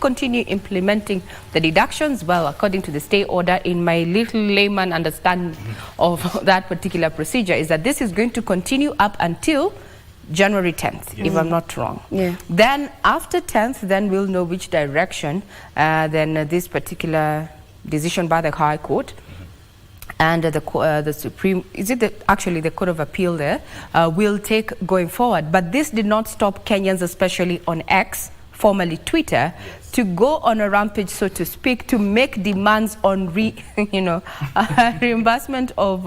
continue implementing the deductions? Well, according to the stay order, in my little layman understanding of that particular procedure, is that this is going to continue up until January 10th, if I'm not wrong. Then after 10th, then we'll know which direction this particular decision by the High Court and the Supreme, actually the Court of Appeal there, will take going forward. But this did not stop Kenyans, especially on X, formerly Twitter, to go on a rampage, so to speak, to make demands on reimbursement of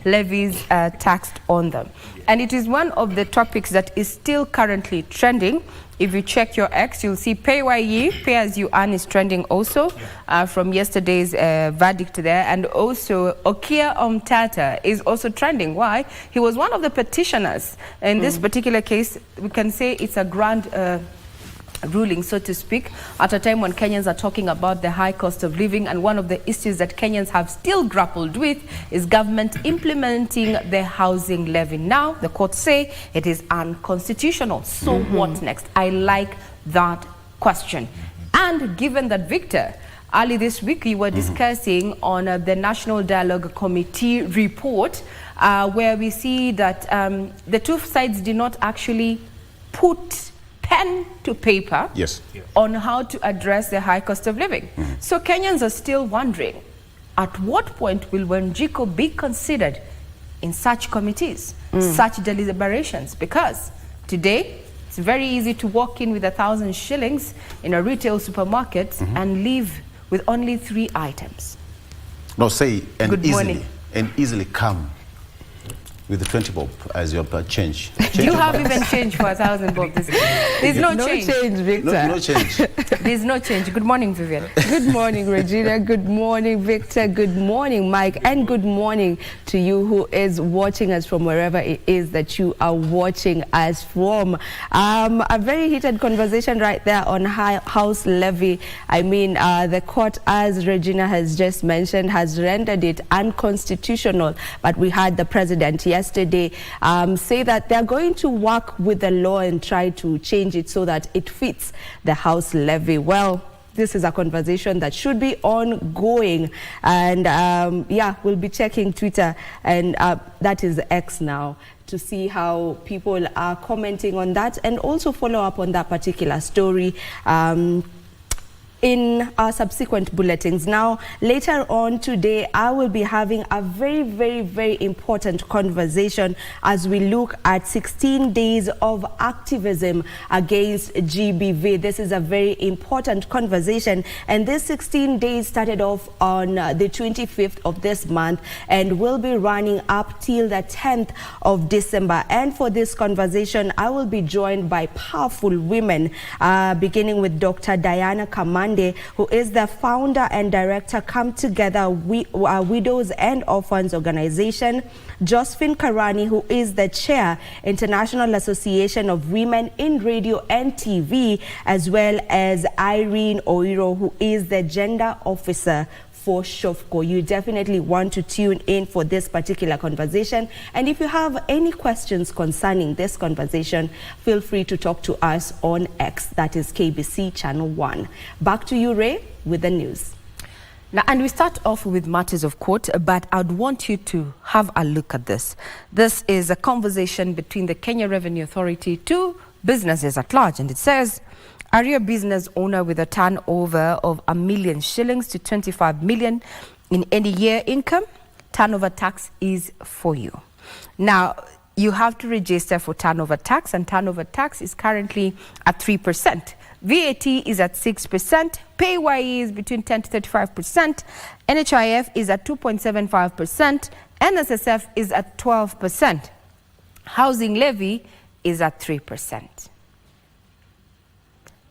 levies taxed on them. And it is one of the topics that is still currently trending. If you check your X, you'll see PAYE, pay as you earn, is trending also from yesterday's verdict there. And also Okia Omtata is also trending. Why? He was one of the petitioners. In this particular case, we can say it's a grand ruling, so to speak, at a time when Kenyans are talking about the high cost of living, and one of the issues that Kenyans have still grappled with is government implementing the housing levy. Now, the courts say it is unconstitutional. So what next? I like that question. And given that, Victor, early this week you were discussing on the National Dialogue Committee report, where we see that the two sides did not actually put pen to paper on how to address the high cost of living. So Kenyans are still wondering, at what point will Wanjiku be considered in such committees, such deliberations? Because today, it's very easy to walk in with 1,000 shillings in a retail supermarket and leave with only 3 items. No, say, and Good morning. easily come with the 20 bob as your change. You have even change for 1,000 bob. There's no change. No change, Victor. No change. There's no change. Good morning, Vivian. Good morning, Regina. Good morning, Victor. Good morning, Mike. And good morning to you who is watching us from wherever it is that you are watching us from. A very heated conversation right there on house levy. I mean, the court, as Regina has just mentioned, has rendered it unconstitutional. But we had the president yesterday say that they're going to work with the law and try to change it so that it fits the house levy. Well, this is a conversation that should be ongoing, and we'll be checking Twitter, and that is X now, to see how people are commenting on that, and also follow up on that particular story in our subsequent bulletins. Now, later on today, I will be having a very, very, very important conversation as we look at 16 days of activism against GBV. This is a very important conversation, and this 16 days started off on the 25th of this month and will be running up till the 10th of December. And for this conversation, I will be joined by powerful women, beginning with Dr. Diana Kamande, who is the founder and director Come Together Widows and Orphans Organization, Josephine Karani, who is the chair, International Association of Women in Radio and TV, as well as Irene Oiro, who is the gender officer for Shofco. You definitely want to tune in for this particular conversation. And if you have any questions concerning this conversation, feel free to talk to us on X, that is KBC Channel 1. Back to you, Ray, with the news. Now, and we start off with matters of court, but I'd want you to have a look at this. This is a conversation between the Kenya Revenue Authority to businesses at large, and it says, are you a business owner with a turnover of 1 million shillings to 25 million in any year income? Turnover tax is for you. Now, you have to register for turnover tax, and turnover tax is currently at 3%. VAT is at 6%. PAYE is between 10 to 35%. NHIF is at 2.75%. NSSF is at 12%. Housing levy is at 3%.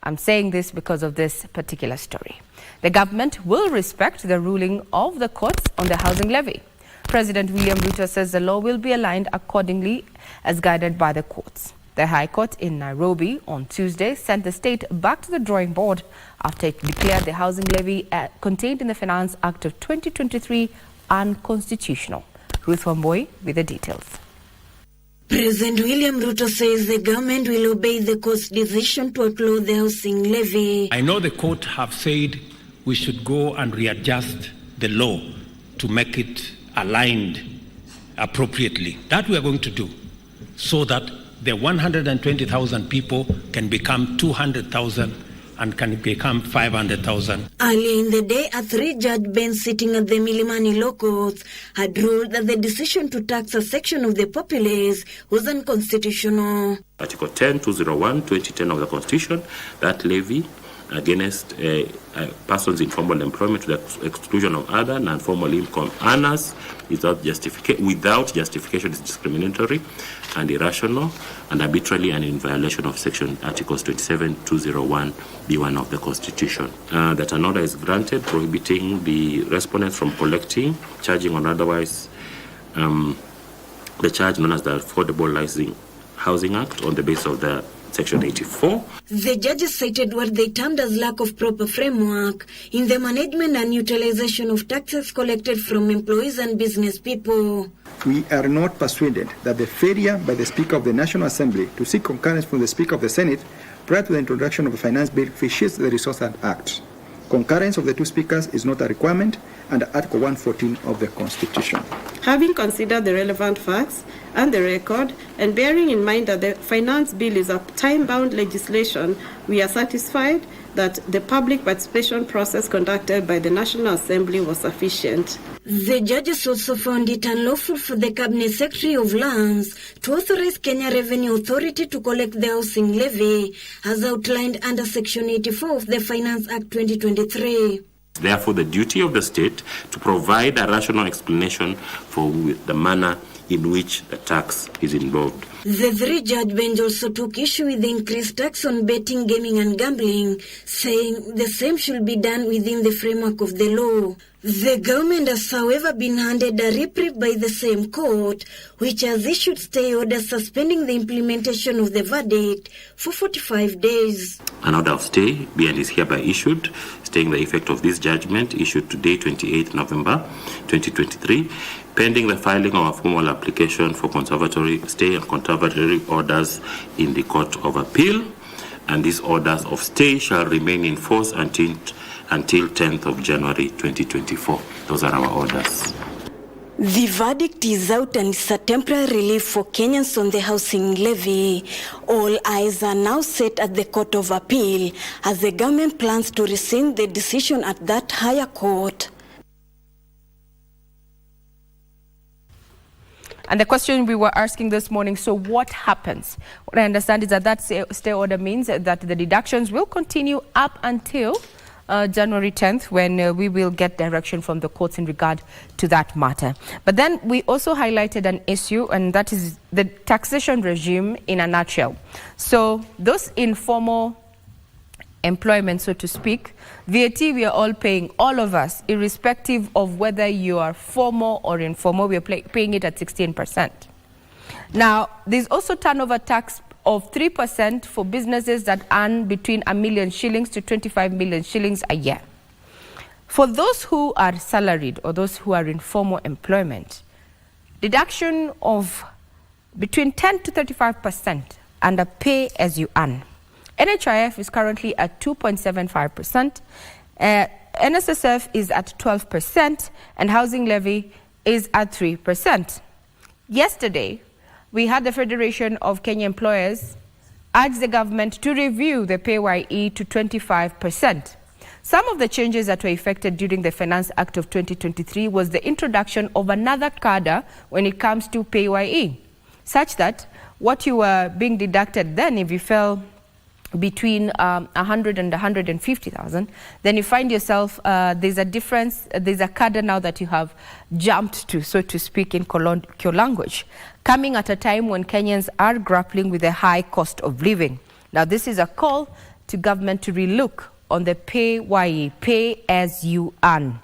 I'm saying this because of this particular story. The government will respect the ruling of the courts on the housing levy. President William Ruto says the law will be aligned accordingly as guided by the courts. The High Court in Nairobi on Tuesday sent the state back to the drawing board after it declared the housing levy contained in the Finance Act of 2023 unconstitutional. Ruth Wamboi with the details. President William Ruto says the government will obey the court's decision to outlaw the housing levy. I know the court have said we should go and readjust the law to make it aligned appropriately. That we are going to do so that the 120,000 people can become 200,000 and can become 500,000. Earlier in the day, a three-judge bench sitting at the Milimani Law Courts had ruled that the decision to tax a section of the populace was unconstitutional. Article 10, 201, 2010 of the Constitution, that levy against persons in formal employment to the exclusion of other non-formal income earners without justification is discriminatory and irrational and arbitrarily and in violation of section articles 27, 201, B1 of the Constitution. That an order is granted prohibiting the respondents from collecting, charging or otherwise the charge known as the Affordable Housing Act on the basis of the Section 84. The judges cited what they termed as lack of proper framework in the management and utilization of taxes collected from employees and business people. We are not persuaded that the failure by the Speaker of the National Assembly to seek concurrence from the Speaker of the Senate prior to the introduction of the Finance Bill vitiates the Resource Act. Concurrence of the two speakers is not a requirement under Article 114 of the Constitution. Having considered the relevant facts and the record, and bearing in mind that the Finance Bill is a time-bound legislation, we are satisfied that the public participation process conducted by the National Assembly was sufficient. The judges also found it unlawful for the Cabinet Secretary of Lands to authorize Kenya Revenue Authority to collect the housing levy as outlined under Section 84 of the Finance Act 2023. Therefore, the duty of the state to provide a rational explanation for the manner in which the tax is involved. The three-judge bench also took issue with the increased tax on betting, gaming and gambling, saying the same should be done within the framework of the law. The government has, however, been handed a reprieve by the same court, which has issued stay orders suspending the implementation of the verdict for 45 days. An order of stay being is hereby issued, staying the effect of this judgment issued today, 28 November 2023, pending the filing of a formal application for conservatory stay and conservatory orders in the Court of Appeal, and these orders of stay shall remain in force until 10th of January 2024. Those are our orders. The verdict is out and it's a temporary relief for Kenyans on the housing levy. All eyes are now set at the Court of Appeal as the government plans to rescind the decision at that higher court. And the question we were asking this morning, so what happens? What I understand is that stay order means that the deductions will continue up until January 10th, when we will get direction from the courts in regard to that matter. But then we also highlighted an issue, and that is the taxation regime in a nutshell. So those informal employment, so to speak, VAT we are all paying, all of us, irrespective of whether you are formal or informal, we are paying it at 16%. Now, there's also turnover tax of 3% for businesses that earn between 1 million shillings to 25 million shillings a year. For those who are salaried or those who are in formal employment, deduction of between 10 to 35% under pay as you earn. NHIF is currently at 2.75%, NSSF is at 12%, and housing levy is at 3%. Yesterday, we had the Federation of Kenya Employers urge the government to review the PAYE to 25%. Some of the changes that were effected during the Finance Act of 2023 was the introduction of another cadre when it comes to PAYE, such that what you were being deducted then, if you fell between 100 and 150,000, then you find yourself, there's a difference, there's a cadre now that you have jumped to, so to speak, in colloquial language, coming at a time when Kenyans are grappling with a high cost of living. Now, this is a call to government to relook on the PAYE, pay as you earn.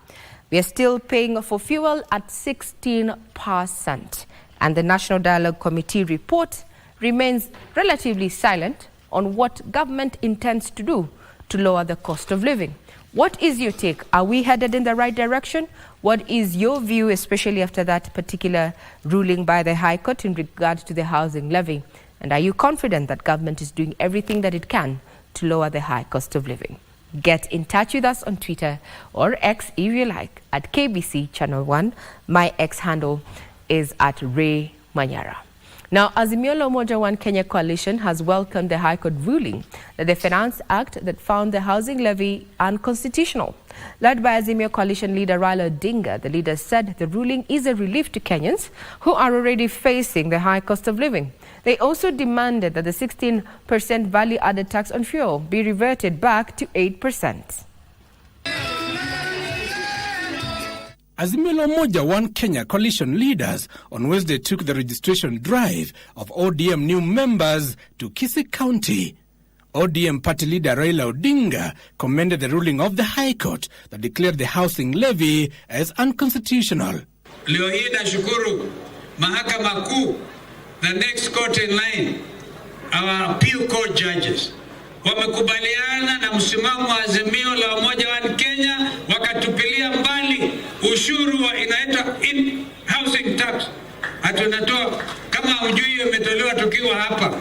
We are still paying for fuel at 16%, and the National Dialogue Committee report remains relatively silent on what government intends to do to lower the cost of living. What is your take? Are we headed in the right direction? What is your view, especially after that particular ruling by the High Court in regard to the housing levy? And are you confident that government is doing everything that it can to lower the high cost of living? Get in touch with us on Twitter or X if you like at KBC Channel 1. My X handle is at Ray Manyara. Now, Azimio la Umoja One Kenya Coalition has welcomed the High Court ruling that the Finance Act that found the housing levy unconstitutional. Led by Azimio Coalition leader Raila Odinga, the leader said the ruling is a relief to Kenyans who are already facing the high cost of living. They also demanded that the 16% value-added tax on fuel be reverted back to 8%. Azimio la Umoja One Kenya Coalition leaders on Wednesday took the registration drive of ODM new members to Kisii County. ODM party leader Raila Odinga commended the ruling of the High Court that declared the housing levy as unconstitutional. Leo hii nashukuru Mahakama Kuu, the next court in line, our appeal court judges, wamekubaliana na msimamo wa Azimio la Umoja One Kenya, wakatupilia mbali ushuru wa inaitwa in-housing tax. Hatunatoa kama hujui imetolewa tukiwa hapa.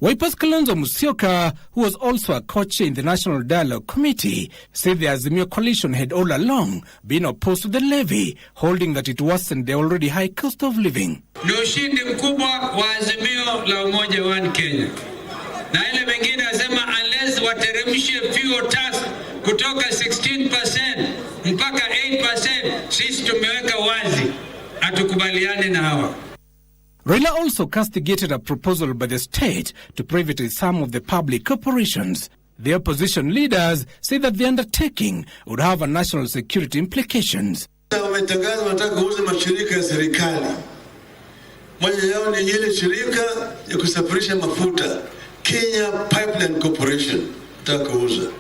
Wiper's Kalonzo Musyoka, who was also a co-chair in the National Dialogue Committee, said the Azimio coalition had all along been opposed to the levy, holding that it worsened the already high cost of living. Ni ushindi mkubwa wa Azimio la Umoja One Kenya. Na ile mengine asema unless wateremshe fuel tax kutoka 16% mpaka 8%, sisi tumeweka wazi hatukubaliane na hawa. Raila also castigated a proposal by the state to privatize some of the public corporations. The opposition leaders say that the undertaking would have a national security implications. Wametangaza wanataka kuuza mashirika ya serikali. Moja yao ni ile shirika ya kusafirisha mafuta, Kenya Pipeline Corporation, nataka kuuza,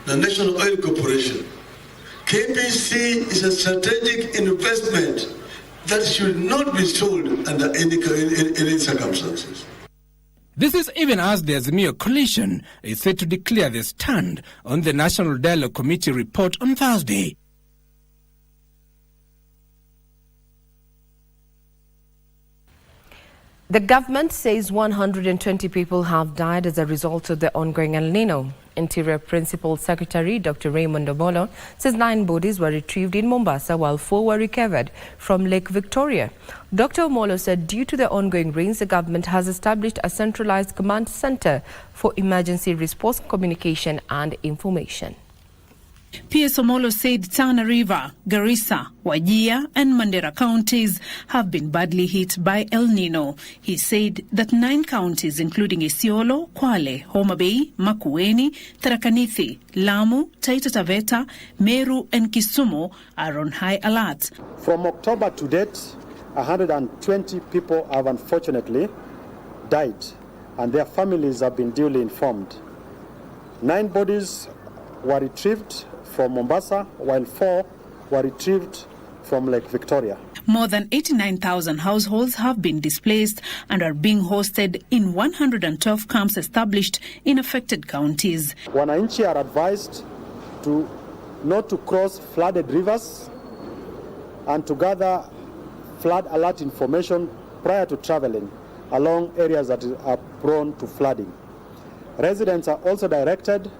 na National Oil Corporation. KBC is a strategic investment that should not be sold under any circumstances. This is even as the Azimio coalition is set to declare their stand on the National Dialogue Committee report on Thursday. The government says 120 people have died as a result of the ongoing El Nino. Interior Principal Secretary Dr. Raymond Omolo says 9 bodies were retrieved in Mombasa while 4 were recovered from Lake Victoria. Dr. Omolo said due to the ongoing rains, the government has established a centralized command center for emergency response, communication and information. PS Omolo said Tana River, Garissa, Wajir and Mandera counties have been badly hit by El Nino. He said that 9 counties including Isiolo, Kwale, Homa Bay, Makueni, Tharaka Nithi, Lamu, Taita Taveta, Meru and Kisumu are on high alert. From October to date, 120 people have unfortunately died and their families have been duly informed. 9 bodies were retrieved from Mombasa, while 4 were retrieved from Lake Victoria. More than 89,000 households have been displaced and are being hosted in 112 camps established in affected counties. Wananchi are advised to not to cross flooded rivers and to gather flood alert information prior to traveling along areas that are prone to flooding. Residents are also directed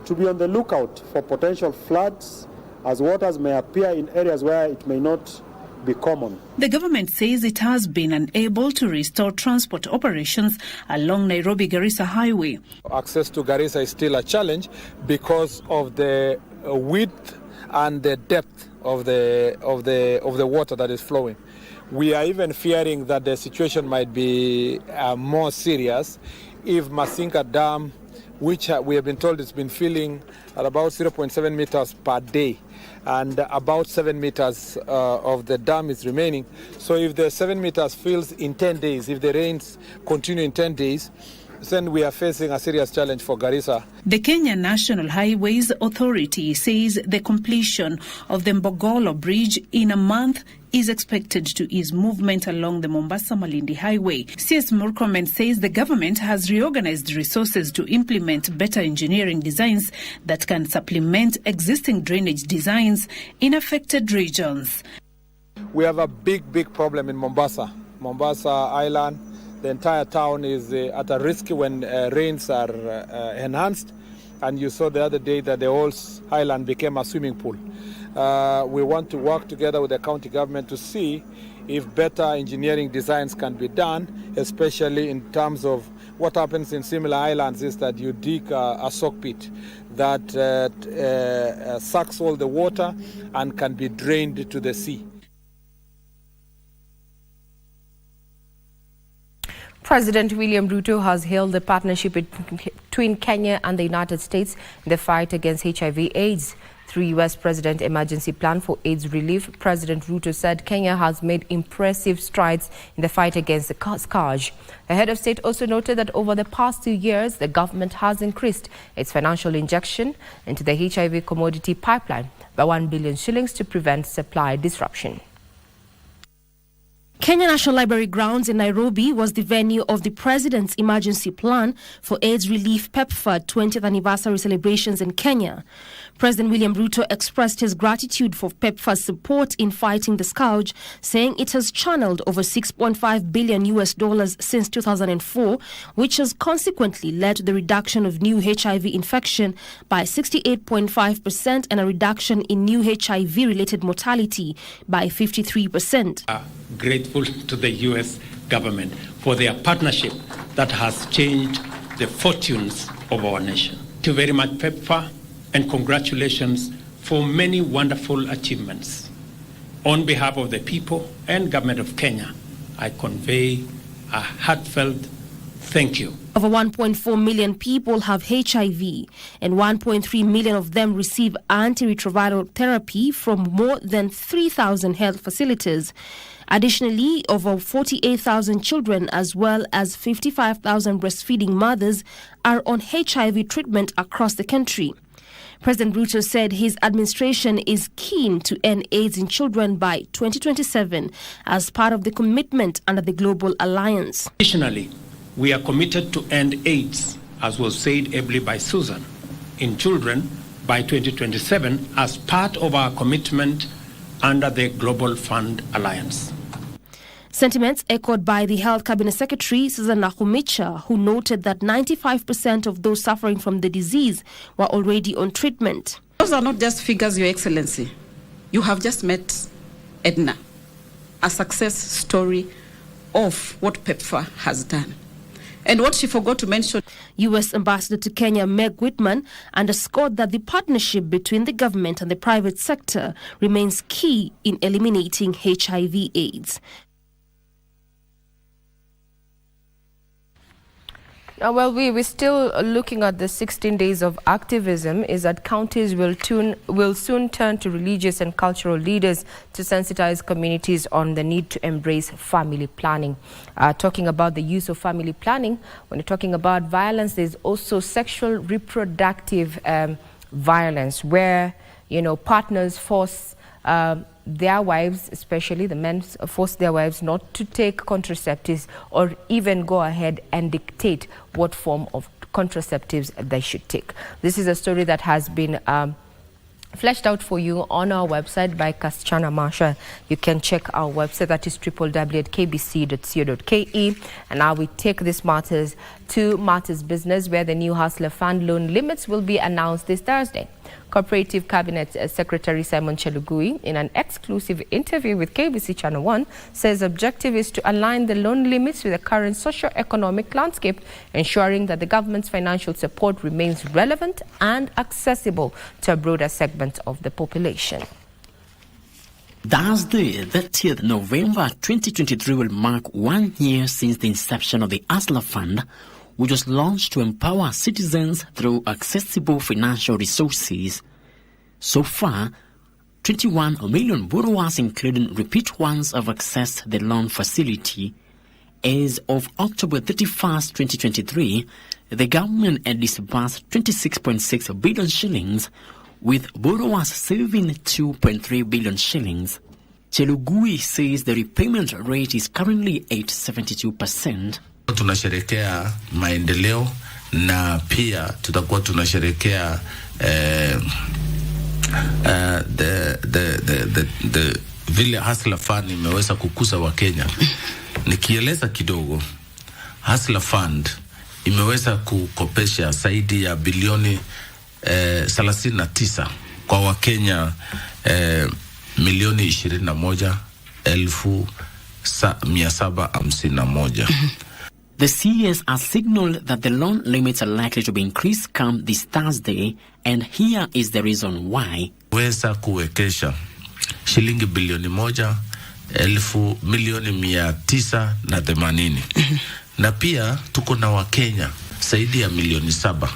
to be on the lookout for potential floods as waters may appear in areas where it may not be common. The government says it has been unable to restore transport operations along Nairobi-Garissa highway. Access to Garissa is still a challenge because of the width and the depth of the water that is flowing. We are even fearing that the situation might be more serious if Masinga Dam, which we have been told it's been filling at about 0.7 meters per day, and about 7 meters of the dam is remaining. So if the 7 meters fills in 10 days, if the rains continue in 10 days, then we are facing a serious challenge for Garissa. The Kenya National Highways Authority says the completion of the Mbogolo Bridge in a month is expected to ease movement along the Mombasa-Malindi Highway. CS Murkomen says the government has reorganized resources to implement better engineering designs that can supplement existing drainage designs in affected regions. We have a big problem in Mombasa Island. The entire town is at a risk when rains are enhanced. And you saw the other day that the whole island became a swimming pool. We want to work together with the county government to see if better engineering designs can be done, especially in terms of what happens in similar islands is that you dig a soak pit that sucks all the water and can be drained to the sea. President William Ruto has hailed the partnership between Kenya and the United States in the fight against HIV/AIDS. Through U.S. President Emergency Plan for AIDS Relief, President Ruto said Kenya has made impressive strides in the fight against the scourge. The head of state also noted that over the past 2 years, the government has increased its financial injection into the HIV commodity pipeline by 1 billion shillings to prevent supply disruption. Kenya National Library grounds in Nairobi was the venue of the President's Emergency Plan for AIDS Relief PEPFAR 20th anniversary celebrations in Kenya. President William Ruto expressed his gratitude for PEPFAR's support in fighting the scourge, saying it has channeled over $6.5 billion since 2004, which has consequently led to the reduction of new HIV infection by 68.5% and a reduction in new HIV-related mortality by 53%. Grateful to the U.S. government for their partnership that has changed the fortunes of our nation. Thank you very much, PEPFAR, and congratulations for many wonderful achievements. On behalf of the people and government of Kenya, I convey a heartfelt thank you. Over 1.4 million people have HIV, and 1.3 million of them receive antiretroviral therapy from more than 3,000 health facilities. Additionally, over 48,000 children as well as 55,000 breastfeeding mothers are on HIV treatment across the country. President Ruto said his administration is keen to end AIDS in children by 2027 as part of the commitment under the Global Alliance. Additionally, we are committed to end AIDS, as was said ably by Susan, in children by 2027 as part of our commitment under the Global Fund Alliance. Sentiments echoed by the Health Cabinet Secretary, Susan Nakhumicha, who noted that 95% of those suffering from the disease were already on treatment. Those are not just figures, Your Excellency. You have just met Edna, a success story of what PEPFAR has done. And what she forgot to mention. U.S. Ambassador to Kenya, Meg Whitman, underscored that the partnership between the government and the private sector remains key in eliminating HIV/AIDS. Well, we're still looking at the 16 days of activism. Is that counties will soon turn to religious and cultural leaders to sensitize communities on the need to embrace family planning. Talking about the use of family planning, when you're talking about violence, there's also sexual reproductive violence, where partners force their wives, especially the men, force their wives not to take contraceptives or even go ahead and dictate what form of contraceptives they should take. This is a story that has been fleshed out for you on our website by Kaschana Marsha. You can check our website, that is www.kbc.co.ke. And now we take this matters to Matters Business, where the new Hustler Fund loan limits will be announced this Thursday. Cooperative Cabinet Secretary Simon Chelugui, in an exclusive interview with KBC Channel 1, says objective is to align the loan limits with the current socio-economic landscape, ensuring that the government's financial support remains relevant and accessible to a broader segment of the population. Thursday, 30th November 2023 will mark 1 year since the inception of the Hustler Fund, which was launched to empower citizens through accessible financial resources. So far, 21 million borrowers, including repeat ones, have accessed the loan facility, As of October 31st, 2023, the government had disbursed 26.6 billion shillings, with borrowers saving 2.3 billion shillings. Chelugui says the repayment rate is currently at 72%. Tunasherekea maendeleo na pia tutakuwa tunasherekea the vile Hustler Fund imeweza kukuza wa Kenya. Nikieleza kidogo, Hustler Fund imeweza kukopesha zaidi ya bilioni 39 kwa Wakenya milioni 21,751. The CS has signaled that the loan limits are likely to be increased come this Thursday, and here is the reason why. Weza kuwekesha shilingi bilioni 1,980,000 na pia tuko na Wakenya zaidi ya milioni 7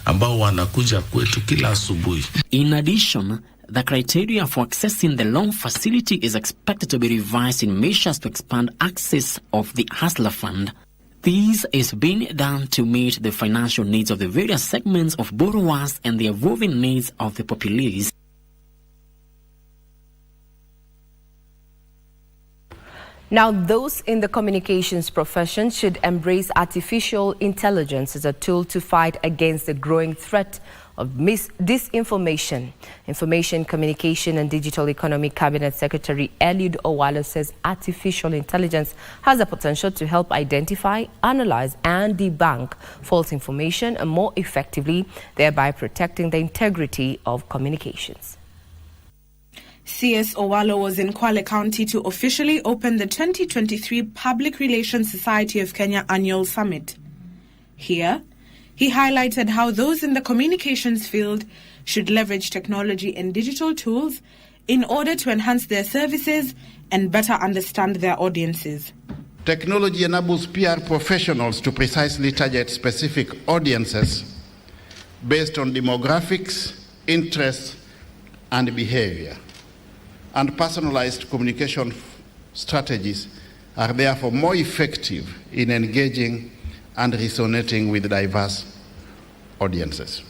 ambao wanakuja kwetu kila asubuhi. In addition, the criteria for accessing the loan facility is expected to be revised in measures to expand access of the Hustler Fund. This is being done to meet the financial needs of the various segments of borrowers and the evolving needs of the populace. Now, those in the communications profession should embrace artificial intelligence as a tool to fight against the growing threat of disinformation. Information, Communication and Digital Economy Cabinet Secretary Eliud Owalo says artificial intelligence has the potential to help identify, analyze and debunk false information more effectively, thereby protecting the integrity of communications. CS Owalo was in Kwale County to officially open the 2023 Public Relations Society of Kenya Annual Summit. Here, he highlighted how those in the communications field should leverage technology and digital tools in order to enhance their services and better understand their audiences. Technology enables PR professionals to precisely target specific audiences based on demographics, interests, and behavior. And personalized communication strategies are therefore more effective in engaging and resonating with diverse audiences.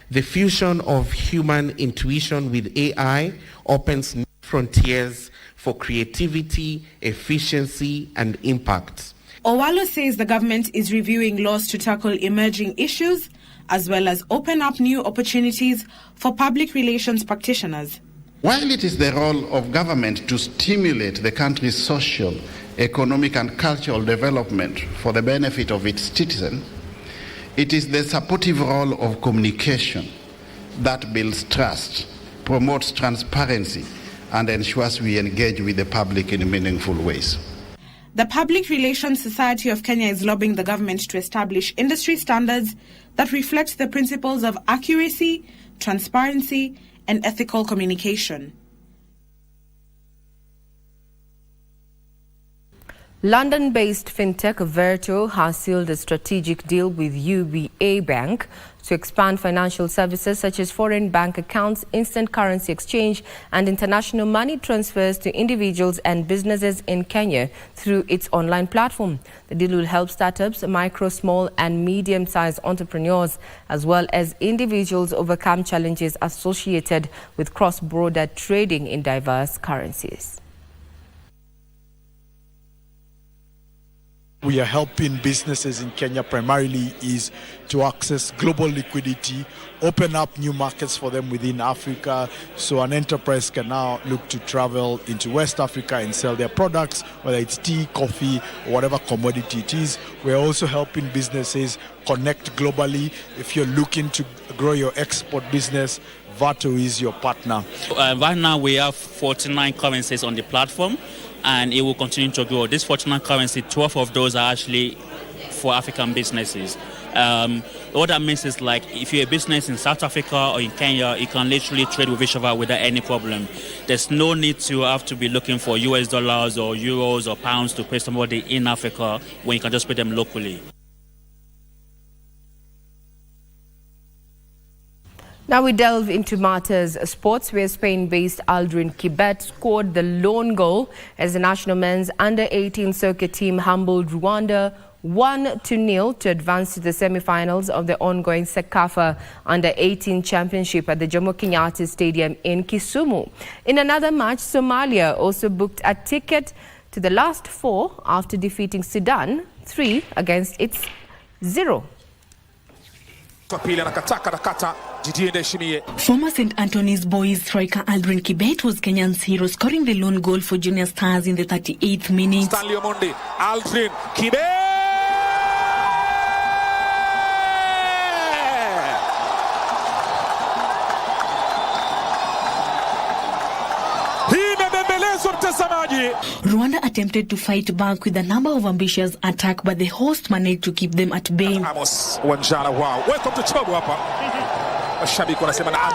The fusion of human intuition with AI opens new frontiers for creativity, efficiency, and impact. Owalo says the government is reviewing laws to tackle emerging issues as well as open up new opportunities for public relations practitioners. While it is the role of government to stimulate the country's social, economic and cultural development for the benefit of its citizens, it is the supportive role of communication that builds trust, promotes transparency, and ensures we engage with the public in meaningful ways. The Public Relations Society of Kenya is lobbying the government to establish industry standards that reflect the principles of accuracy, transparency, and ethical communication. London-based Fintech Verto has sealed a strategic deal with UBA Bank to expand financial services such as foreign bank accounts, instant currency exchange and international money transfers to individuals and businesses in Kenya through its online platform. The deal will help startups, micro, small and medium-sized entrepreneurs as well as individuals overcome challenges associated with cross-border trading in diverse currencies. We are helping businesses in Kenya primarily is to access global liquidity, open up new markets for them within Africa, so an enterprise can now look to travel into West Africa and sell their products, whether it's tea, coffee, or whatever commodity it is. We're also helping businesses connect globally. If you're looking to grow your export business, Verto is your partner. Right now we have 49 currencies on the platform, and it will continue to grow. This 49 currency, 12 of those are actually for African businesses. What that means is, like, if you're a business in South Africa or in Kenya, you can literally trade with each other without any problem. There's no need to have to be looking for US dollars or euros or pounds to pay somebody in Africa when you can just pay them locally. Now we delve into matters sports, where Spain-based Aldrin Kibet scored the lone goal as the national men's under-18 soccer team humbled Rwanda 1-0 to advance to the semi-finals of the ongoing Sekafa Under-18 Championship at the Jomo Kenyatta Stadium in Kisumu. In another match, Somalia also booked a ticket to the last four after defeating Sudan 3 against its 0. Former St. Anthony's boys striker Aldrin Kibet was Kenyan's hero, scoring the lone goal for Junior Stars in the 38th minute. Stanley Omondi, Aldrin Kibet! Rwanda attempted to fight back with a number of ambitious attacks, but the host managed to keep them at bay. Amos Wanjala, wow. Welcome to Chobo hapa. Mashabiki wanasema naam.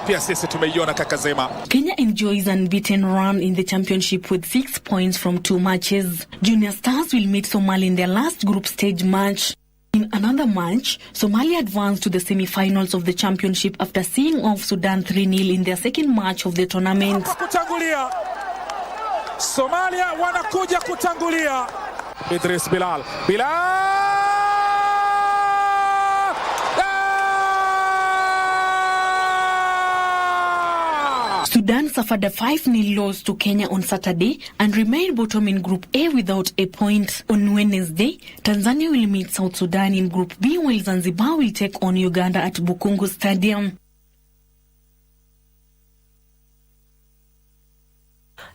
Pia sisi tumeiona kaka Zema. Kenya enjoys an unbeaten run in the championship with 6 points from 2 matches. Junior Stars will meet Somalia in their last group stage match. In another match, Somalia advanced to the semi-finals of the championship after seeing off Sudan 3-0 in their second match of the tournament. Kutangulia. Somalia wanakuja kutangulia. Idris Bilal. Sudan suffered a 5-0 loss to Kenya on Saturday and remained bottom in Group A without a point. On Wednesday, Tanzania will meet South Sudan in Group B, while Zanzibar will take on Uganda at Bukungu Stadium.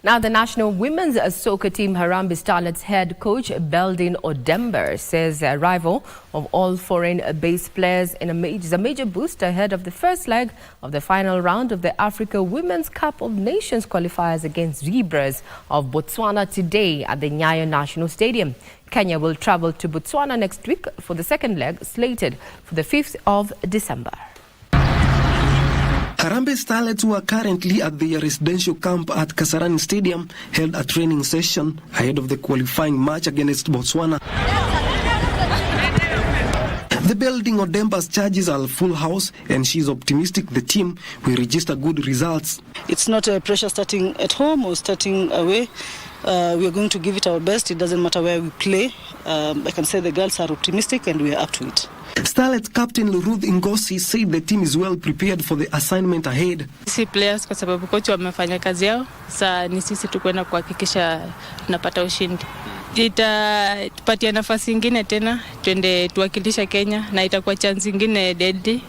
Now, the national women's soccer team Harambee Starlets head coach Beldin Odember says the arrival of all foreign-based players is a major boost ahead of the first leg of the final round of the Africa Women's Cup of Nations qualifiers against Zebras of Botswana today at the Nyayo National Stadium. Kenya will travel to Botswana next week for the second leg, slated for the 5th of December. Harambee Starlets, who are currently at their residential camp at Kasarani Stadium, held a training session ahead of the qualifying match against Botswana. The building Odemba's charges are a full house, and she is optimistic the team will register good results. It's not a pressure starting at home or starting away. We are going to give it our best. It doesn't matter where we play. I can say the girls are optimistic and we are up to it. Starlet captain Ruth Ngosi said the team is well prepared for the assignment ahead. Sisi players kwa sababu coach wamefanya kazi yao, sasa ni sisi tu kwenda kuhakikisha tunapata ushindi. Itapatia nafasi nyingine tena twende tuwakilisha Kenya, na itakuwa chance nyingine deadly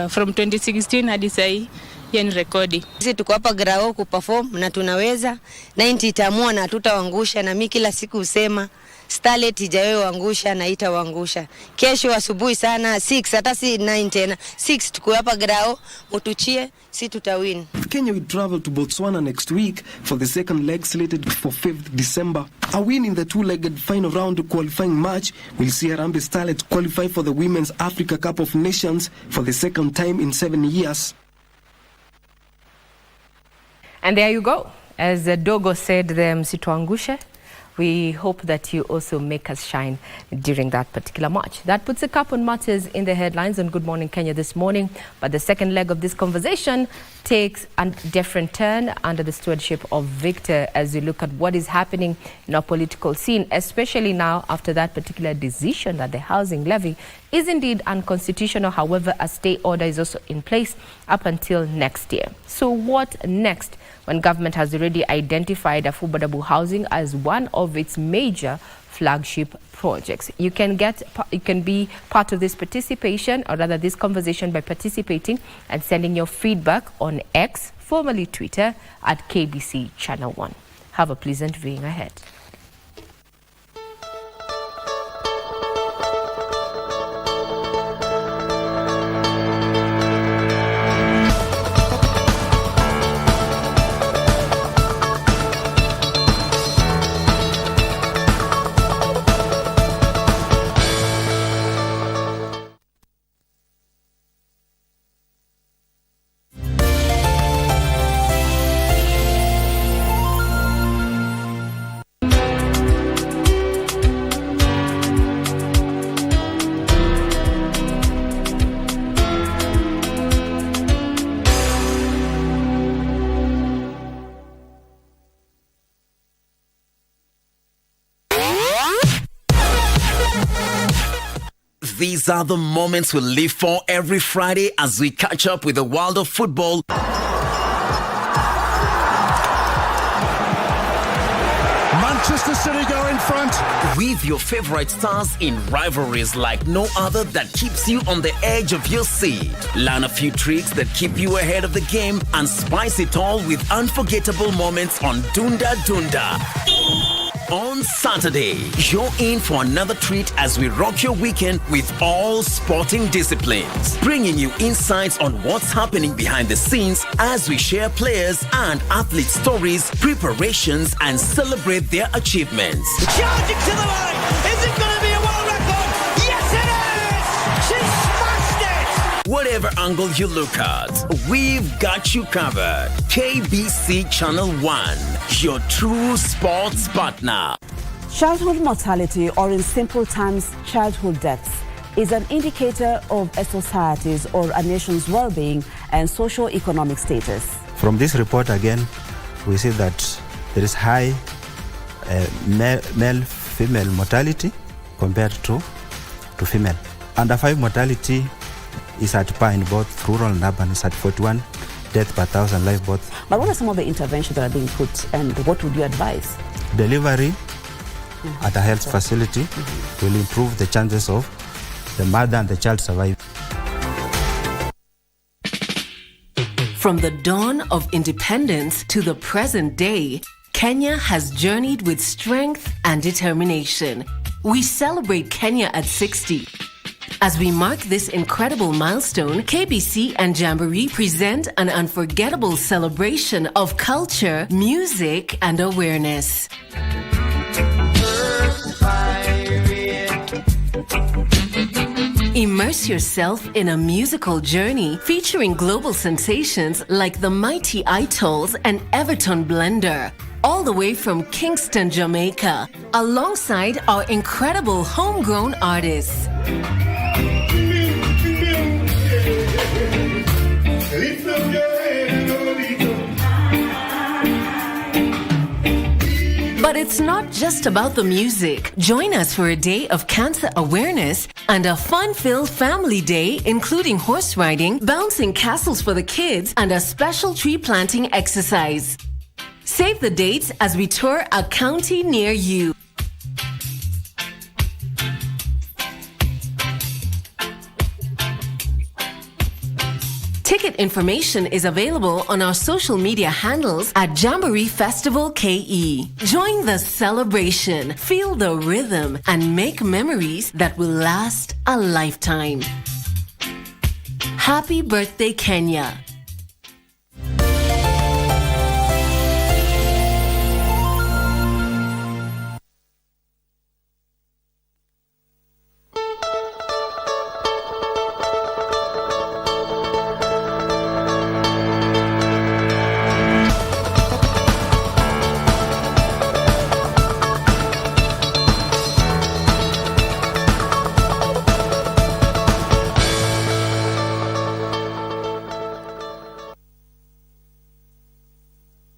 from 2016 hadi sasa hii. Ni rekodi. Sisi tuko hapa grao kuperform na tunaweza 90 itaamua na tutawangusha, na mimi kila siku usema Starlet ijayo wangusha na itawangusha. Kesho asubuhi sana 6 hata si 9 tena 6 tuko hapa grao, utuchie si tutawin. Kenya will travel to Botswana next week for the second leg slated for 5th December. A win in the two-legged final round qualifying match will see Harambee Starlets qualify for the Women's Africa Cup of Nations for the second time in 7 years. And there you go. As Dogo said, the msituangushe. We hope that you also make us shine during that particular match. That puts a cap on matters in the headlines on Good Morning Kenya this morning. But the second leg of this conversation takes a different turn under the stewardship of Victor as we look at what is happening in our political scene, especially now after that particular decision that the housing levy is indeed unconstitutional. However, a stay order is also in place up until next year. So what next when government has already identified affordable housing as one of its major flagship projects? You can be part of this participation, or rather this conversation, by participating and sending your feedback on X, formerly Twitter, at KBC Channel 1. Have a pleasant viewing ahead. These are the moments we live for every Friday as we catch up with the world of football. Manchester City go in front. With your favorite stars in rivalries like no other that keeps you on the edge of your seat. Learn a few tricks that keep you ahead of the game and spice it all with unforgettable moments on Dunda Dunda. On Saturday, you're in for another treat as we rock your weekend with all sporting disciplines, bringing you insights on what's happening behind the scenes as we share players and athlete stories, preparations, and celebrate their achievements. Charging to the line! Is it going to be a world record? Yes, it is! She smashed it! Whatever angle you look at, we've got you covered. KBC Channel 1, your true sports partner. Childhood mortality, or in simple terms, childhood deaths, is an indicator of a society's or a nation's well-being and socio-economic status. From this report again, we see that there is high male-female mortality compared to female. Under 5 mortality is at par in both rural and urban. It's at 41 deaths per 1,000 live births. But what are some of the interventions that are being put, and what would you advise? Delivery at a health facility will improve the chances of the mother and the child surviving. From the dawn of independence to the present day, Kenya has journeyed with strength and determination. We celebrate Kenya at 60. As we mark this incredible milestone, KBC and Jamboree present an unforgettable celebration of culture, music, and awareness. Immerse yourself in a musical journey featuring global sensations like the mighty Itolls and Everton Blender, all the way from Kingston, Jamaica, alongside our incredible homegrown artists. But it's not just about the music. Join us for a day of cancer awareness and a fun-filled family day, including horse riding, bouncing castles for the kids, and a special tree planting exercise. Save the dates as we tour a county near you. Ticket information is available on our social media handles at Jamboree Festival KE. Join the celebration, feel the rhythm, and make memories that will last a lifetime. Happy birthday, Kenya.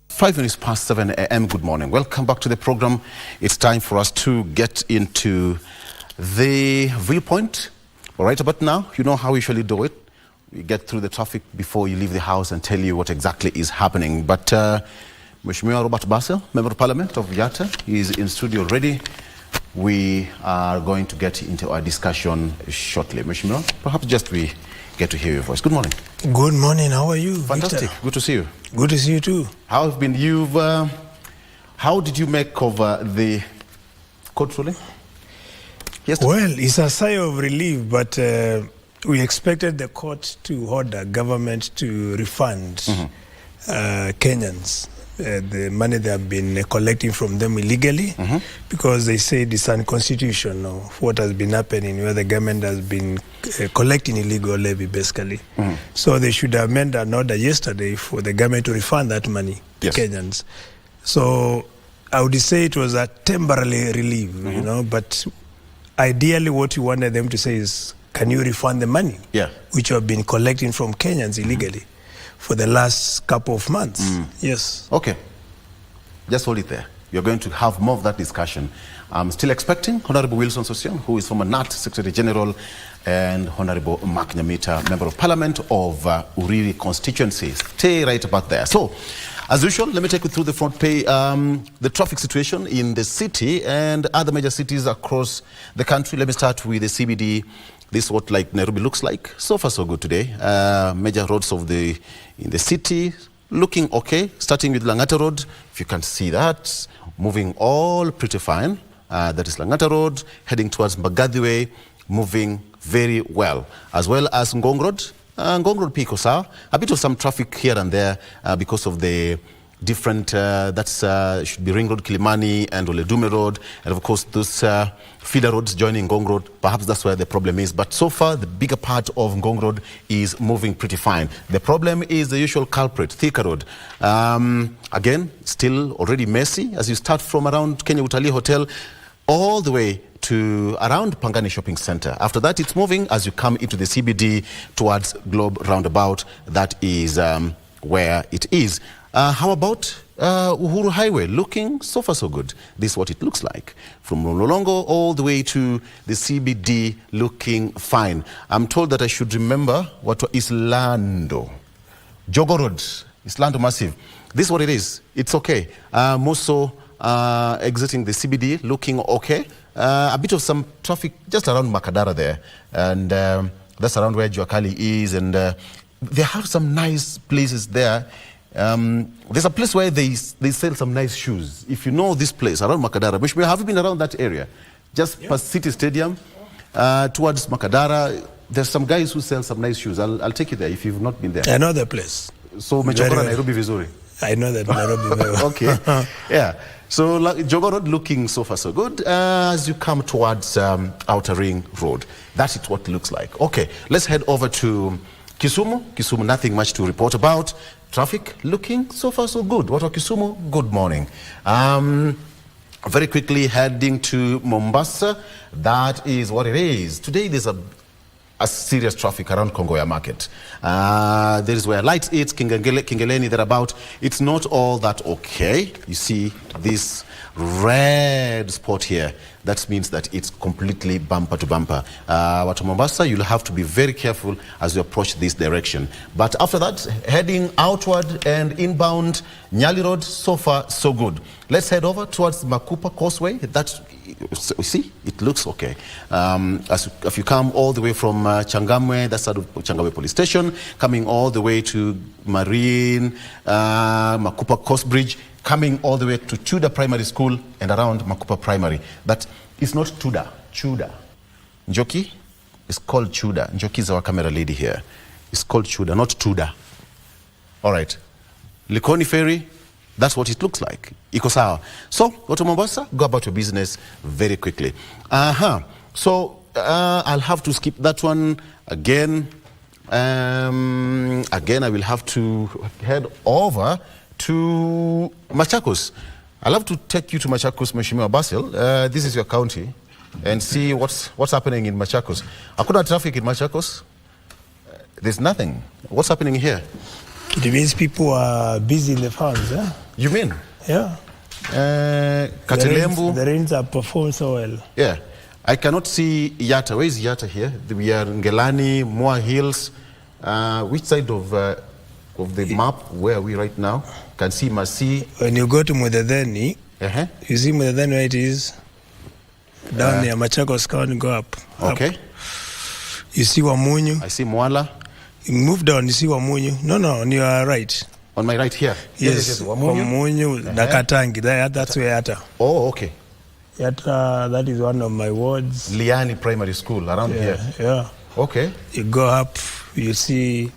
Five minutes past 7 a.m. Good morning. Welcome back to the program. It's time for us to get into the Viewpoint. All right, about now, you know how we usually do it. We get through the traffic before you leave the house and tell you what exactly is happening. But Mheshimiwa Robert Basel, Member of Parliament of Yatta, is in studio already. We are going to get into our discussion shortly. Mheshimiwa, perhaps just we get to hear your voice. Good morning. Good morning. How are you? Fantastic. Victor? Good to see you. Good to see you too. How have been how did you make of the court ruling? Yes. Well, it's a sigh of relief, but we expected the court to order government to refund Kenyans the money they have been collecting from them illegally, because they say it's unconstitutional what has been happening, where the government has been collecting illegal levy, basically. So they should have made an order yesterday for the government to refund that money to Kenyans. So I would say it was a temporary relief, you know, but ideally what we wanted them to say is, can you refund the money which you have been collecting from Kenyans illegally for the last couple of months? Yes. Okay. Just hold it there. We are going to have more of that discussion. I'm still expecting Honorable Wilson Sossion, who is former NAT Secretary General, and Honorable Mark Nyamita, Member of Parliament of Uriri constituency. Stay right about there. So, as usual, let me take you through the front page, the traffic situation in the city and other major cities across the country. Let me start with the CBD. This is what Nairobi looks like. So far, so good today. Major roads in the city looking okay. Starting with Langata Road, if you can see that, moving all pretty fine. That is Langata Road, heading towards Mbagathi Way, moving very well. As well as Ngong Road. Ngong Road Pico, sir. A bit of some traffic here and there because of the different, should be Ring Road, Kilimani, and Oledume Road. And of course, those feeder roads joining Ngong Road. Perhaps that's where the problem is. But so far, the bigger part of Ngong Road is moving pretty fine. The problem is the usual culprit, Thika Road. Again, still already messy as you start from around Kenya Utalii Hotel all the way to around Pangani Shopping Center. After that, it's moving as you come into the CBD towards Globe Roundabout. That is where it is. How about Uhuru Highway? Looking so far so good. This is what it looks like. From Lolongo all the way to the CBD, looking fine. I'm told that I should remember what is Lando. Jogo Road, Islando Massive. This is what it is. It's okay. Moso exiting the CBD, looking okay. A bit of some traffic just around Makadara there. And that's around where Juakali is. And they have some nice places there. There's a place where they sell some nice shoes. If you know this place, around Makadara, which have you been around that area? Just past City Stadium, towards Makadara, there's some guys who sell some nice shoes. I'll take you there if you've not been there. I know the place. So, Mechokora Nairobi Vizuri. I know that Nairobi very well. Okay, yeah. So, Jogo Road looking so far so good as you come towards Outer Ring Road. That is what it looks like. Okay, let's head over to Kisumu. Kisumu, nothing much to report about. Traffic looking so far so good. What about Kisumu? Good morning. Very quickly heading to Mombasa. That is what it is. Today there's a serious traffic around Kongoya Market. There is where Lights Eats, Kingeleni, thereabout. It's not all that okay. You see this red spot here. That means that it's completely bumper to bumper. Watu Mombasa, you'll have to be very careful as you approach this direction. But after that, heading outward and inbound, Nyali Road, so far, so good. Let's head over towards Makupa Causeway. You see, it looks okay. If you come all the way from Changamwe, that's side of Changamwe Police Station, coming all the way to Marine, Makupa Coast Bridge, coming all the way to Chuda Primary School and around Makupa Primary. But it's not Chuda, Chuda. Njoki is called Chuda. Njoki is our camera lady here. It's called Chuda, not Tuda. All right. Likoni Ferry, that's what it looks like. Iko sawa. So, go to Mombasa, go about your business very quickly. So, I'll have to skip that one again. Again, I will have to head over to Machakos. I'll have to take you to Machakos, Mheshimiwa Basil. This is your county, and see what's happening in Machakos. Hakuna traffic in Machakos. There's nothing. What's happening here? It means people are busy in the farms, yeah? You mean? Yeah. Katilembu. The rains have performed so well. Yeah. I cannot see Yatta. Where is Yatta here? We are in Ngelani, Moa Hills. Which side of the map, where are we right now? Can see Masi. When you go to Mudadeni, you see Mudadeni where it is? Down near Machakos County, go up. Okay. You see Wamunyu. I see Mwala. You move down, you see Wamunyu. No, on your right. On my right here? Yes, Wamunyu, Nakatangi. That's where Yatta. Oh, okay. Yatta, that is one of my wards. Liani Primary School, around here? Yeah. Okay. You go up, you see...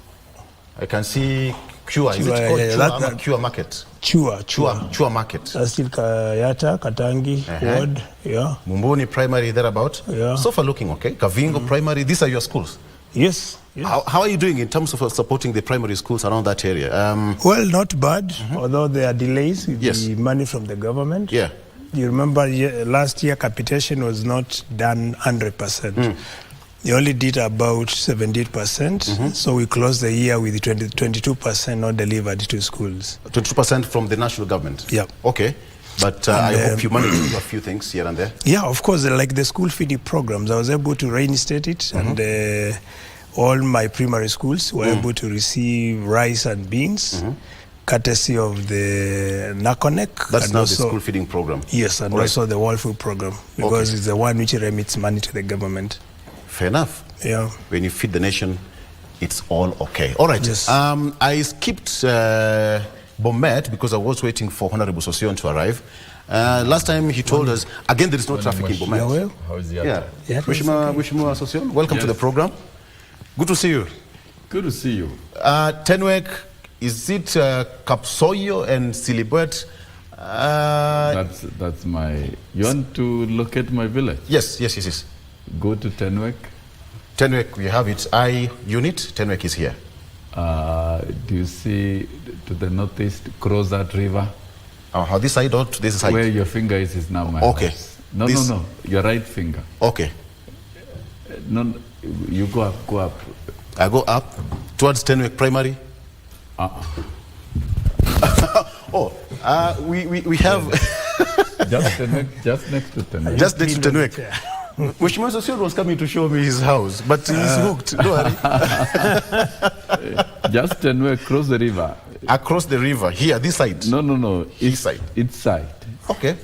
I can see Chua. Is it called Chua Market? Chua Market. That's still Yatta, Katangi, ward, yeah. Mumbuni Primary, thereabout? Yeah. So far looking okay. Kavingo Primary, these are your schools? Yes. How are you doing in terms of supporting the primary schools around that area? Well, not bad, although there are delays with the money from the government. Yeah. You remember last year capitation was not done 100%. They only did about 78%. So we closed the year with 22% not delivered to schools. 22% from the national government? Yeah. Okay. But I hope you managed to do a few things here and there. Yeah, of course, like the school feeding programs, I was able to reinstate it, and all my primary schools were able to receive rice and beans, courtesy of the NACONEC. That's and now also, the school feeding program. Yes, and also the World Food Program, because it's the one which remits money to the government. Fair enough. Yeah. When you feed the nation, it's all okay. All right. Yes. I skipped Bomet because I was waiting for Honorable Sosion to arrive. Last time he told us, again, there is no traffic in Bomet. Yeah, well. How is the Wishima Sosion, welcome to the program. Good to see you. Good to see you. Tenwek, is it Kapsoyo and Silibwet? That's my... You want to locate my village? Yes. Go to Tenwek. Tenwek, we have it. I unit, Tenwek is here. Do you see to the northeast, cross that river? How this side or to this side? Where your finger is now my house. No, your right finger. Okay. No, you go up. I go up towards Tenwek Primary. We have just next to Tenwek. Just next to Tenwek. Mheshimiwa Sosion was coming to show me his house, but he's hooked. Don't worry. Just Tenwek, cross the river. Across the river, here, this side? No. East side? East side. Okay.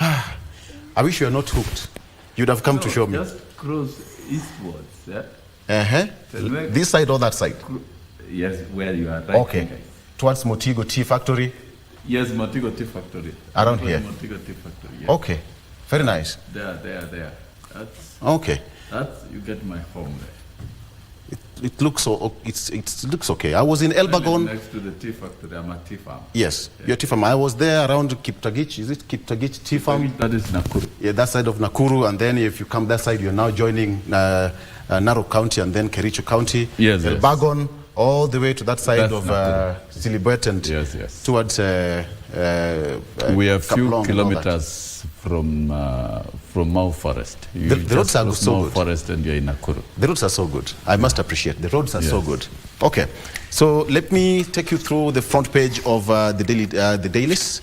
I wish you were not hooked. You'd have come to show me. Just cross eastwards, yeah? This side or that side? Yes, where you are. Right. Okay. Towards Motigo Tea Factory? Yes, Motigo Tea Factory. Around here? Motigo Tea Factory, yes. Okay. Very nice. There. That's okay. You get my home there. It looks so. It looks okay. I was in Elbagon. Next to the tea factory, I'm a tea farm. Yes, your tea farm. I was there around Kiptagich. Is it Kiptagich tea farm? That is Nakuru. Yeah, that side of Nakuru, and then if you come that side, you're now joining Narok County and then Kericho County. Yes. Elbagon, all the way to that side of Silibwet and towards. We are a few kilometers from Mount Forest. The roads are so Mount good. Forest and you're in Nakuru. The roads are so good. I must appreciate. The roads are so good. Okay, so let me take you through the front page of the dailies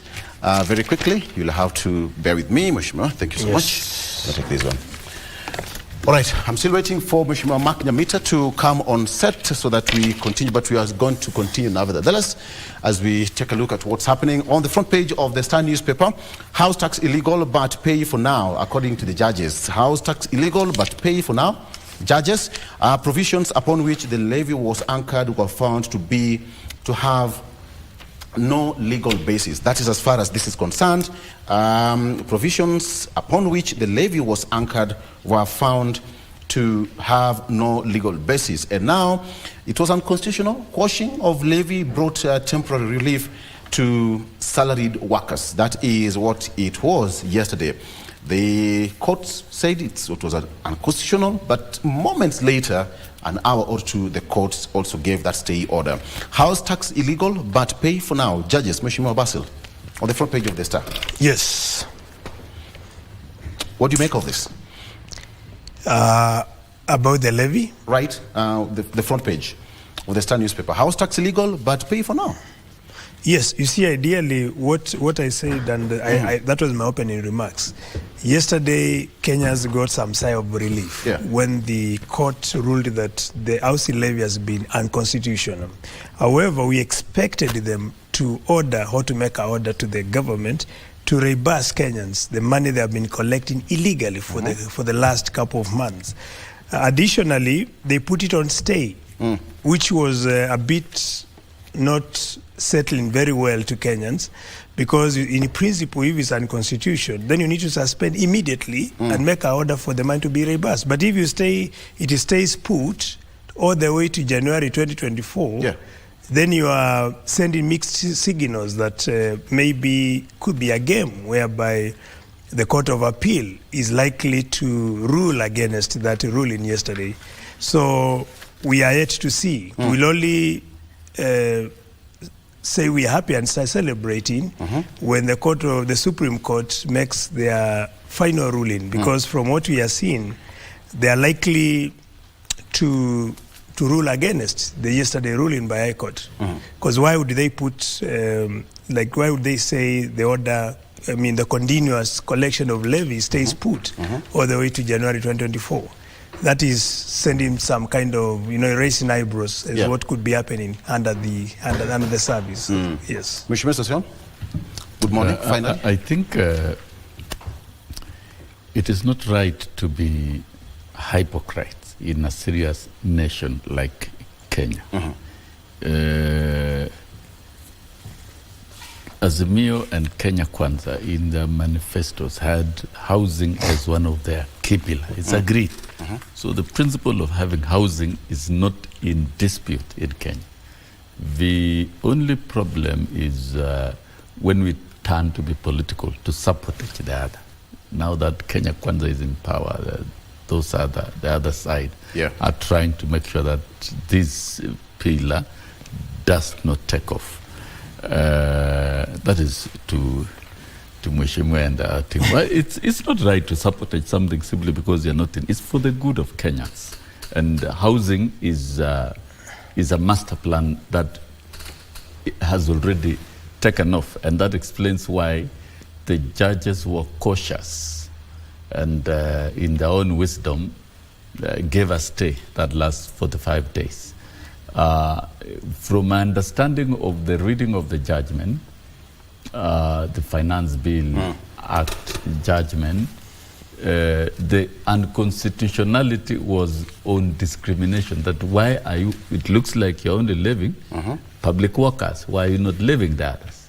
very quickly. You'll have to bear with me, Mheshimiwa. Thank you so much. I'll take this one. All right, I'm still waiting for Mheshimiwa Mark Nyamita to come on set so that we continue, but we are going to continue nevertheless as we take a look at what's happening on the front page of the Star newspaper. House tax illegal but pay for now, according to the judges. House tax illegal but pay for now. Judges, provisions upon which the levy was anchored were found to have no legal basis. That is as far as this is concerned. Provisions upon which the levy was anchored were found to have no legal basis. And now it was unconstitutional. Quashing of levy brought temporary relief to salaried workers. That is what it was yesterday. The courts said it was unconstitutional, but moments later, an hour or two, the courts also gave that stay order. House tax illegal, but pay for now. Judges, Mheshimiwa Basil, on the front page of the Star. Yes. What do you make of this? About the levy? Right, the front page of the Star newspaper. House tax illegal, but pay for now. Yes, you see, ideally, what I said, and that was my opening remarks. Yesterday, Kenya's got some sigh of relief when the court ruled that the housing levy has been unconstitutional. However, we expected them to order, or to make an order to the government to reimburse Kenyans the money they have been collecting illegally for the last couple of months. Additionally, they put it on stay, which was a bit not settling very well to Kenyans, because in principle, if it's unconstitutional, then you need to suspend immediately and make an order for the money to be reimbursed. But if you it stays put all the way to January 2024, then you are sending mixed signals that maybe could be a game whereby the Court of Appeal is likely to rule against that ruling yesterday. So we are yet to see. We'll only say we are happy and start celebrating when the Supreme Court makes their final ruling, because from what we are seeing, they are likely to rule against the yesterday ruling by High Court. Because why would they put, why would they say the order the continuous collection of levies stays put all the way to January 2024. That is sending some kind of, raising eyebrows as what could be happening under the service. Yes. Mr. Sion, good morning. I think it is not right to be hypocrites in a serious nation like Kenya. Azimio and Kenya Kwanza in their manifestos had housing as one of their key pillars. It's agreed. So the principle of having housing is not in dispute in Kenya. The only problem is when we turn to be political, to support each other. Now that Kenya Kwanza is in power, the other side are trying to make sure that this pillar does not take off. That is to Mheshimiwa and our team. Well, it's not right to sabotage something simply because you're not in. It's for the good of Kenyans. And housing is a master plan that has already taken off. And that explains why the judges were cautious and in their own wisdom gave a stay that lasts 45 days. From my understanding of the reading of the judgment, the Finance Bill Act judgment, the unconstitutionality was on discrimination. That why are you, it looks like you're only levying public workers, why are you not levying the others?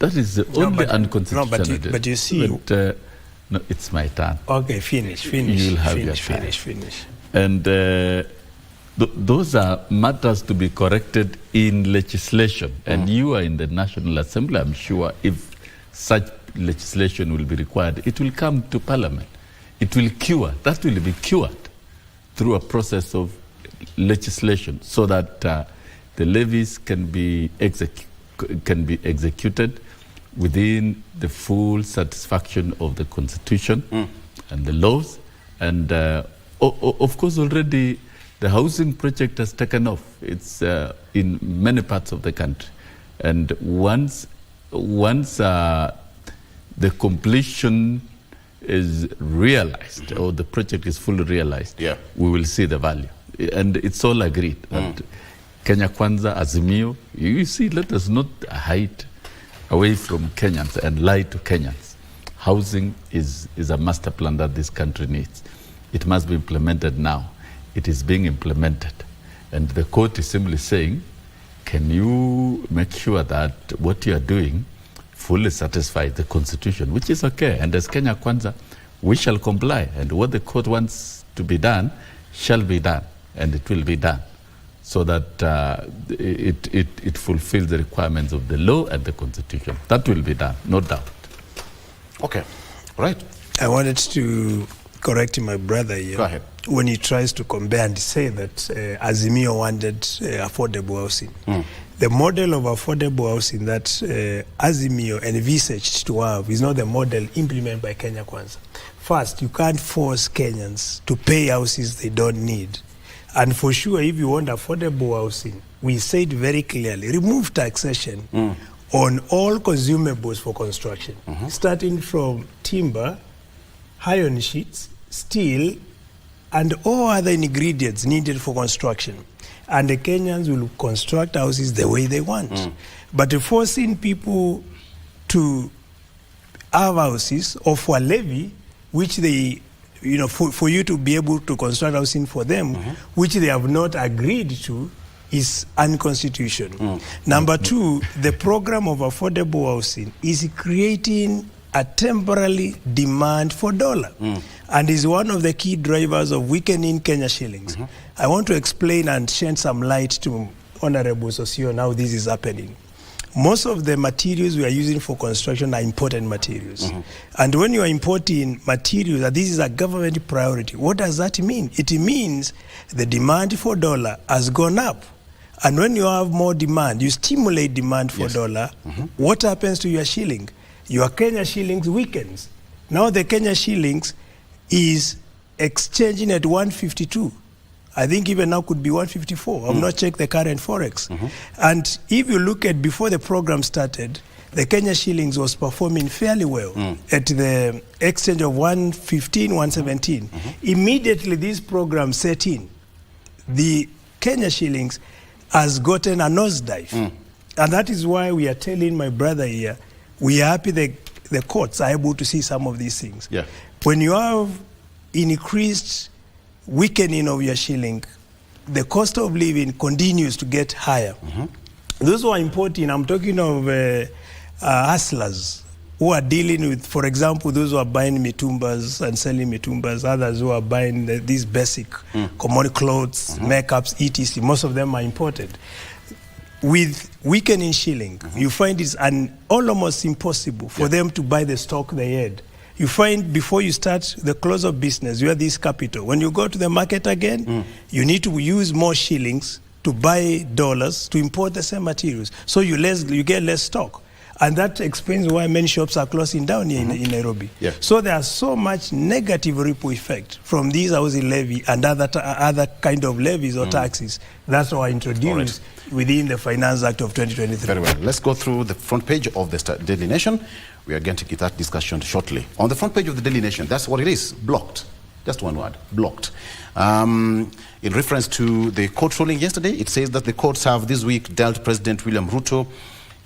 That is the only unconstitutionality. But you see... no, it's my turn. Okay, finish. You'll have your turn. Finish. And those are matters to be corrected in legislation. And you are in the National Assembly, I'm sure if such legislation will be required, it will come to Parliament. It will cure, that will be cured through a process of legislation so that the levies can be executed within the full satisfaction of the Constitution and the laws. And of course already the housing project has taken off. It's in many parts of the country. And once the completion is realized, or the project is fully realized, we will see the value. And it's all agreed that Kenya Kwanza, Azimio, you see, let us not hide away from Kenyans and lie to Kenyans. Housing is a master plan that this country needs. It must be implemented now. It is being implemented. And the court is simply saying, can you make sure that what you are doing fully satisfies the Constitution, which is okay. And as Kenya Kwanza, we shall comply. And what the court wants to be done shall be done, and it will be done, so that it fulfills the requirements of the law and the Constitution. That will be done, no doubt. Okay, right. I wanted to correct my brother here. Go ahead. When he tries to compare and say that Azimio wanted affordable housing. The model of affordable housing that Azimio envisaged to have is not the model implemented by Kenya Kwanza. First, you can't force Kenyans to pay houses they don't need. And for sure, if you want affordable housing, we said very clearly, remove taxation on all consumables for construction, starting from timber, iron sheets, steel, and all other ingredients needed for construction. And the Kenyans will construct houses the way they want. But forcing people to have houses or for a levy, which they, for you to be able to construct housing for them, which they have not agreed to, is unconstitutional. Number two, the program of affordable housing is creating a temporary demand for dollar and is one of the key drivers of weakening Kenya shillings. I want to explain and shed some light to Honorable Sosio on how this is happening. Most of the materials we are using for construction are imported materials. And when you are importing materials, and this is a government priority, what does that mean? It means the demand for dollar has gone up. And when you have more demand, you stimulate demand for dollar, what happens to your shilling? Your Kenya shillings weakens. Now the Kenya shillings is exchanging at 152. I think even now could be 154. I've not checked the current forex. And if you look at before the program started, the Kenya shillings was performing fairly well at the exchange of 115, 117. Immediately this program set in, the Kenya shillings has gotten a nosedive. And that is why we are telling my brother here, we are happy the courts are able to see some of these things. Yeah. When you have increased weakening of your shilling, the cost of living continues to get higher. Those who are importing, I'm talking of hustlers who are dealing with, for example, those who are buying mitumbas and selling mitumbas, others who are buying these basic commodity clothes, makeups, etc. Most of them are imported. With weakening shilling, you find it's almost impossible for them to buy the stock they had. You find before you start the close of business, you have this capital. When you go to the market again, you need to use more shillings to buy dollars to import the same materials. So you get less stock. And that explains why many shops are closing down here in Nairobi. Yeah. So there's so much negative ripple effect from these housing levy and other kind of levies or taxes that were introduced within the Finance Act of 2023. Very well. Let's go through the front page of the Daily Nation. We are going to get that discussion shortly. On the front page of the Daily Nation, that's what it is, blocked. Just one word, blocked. In reference to the court ruling yesterday, it says that the courts have this week dealt President William Ruto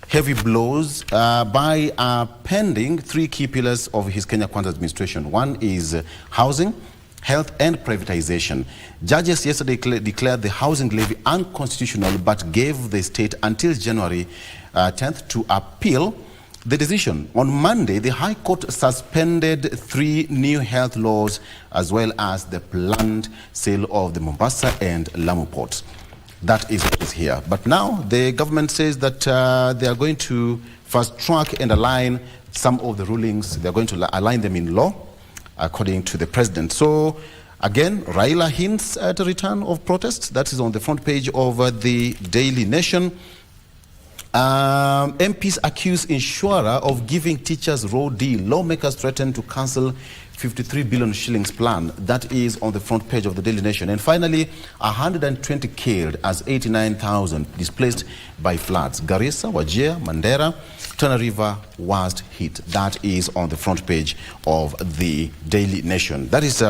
heavy blows by pending three key pillars of his Kenya Kwanza administration. One is housing, health and privatization. Judges yesterday declared the housing levy unconstitutional but gave the state until January 10th to appeal the decision. On Monday, the High Court suspended 3 new health laws as well as the planned sale of the Mombasa and Lamu ports. That is what is here. But now the government says that they are going to fast track and align some of the rulings. They are going to align them in law, according to the president. So again, Raila hints at a return of protests. That is on the front page of the Daily Nation. MPs accuse insurer of giving teachers raw deal. Lawmakers threaten to cancel 53 billion shillings plan. That is on the front page of the Daily Nation. And finally, 120 killed as 89,000 displaced by floods. Garissa, Wajir, Mandera, Tana River worst hit. That is on the front page of the Daily Nation. That is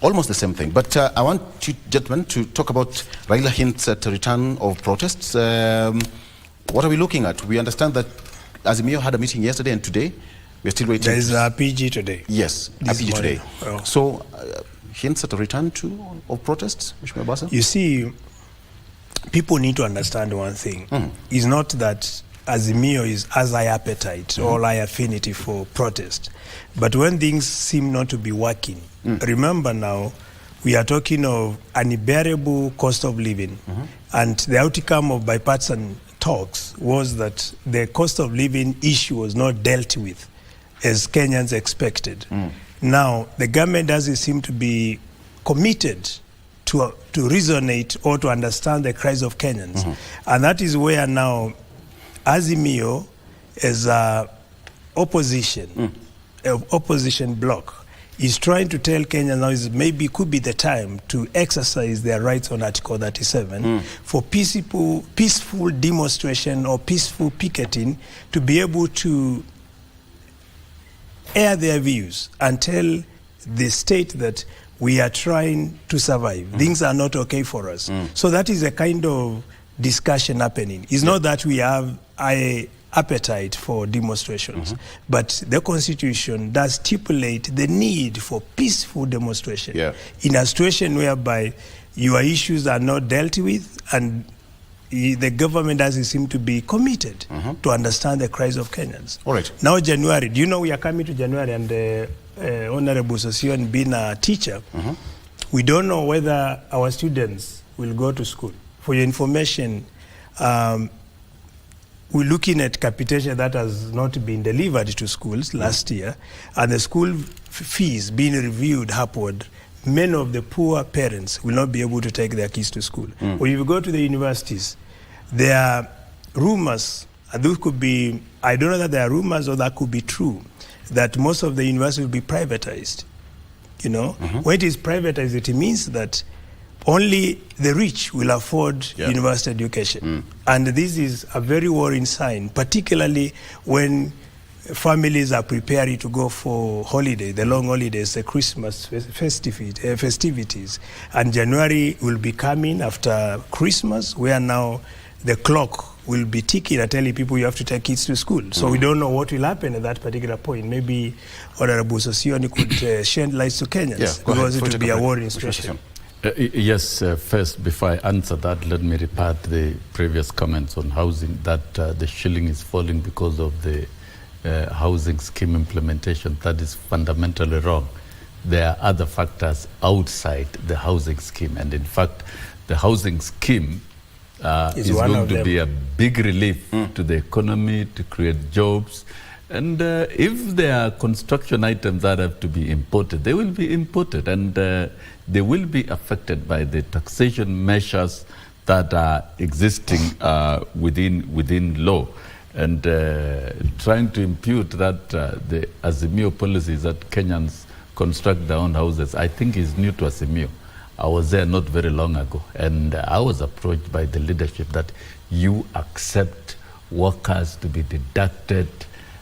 almost the same thing. But I want you gentlemen to talk about Raila hints at a return of protests. What are we looking at? We understand that Azimio had a meeting yesterday and today. We're still waiting. There is a PG today. Yes, a PG today. Well, so, hints at a return of protests, Mheshimiwa Basa? You see, people need to understand one thing. It's not that Azimio has high appetite or high affinity for protest. But when things seem not to be working, remember now, we are talking of an unbearable cost of living. And the outcome of bipartisan talks was that the cost of living issue was not dealt with as Kenyans expected. Now, the government doesn't seem to be committed to resonate or to understand the cries of Kenyans. And that is where now Azimio as a opposition bloc is trying to tell Kenyans now is maybe could be the time to exercise their rights on Article 37 for peaceful demonstration or peaceful picketing to be able to air their views and tell the state that we are trying to survive. Things are not okay for us. So that is a kind of discussion happening. It's not that we have an appetite for demonstrations, but the Constitution does stipulate the need for peaceful demonstration. In a situation whereby your issues are not dealt with and the government doesn't seem to be committed to understand the cries of Kenyans. All right. Now January, do you know we are coming to January and Honorable Sossion being a teacher, we don't know whether our students will go to school. For your information, we're looking at capitation that has not been delivered to schools last year, and the school fees being reviewed upward. Many of the poor parents will not be able to take their kids to school. Or if you go to the universities, there are rumors, and those could be, I don't know that there are rumors or that could be true, that most of the universities will be privatized. You know, when it is privatized, it means that only the rich will afford university education. And this is a very worrying sign, particularly when families are preparing to go for holiday, the long holidays, the Christmas festivities. And January will be coming after Christmas, where now the clock will be ticking and telling people you have to take kids to school. So we don't know what will happen at that particular point. Maybe Honorable Sosioni could shed light to Kenyans, because it will be a worrying situation. Yes, first, before I answer that, let me repeat the previous comments on housing, that the shilling is falling because of the housing scheme implementation. That is fundamentally wrong. There are other factors outside the housing scheme, and in fact, the housing scheme is going to be a big relief to the economy, to create jobs. And if there are construction items that have to be imported, they will be imported, and they will be affected by the taxation measures that are existing within law. And trying to impute that the Azimio policy is that Kenyans construct their own houses, I think is new to Azimio. I was there not very long ago, and I was approached by the leadership that you accept workers to be deducted.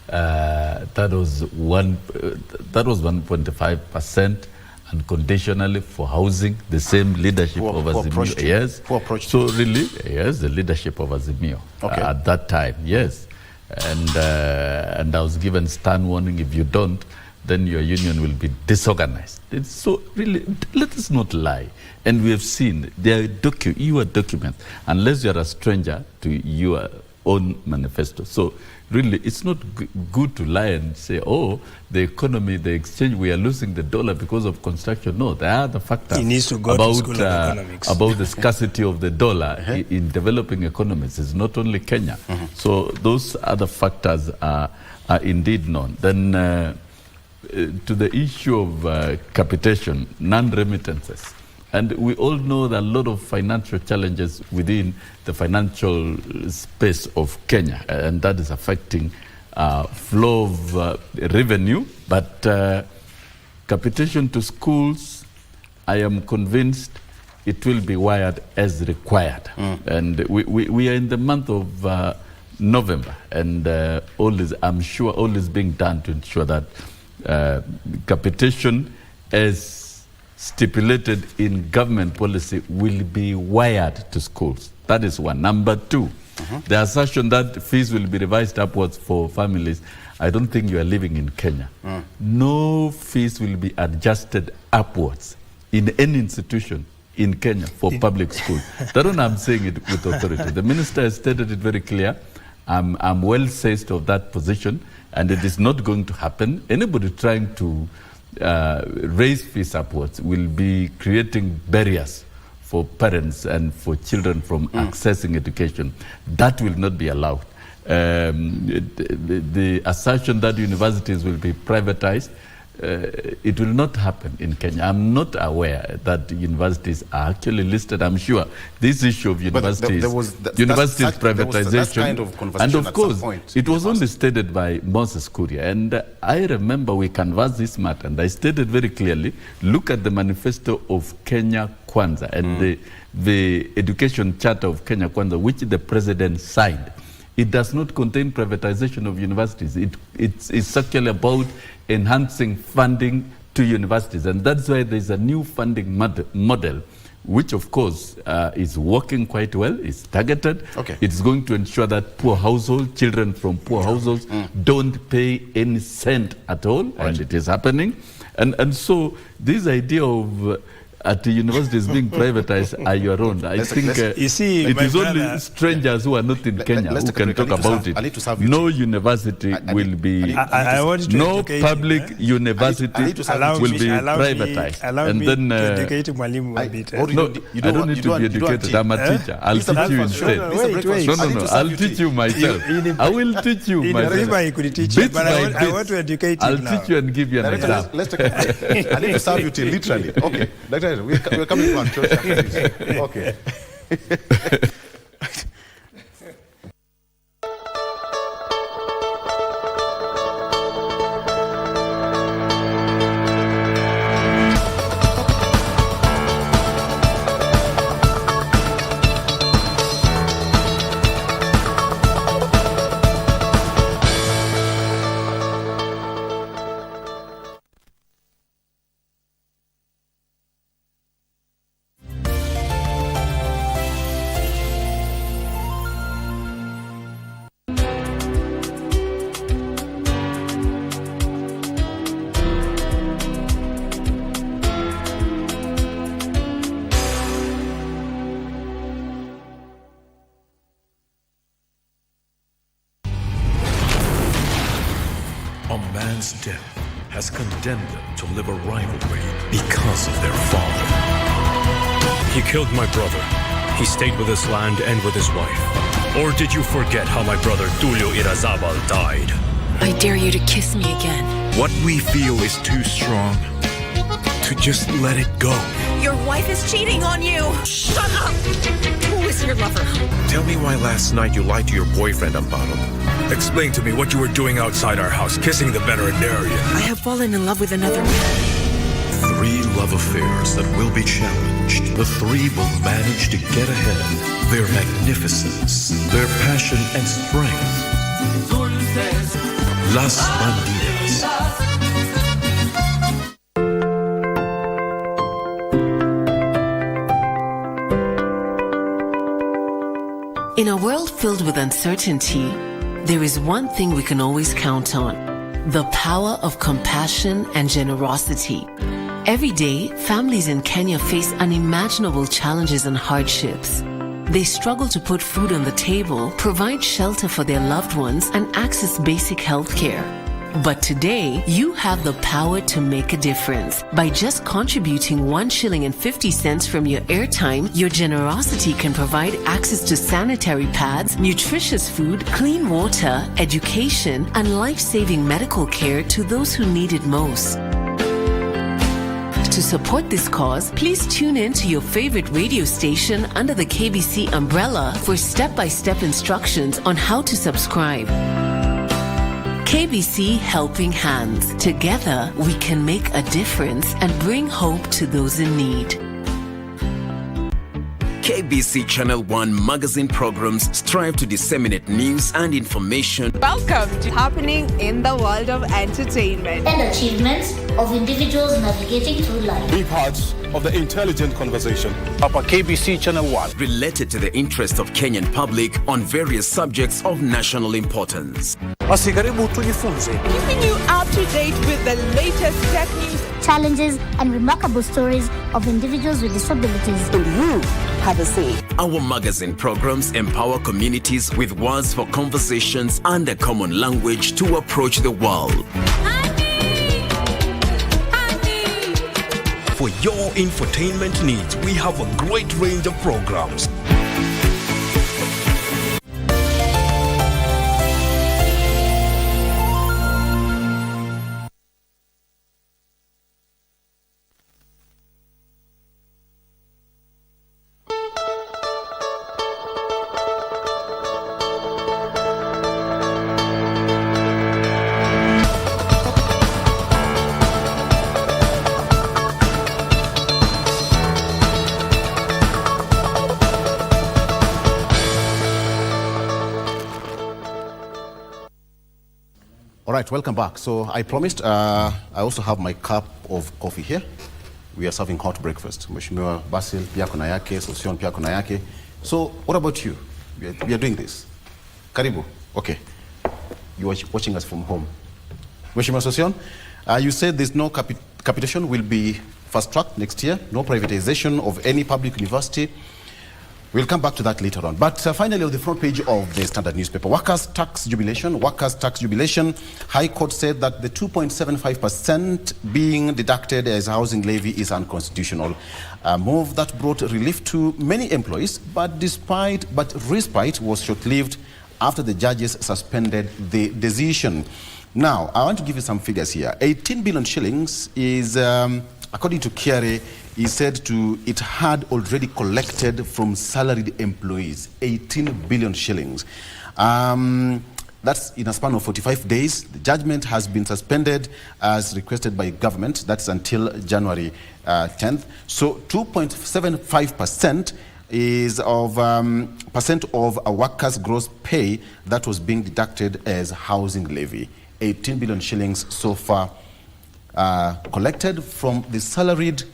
That was 1.5% unconditionally for housing. The same leadership of Azimio. Yes. So really, yes, the leadership of Azimio at that time. Yes, and I was given stern warning: if you don't, then your union will be disorganized. It's so really, let us not lie. And we have seen there are your documents, unless you are a stranger to your own manifesto. So really, it's not good to lie and say, oh, the economy, the exchange, we are losing the dollar because of construction. No, there are the factors about the scarcity of the dollar in developing economies. It's not only Kenya. So those other factors are indeed known. Then to the issue of capitation, non-remittances. And we all know that a lot of financial challenges within the financial space of Kenya, and that is affecting flow of revenue. But capitation to schools, I am convinced it will be wired as required. And we are in the month of November, and I'm sure all is being done to ensure that capitation as stipulated in government policy will be wired to schools. That is one. Number two, the assertion that fees will be revised upwards for families. I don't think you are living in Kenya. No fees will be adjusted upwards in any institution in Kenya for public school. That one I'm saying it with authority. The minister has stated it very clear. I'm well seized of that position, and it is not going to happen. Anybody trying to raise fees upwards will be creating barriers for parents and for children from accessing education. That will not be allowed. The assertion that universities will be privatized, it will not happen in Kenya. I'm not aware that universities are actually listed. I'm sure this issue of universities, privatization, and of course, it was only stated by Moses Kuria. And I remember we canvassed this matter, and I stated very clearly, look at the manifesto of Kenya Kwanza and the education charter of Kenya Kwanza, which the president signed. It does not contain privatization of universities. It's actually about enhancing funding to universities. And that's why there's a new funding model, which of course is working quite well, is targeted. It's going to ensure that poor households, children from poor households don't pay any cent at all, and it is happening. And so this idea of at the universities being privatized are your own. I think it is only strangers who are not in Kenya who can talk about it. No university will be, no public university will be privatized. And then to educate Mwalimu a bit. No, I don't need to be educated. I'm a teacher. I'll teach you instead. No. I'll teach you myself. I will teach you myself. Bit by bit. I'll teach you and give you an example. Let's take a break. I need to serve you till literally. Okay. We're coming to church after this. Okay. man's death has condemned them to live a rivalry because of their father. He killed my brother. He stayed with his land and with his wife. Or did you forget how my brother Tulio Irazabal died? I dare you to kiss me again. What we feel is too strong to just let it go. Your wife is cheating on you. Shut up! Who is your lover? Tell me why last night you lied to your boyfriend, Amparo. Explain to me what you were doing outside our house, kissing the veterinarian. I have fallen in love with another man. 3 love affairs that will be challenged. The 3 will manage to get ahead. Their magnificence, their passion and strength. Las Bandidas. In a world filled with uncertainty, there is one thing we can always count on: the power of compassion and generosity. Every day, families in Kenya face unimaginable challenges and hardships. They struggle to put food on the table, provide shelter for their loved ones, and access basic health care. But today, you have the power to make a difference. By just contributing 1 shilling and 50 cents from your airtime, your generosity can provide access to sanitary pads, nutritious food, clean water, education, and life-saving medical care to those who need it most. To support this cause, please tune in to your favorite radio station under the KBC umbrella for step-by-step instructions on how to subscribe. KBC Helping Hands. Together, we can make a difference and bring hope to those in need. KBC Channel 1 magazine programs strive to disseminate news and information. Welcome to Happening in the World of Entertainment and achievements of individuals navigating through life. Be part of the intelligent conversation. Papa KBC Channel 1. Related to the interest of Kenyan public on various subjects of national importance. Keeping you up to date with the latest tech news, challenges, and remarkable stories of individuals with disabilities. And you have a say. Our magazine programs empower communities with words for conversations and a common language to approach the world. For your infotainment needs, we have a great range of programs. All right, welcome back. So I promised I also have my cup of coffee here. We are serving hot breakfast. Mheshimiwa Basil pia kuna yake, Sosion pia kuna yake. So what about you? We are doing this. Karibu. Okay. You are watching us from home. Mheshimiwa Sosion, you said there's no capitation will be fast-tracked next year, no privatization of any public university. We'll come back to that later on. But finally, on the front page of the Standard newspaper, workers' tax jubilation. High Court said that the 2.75% being deducted as housing levy is unconstitutional. A move that brought relief to many employees, but respite was short-lived after the judges suspended the decision. Now, I want to give you some figures here. 18 billion shillings is, according to Kiare, he said it had already collected from salaried employees, 18 billion shillings. That's in a span of 45 days. The judgment has been suspended as requested by government. That's until January 10th. So 2.75% is of percent of a worker's gross pay that was being deducted as housing levy. 18 billion shillings so far collected from the salaried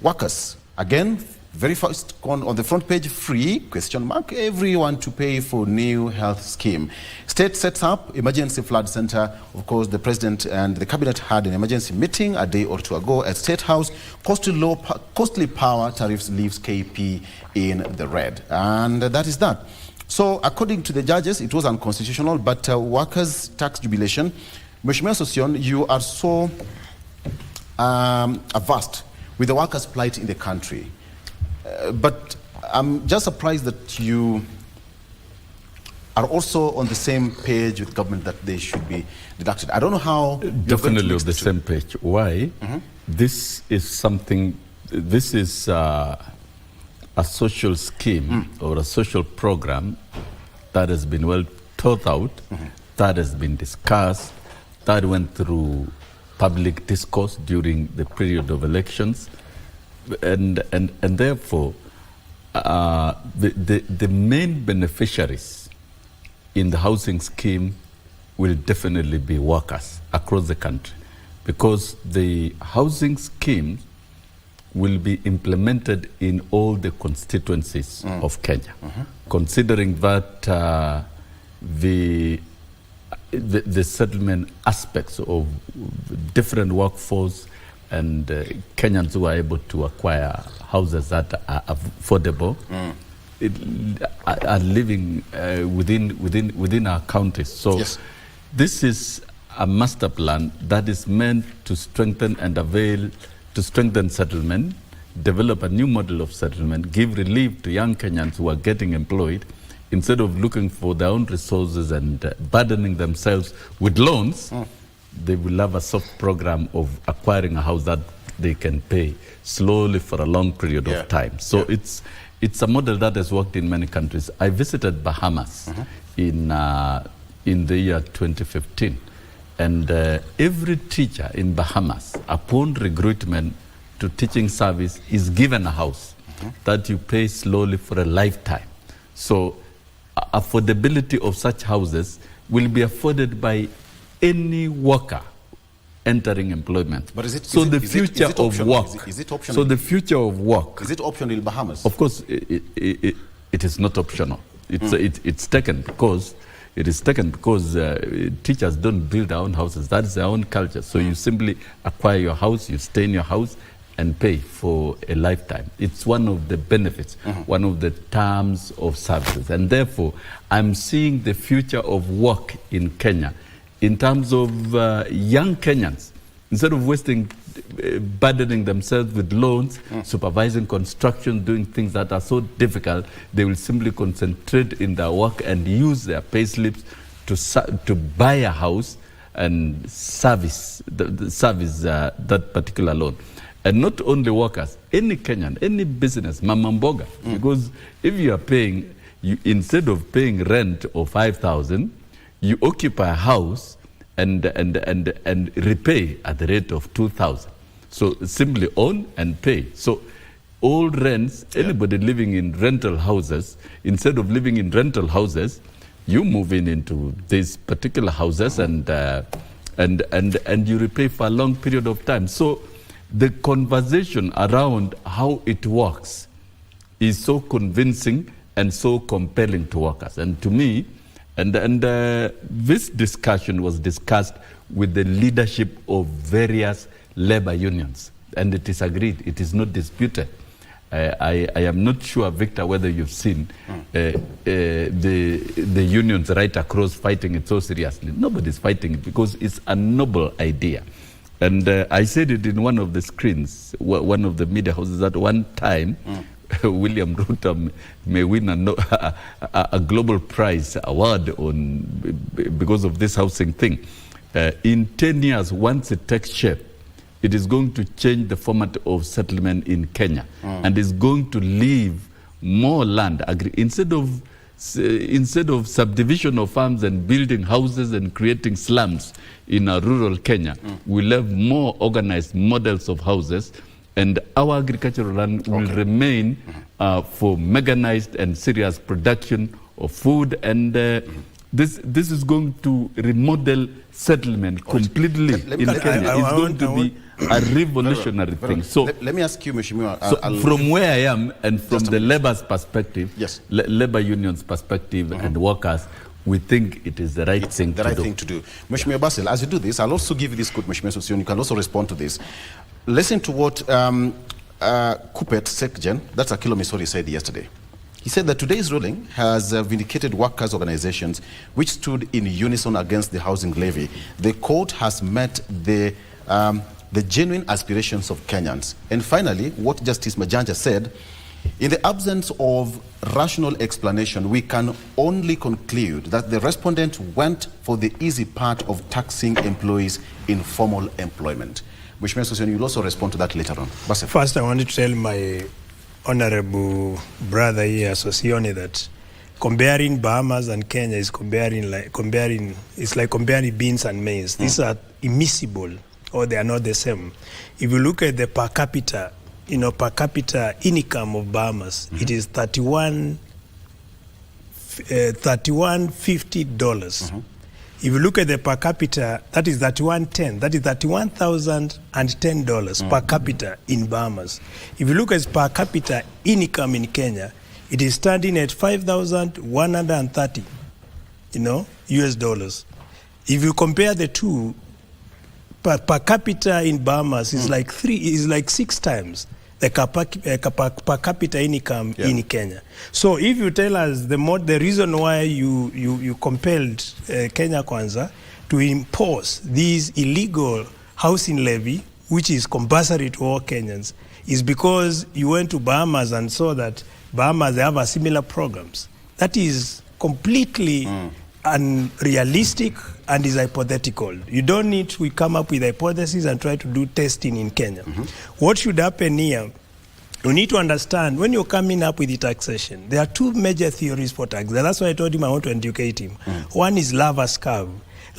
workers. Again, very first on the front page, free, ? Everyone to pay for new health scheme. State sets up emergency flood center. Of course, the president and the cabinet had an emergency meeting a day or two ago at State House. Costly power tariffs leaves KP in the red. And that is that. So according to the judges, it was unconstitutional, but workers' tax jubilation Mheshimiwa Sosion, you are so averse with the workers' plight in the country. But I'm just surprised that you are also on the same page with government that they should be deducted. I don't know how. Definitely on the same page. Why? This is something, this is a social scheme or a social program that has been well thought out, that has been discussed, that went through public discourse during the period of elections. And therefore, the main beneficiaries in the housing scheme will definitely be workers across the country, because the housing scheme will be implemented in all the constituencies of Kenya, considering that the settlement aspects of different workforce and Kenyans who are able to acquire houses that are affordable are living within our counties. So this is a master plan that is meant to strengthen and avail to strengthen settlement, develop a new model of settlement, give relief to young Kenyans who are getting employed, instead of looking for their own resources and burdening themselves with loans. They will have a soft program of acquiring a house that they can pay slowly for a long period of time. So it's a model that has worked in many countries. I visited Bahamas in the year 2015, and every teacher in Bahamas, upon recruitment to teaching service, is given a house that you pay slowly for a lifetime. So affordability of such houses will be afforded by any worker entering employment. But is it the future of work? Is it optional? So the future of work. Is it optional in Bahamas? Of course, it is not optional. It's taken because teachers don't build their own houses. That is their own culture. So you simply acquire your house, you stay in your house, and pay for a lifetime. It's one of the benefits, one of the terms of services. And therefore, I'm seeing the future of work in Kenya in terms of young Kenyans. Instead of burdening themselves with loans, supervising construction, doing things that are so difficult, they will simply concentrate in their work and use their pay slips to buy a house and service that particular loan. And not only workers, any Kenyan, any business, mama mboga, because if you are paying, instead of paying rent of 5,000, you occupy a house and repay at the rate of 2,000. So simply own and pay. So all rents, anybody living in rental houses, instead of living in rental houses, you move into these particular houses and you repay for a long period of time. So the conversation around how it works is so convincing and so compelling to workers. And to me, this discussion was discussed with the leadership of various labor unions, and it is agreed, it is not disputed. I am not sure, Victor, whether you've seen the unions right across fighting it so seriously. Nobody's fighting it because it's a noble idea. And I said it in one of the screens, one of the media houses, at one time, William Ruto may win a global prize award because of this housing thing. In 10 years, once it takes shape, it is going to change the format of settlement in Kenya and is going to leave more land. Instead of subdivision of farms and building houses and creating slums in a rural Kenya, we'll have more organized models of houses, and our agricultural land will remain for mechanized and serious production of food. And this is going to remodel settlement completely in Kenya. It's going to be a revolutionary thing. So let me ask you, Mheshimiwa. So from where I am and from the labor's perspective, labor unions' perspective and workers, we think it is the right thing to do. Mheshimiwa Basil, as you do this, I'll also give you this quote, Mheshimiwa Sosion. You can also respond to this. Listen to what Kupet Sekjen, that's Akilo Misori, said yesterday. He said that today's ruling has vindicated workers' organizations which stood in unison against the housing levy. The court has met the genuine aspirations of Kenyans. And finally, what Justice Majanja said, in the absence of rational explanation, we can only conclude that the respondent went for the easy part of taxing employees in formal employment. Mheshimiwa Sosioni, you'll also respond to that later on. Bassett. First, I wanted to tell my honorable brother here, Sosioni, that comparing Bahamas and Kenya is like comparing beans and maize. These are immiscible, or they are not the same. If you look at the per capita income of Bahamas, it is $31.50. If you look at the per capita, that is $31.10. That is $31,010 per capita in Bahamas. If you look at per capita income in Kenya, it is standing at $5,130, US dollars. If you compare the two, per capita in Bahamas is like 6 times the per capita income in Kenya. So if you tell us the reason why you compelled Kenya Kwanza to impose these illegal housing levy, which is compulsory to all Kenyans, is because you went to Bahamas and saw that Bahamas, they have a similar programs. That is completely unrealistic and is hypothetical. You don't need to come up with hypotheses and try to do testing in Kenya. What should happen here, you need to understand, when you're coming up with the taxation, there are two major theories for tax. That's why I told him I want to educate him. One is Laver's curve.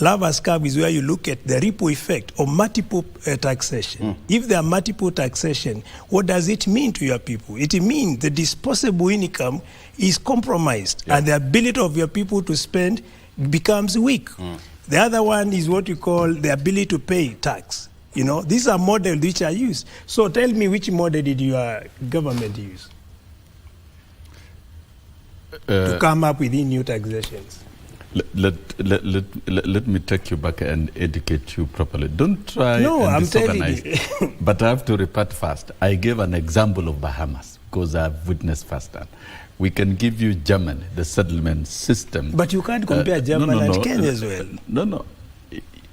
Laver's curve is where you look at the ripple effect of multiple taxation. If there are multiple taxation, what does it mean to your people? It means the disposable income is compromised and the ability of your people to spend becomes weak. The other one is what you call the ability to pay tax. These are models which are used. So tell me, which model did your government use to come up with these new taxations? Let me take you back and educate you properly. Don't try I'm disorganize. telling you. But I have to repart first. I gave an example of Bahamas because I've witnessed firsthand. We can give you Germany, the settlement system. But you can't compare Germany and Kenya as well. No.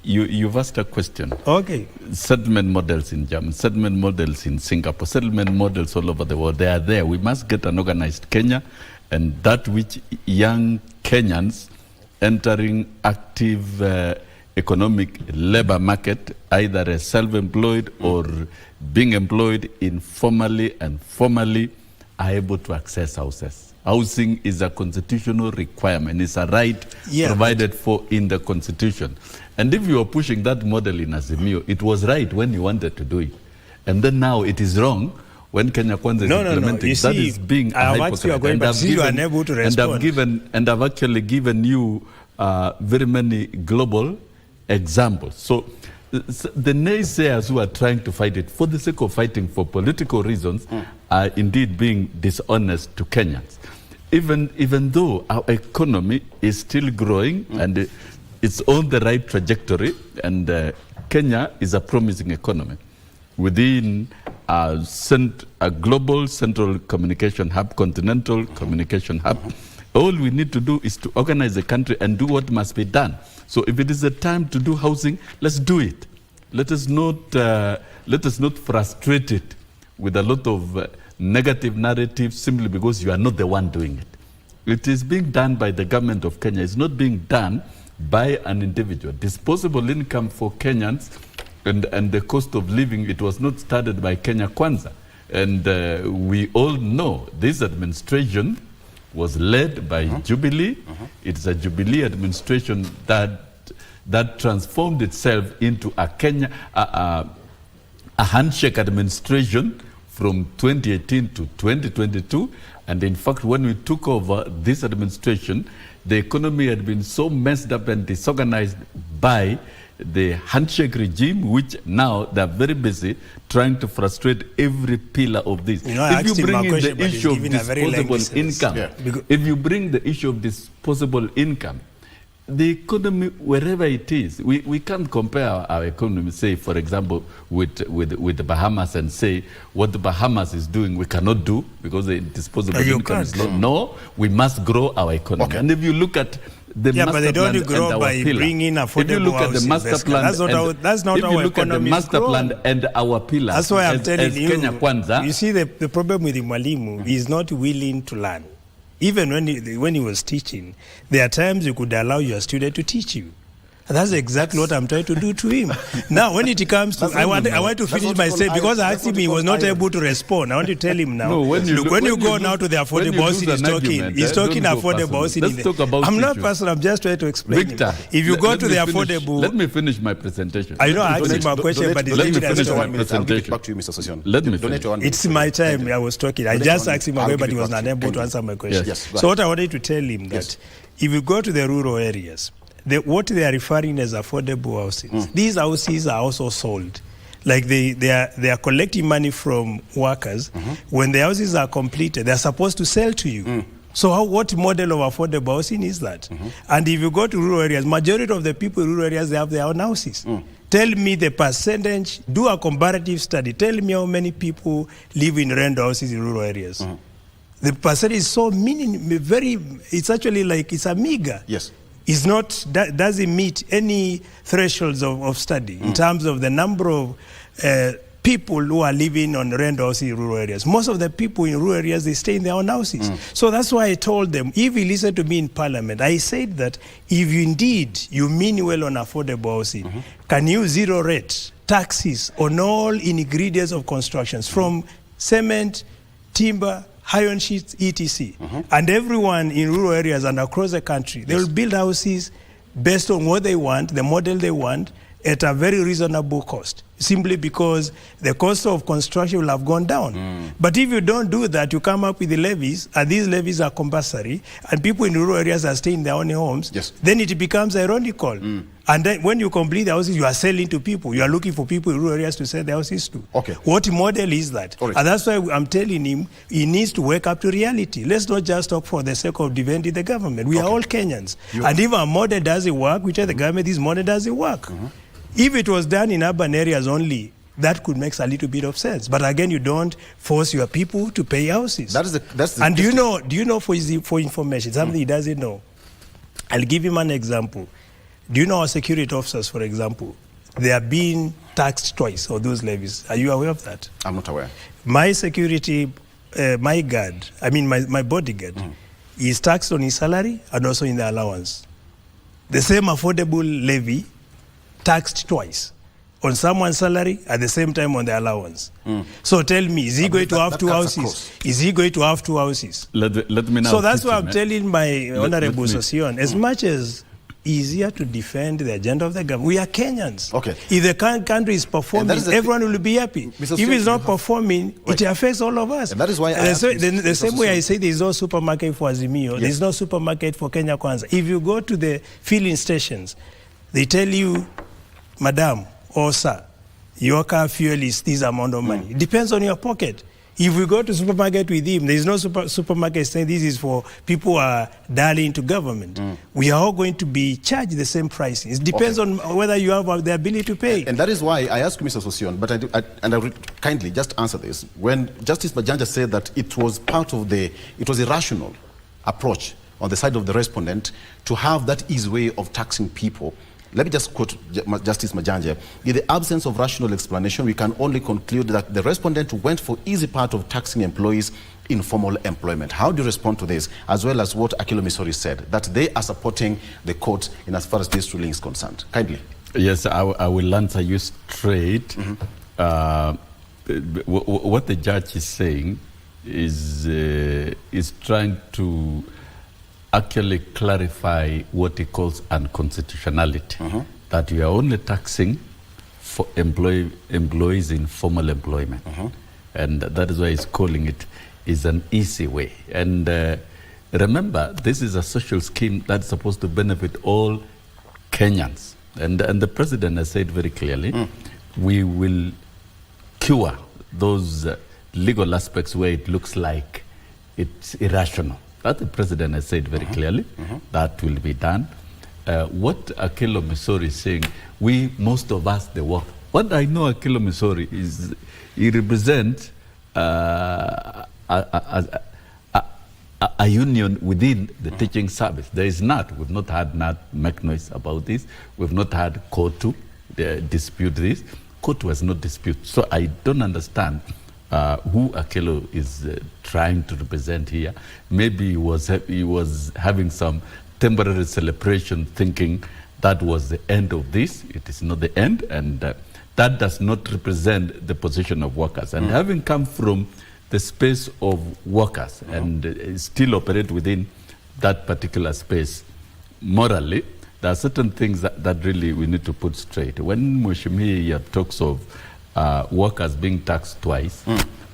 You've asked a question. Okay. Settlement models in Germany, settlement models in Singapore, settlement models all over the world. They are there. We must get an organized Kenya, and that which young Kenyans entering active economic labor market, either as self-employed or being employed informally and formally, are able to access houses. Housing is a constitutional requirement. It's a right provided for in the Constitution. And if you are pushing that model in Azimio, it was right when you wanted to do it. And then now it is wrong when Kenya Kwanza is implementing. You that see, is being I have asked you a question, but you are unable to respond. And I've actually given you very many global examples. So the naysayers who are trying to fight it for the sake of fighting for political reasons are indeed being dishonest to Kenyans. Even though our economy is still growing and it's on the right trajectory, and Kenya is a promising economy within a global central communication hub, continental communication hub. All we need to do is to organize the country and do what must be done. So if it is the time to do housing, let's do it. Let us not frustrate it with a lot of negative narratives simply because you are not the one doing it. It is being done by the government of Kenya. It's not being done by an individual. Disposable income for Kenyans and the cost of living, it was not started by Kenya Kwanza. And we all know this administration was led by Jubilee. It's a Jubilee administration that transformed itself into a handshake administration from 2018 to 2022. And in fact, when we took over this administration, the economy had been so messed up and disorganized by the handshake regime, which now they're very busy trying to frustrate every pillar of this. If you bring in the issue of disposable income, if you bring the issue of disposable income, the economy, wherever it is, we can't compare our economy, say, for example, with the Bahamas and say what the Bahamas is doing we cannot do because the disposable income is low. No, we must grow our economy. Okay. And if you look at the master but they don't plan grow and by pillar, bringing affordable if you look at the master plan, that's not if how you look at the master plan and our pillar, that's why I'm telling you. Kenya Kwanza, you see, the problem with the Mwalimu is not willing to learn. Even when he was teaching, there are times you could allow your student to teach you. And that's exactly what I'm trying to do to him. Now, when it comes to, I want to finish my statement because I asked him, he was not able to respond. I want to tell him now. No, when you go now to the affordable housing, he's talking affordable housing. Let's talk about I'm not personal, I'm just trying to explain. Victor, if you go to the affordable... Let me finish my presentation. I know I asked him a question, but let me finish my I'll presentation. give it back to you, Mr. Sossion. Let me finish. It's my time. I was talking. I just asked him a question, but he was unable to answer my question. Yes, so what I wanted to tell him that if you go to the rural areas, what they are referring as affordable houses, these houses are also sold. Like they are collecting money from workers. When the houses are completed, they are supposed to sell to you. So what model of affordable housing is that? And if you go to rural areas, majority of the people in rural areas, they have their own houses. Tell me the percentage, do a comparative study. Tell me how many people live in rent houses in rural areas. The percentage is so it's actually like, it's a meager. Yes. Is not, doesn't meet any thresholds of study in terms of the number of people who are living on rent houses in rural areas. Most of the people in rural areas, they stay in their own houses. So that's why I told them, if you listen to me in Parliament, I said that if you indeed you mean well on affordable housing, can you zero rate taxes on all ingredients of constructions, from cement, timber, iron sheets, etc. And everyone in rural areas and across the country, they will build houses based on what they want, the model they want, at a very reasonable cost, simply because the cost of construction will have gone down. But if you don't do that, you come up with the levies, and these levies are compulsory, and people in rural areas are staying in their own homes, then it becomes ironical. And then when you complete the houses, you are selling to people. You are looking for people in rural areas to sell their houses to. What model is that? And that's why I'm telling him he needs to wake up to reality. Let's not just talk for the sake of defending the government. We are all Kenyans. And if our model doesn't work, we tell the government this model doesn't work. If it was done in urban areas only, that could make a little bit of sense. But again, you don't force your people to pay houses. And do you know for information, something he doesn't know? I'll give him an example. Do you know our security officers, for example, they are being taxed twice on those levies? Are you aware of that? I'm not aware. My security, my guard, I mean my bodyguard, is taxed on his salary and also in the allowance. The same affordable levy, taxed twice on someone's salary at the same time on the allowance. So tell me, is he going to have two houses? Is he going to have two houses? Let me now. So that's why I'm telling my Honorable Sossion, as much as easier to defend the agenda of the government. We are Kenyans. If the country is performing, everyone will be happy. If it's not performing, it affects all of us. And that is why the same way I say there is no supermarket for Azimio, there is no supermarket for Kenya Kwanza. If you go to the filling stations, they tell you, Madam or Sir, your car fuel is this amount of money. It depends on your pocket. If we go to supermarket with him, there is no supermarket saying this is for people who are dialing to government. We are all going to be charged the same prices. It depends on whether you have the ability to pay. And that is why I asked Mr. Sossion, but I will kindly just answer this. When Justice Majanja said that it was it was a rational approach on the side of the respondent to have that easy way of taxing people. Let me just quote Justice Majanja. In the absence of rational explanation, we can only conclude that the respondent went for easy part of taxing employees in formal employment. How do you respond to this, as well as what Akilo Misori said, that they are supporting the court in as far as this ruling is concerned? Kindly. Yes, I will answer you straight. What the judge is saying is trying to actually clarify what he calls unconstitutionality, that you are only taxing for employees in formal employment. And that is why he's calling it is an easy way. And remember, this is a social scheme that's supposed to benefit all Kenyans. And the president has said very clearly, we will cure those legal aspects where it looks like it's irrational. That the president has said very clearly. That will be done. what Akelo Misori is saying, most of us, the work. What I know Akelo Misori is, he represents a union within the teaching service. There is not. We've not had NAT make noise about this. We've not had KOTU dispute this. KOTU has not disputed. So I don't understand who Akelo is trying to represent here. Maybe he was having some temporary celebration, thinking that was the end of this. It is not the end, and that does not represent the position of workers. And having come from the space of workers and still operate within that particular space morally, there are certain things that really we need to put straight. When Mheshimiwa talks of workers being taxed twice,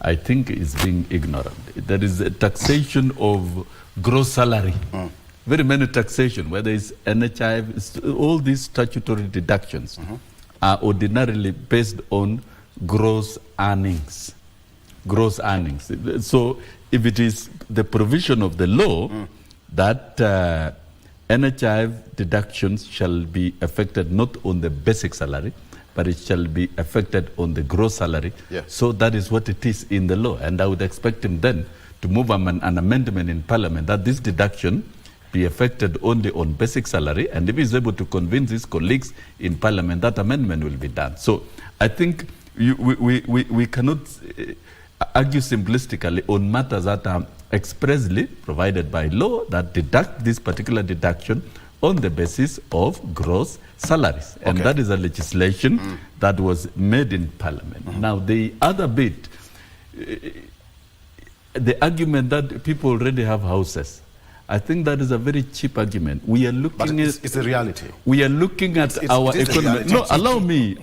I think it's being ignorant. There is a taxation of gross salary. Very many taxation, whether it's NHI, all these statutory deductions are ordinarily based on gross earnings. Gross earnings. So if it is the provision of the law that NHI deductions shall be affected not on the basic salary, but it shall be affected on the gross salary. So that is what it is in the law. And I would expect him then to move an amendment in Parliament that this deduction be affected only on basic salary, and if he's able to convince his colleagues in Parliament, that amendment will be done. So I think we cannot argue simplistically on matters that are expressly provided by law that deduct this particular deduction on the basis of gross salaries. And that is a legislation that was made in Parliament. Now, the other bit, the argument that people already have houses, I think that is a very cheap argument. We are looking at... It's a reality. We are looking at our economy. No, allow me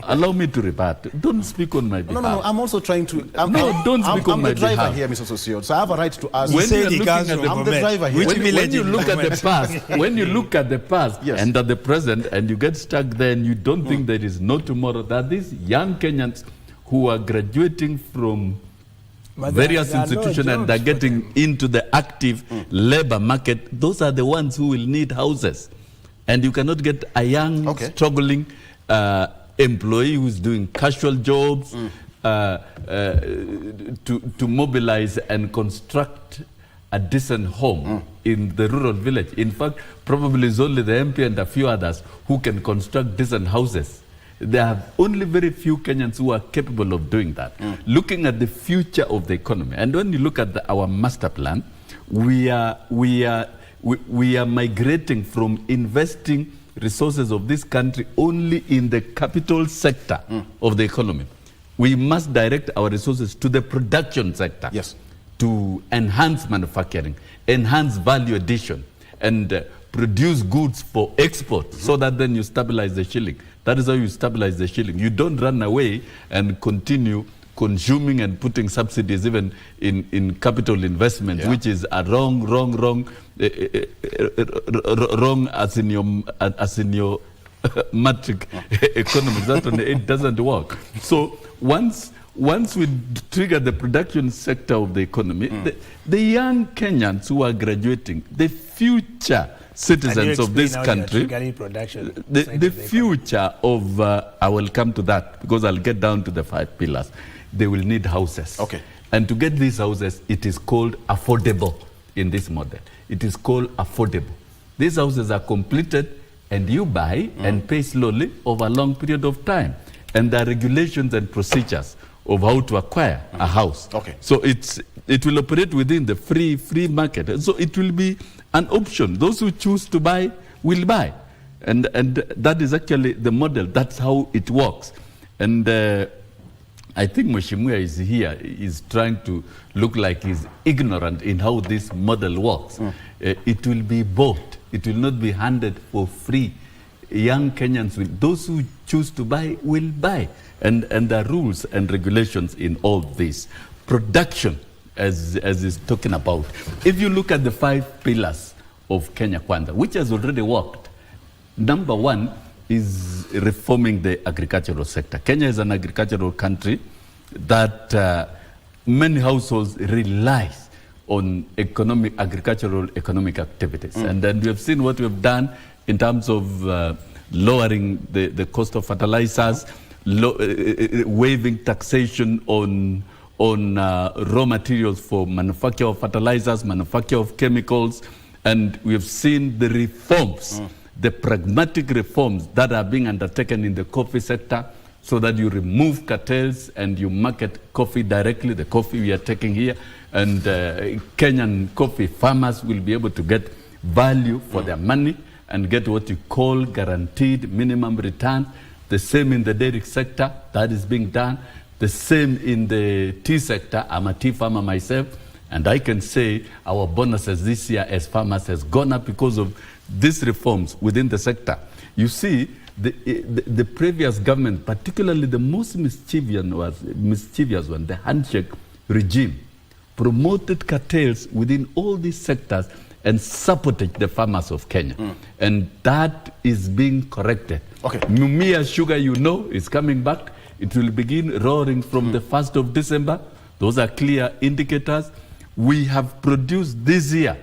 to rebut. Don't speak on my behalf. No, I'm also trying to... don't speak on my behalf. I'm the driver here, Mr. Socio, so I have a right to ask. When you're looking at I'm the driver here. When you look at the past, when you look at the past and at the present, and you get stuck there and you don't think there is no tomorrow, that these young Kenyans who are graduating from various institutions and they're getting into the active labor market, those are the ones who will need houses. And you cannot get a young, struggling employee who's doing casual jobs to mobilize and construct a decent home in the rural village. In fact, probably it's only the MP and a few others who can construct decent houses. There are only very few Kenyans who are capable of doing that. Looking at the future of the economy, and when you look at our master plan, we are migrating from investing resources of this country only in the capital sector of the economy. We must direct our resources to the production sector to enhance manufacturing, enhance value addition, and produce goods for export so that then you stabilize the shilling. That is how you stabilize the shilling. You don't run away and continue consuming and putting subsidies even in capital investment, which is a wrong as in your matrix economy. That one, it doesn't work. So once we trigger the production sector of the economy, the young Kenyans who are graduating, the future citizens of this country, the future of, I will come to that because I'll get down to the 5 pillars. They will need houses. And to get these houses, it is called affordable in this model. It is called affordable. These houses are completed and you buy and pay slowly over a long period of time. And there are regulations and procedures of how to acquire a house. So it will operate within the free market. So it will be an option. Those who choose to buy will buy. And that is actually the model. That's how it works. And I think Mheshimiwa is here, is trying to look like he's ignorant in how this model works. It will be bought. It will not be handed for free. Young Kenyans those who choose to buy will buy. And there are rules and regulations in all this. Production, as is talking about. If you look at the 5 pillars of Kenya Kwanza, which has already worked, number 1 is reforming the agricultural sector. Kenya is an agricultural country that many households rely on agricultural economic activities. And then we have seen what we have done in terms of lowering the cost of fertilizers, waiving taxation on raw materials for manufacture of fertilizers, manufacture of chemicals, and we have seen the reforms, the pragmatic reforms that are being undertaken in the coffee sector, so that you remove cartels and you market coffee directly, the coffee we are taking here, and Kenyan coffee farmers will be able to get value for their money and get what you call guaranteed minimum return. The same in the dairy sector, that is being done. The same in the tea sector. I'm a tea farmer myself, and I can say our bonuses this year as farmers has gone up because of these reforms within the sector. You see, the previous government, particularly the most mischievous one, the handshake regime, promoted cartels within all these sectors and supported the farmers of Kenya. And that is being corrected. Okay. Mumia sugar, is coming back. It will begin roaring from the 1st of December. Those are clear indicators. We have produced this year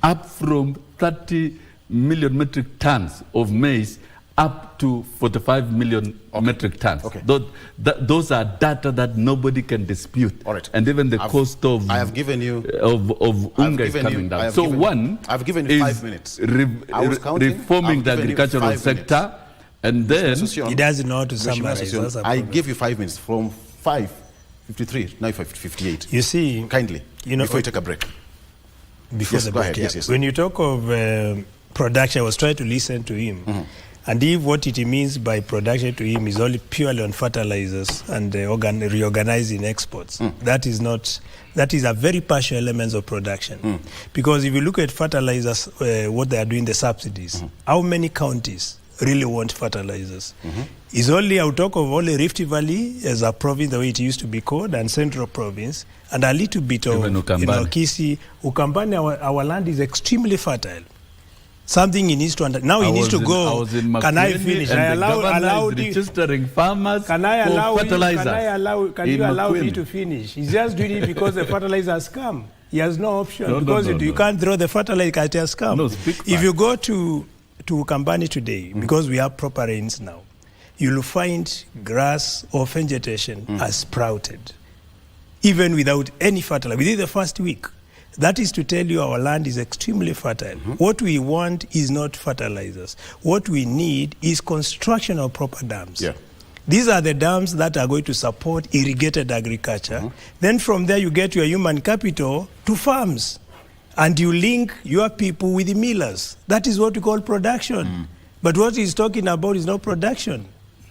up from 30 million metric tons of maize up to 45 million metric tons. Okay. Those are data that nobody can dispute. All right. And even the cost of I have given you of unga is coming down. I've given you 5 minutes. Reforming the agricultural sector, and then he doesn't know how to summarize. I give you 5 minutes from 5:53 now 5:58. You see, kindly, before you take a break. Before the break, yes. When you talk of production, I was trying to listen to him. And if what it means by production to him is only purely on fertilizers and reorganizing exports, that is a very partial element of production. Because if you look at fertilizers, what they are doing, the subsidies, how many counties really want fertilizers? It's only, I'll talk of only Rift Valley as a province, the way it used to be called, and Central Province, and a little bit of Kisii. Ukambani, our land is extremely fertile. Something he needs to understand. Now he needs to go. Can I finish? I allow registering farmers Can I allow for fertilizers. Can you allow me to finish? He's just doing it because the fertilizer has come. He has no option because you can't throw the fertilizer, it has come. If you go to Ukambani today, because we have proper rains now, you'll find grass or vegetation has sprouted, even without any fertilizer, within the first week. That is to tell you our land is extremely fertile. What we want is not fertilizers. What we need is construction of proper dams. These are the dams that are going to support irrigated agriculture. Then from there you get your human capital to farms. And you link your people with the millers. That is what we call production. But what he's talking about is not production.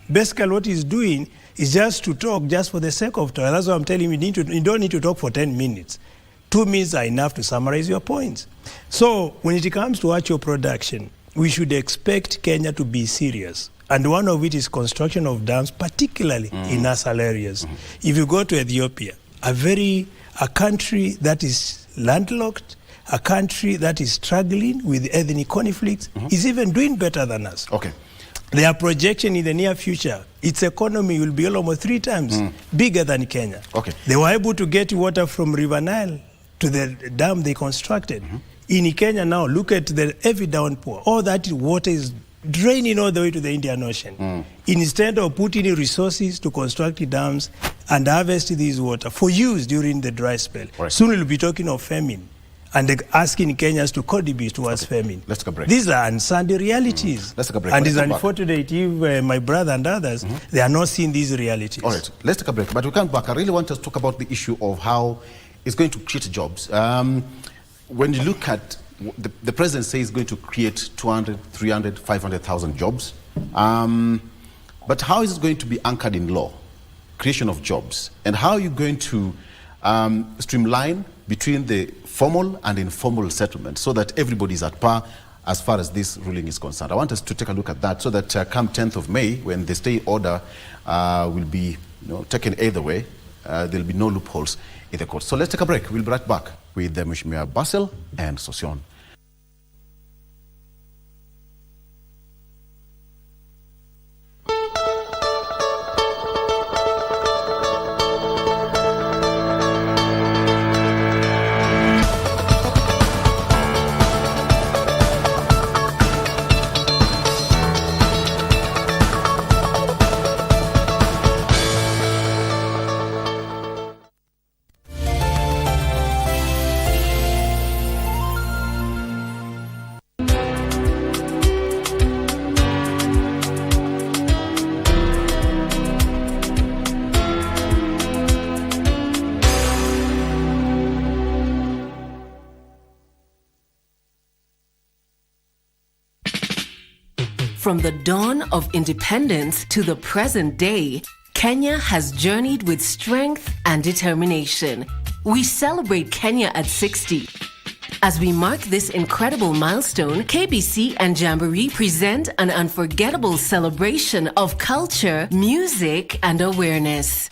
Basically what he's doing is just to talk just for the sake of talk. That's why I'm telling you, you don't need to talk for 10 minutes. 2 minutes are enough to summarize your points. So when it comes to actual production, we should expect Kenya to be serious. And one of it is construction of dams, particularly in nasal areas. If you go to Ethiopia, a country that is landlocked, a country that is struggling with ethnic conflicts, is even doing better than us. Their projection in the near future, its economy will be almost 3 times bigger than Kenya. They were able to get water from River Nile to the dam they constructed. In Kenya now, look at the heavy downpour. All that water is draining all the way to the Indian Ocean. Instead of putting resources to construct dams and harvest this water for use during the dry spell, soon we'll be talking of famine and asking Kenyans to contribute towards famine. Let's take a break. These are unsandy realities. Let's take a break. And it's unfortunate if my brother and others, they are not seeing these realities. All right, let's take a break. But we come back. I really want to talk about the issue of how it's going to create jobs. When you look at the president says he's going to create 200, 300, 500,000 jobs. But how is it going to be anchored in law, creation of jobs? And how are you going to streamline between the formal and informal settlement so that everybody is at par as far as this ruling is concerned? I want us to take a look at that so that come 10th of May, when the stay order will be taken either way, there'll be no loopholes in the court. So let's take a break. We'll be right back with Mheshimiwa Basil and Sosion. From the dawn of independence to the present day, Kenya has journeyed with strength and determination. We celebrate Kenya at 60. As we mark this incredible milestone, KBC and Jamboree present an unforgettable celebration of culture, music, and awareness.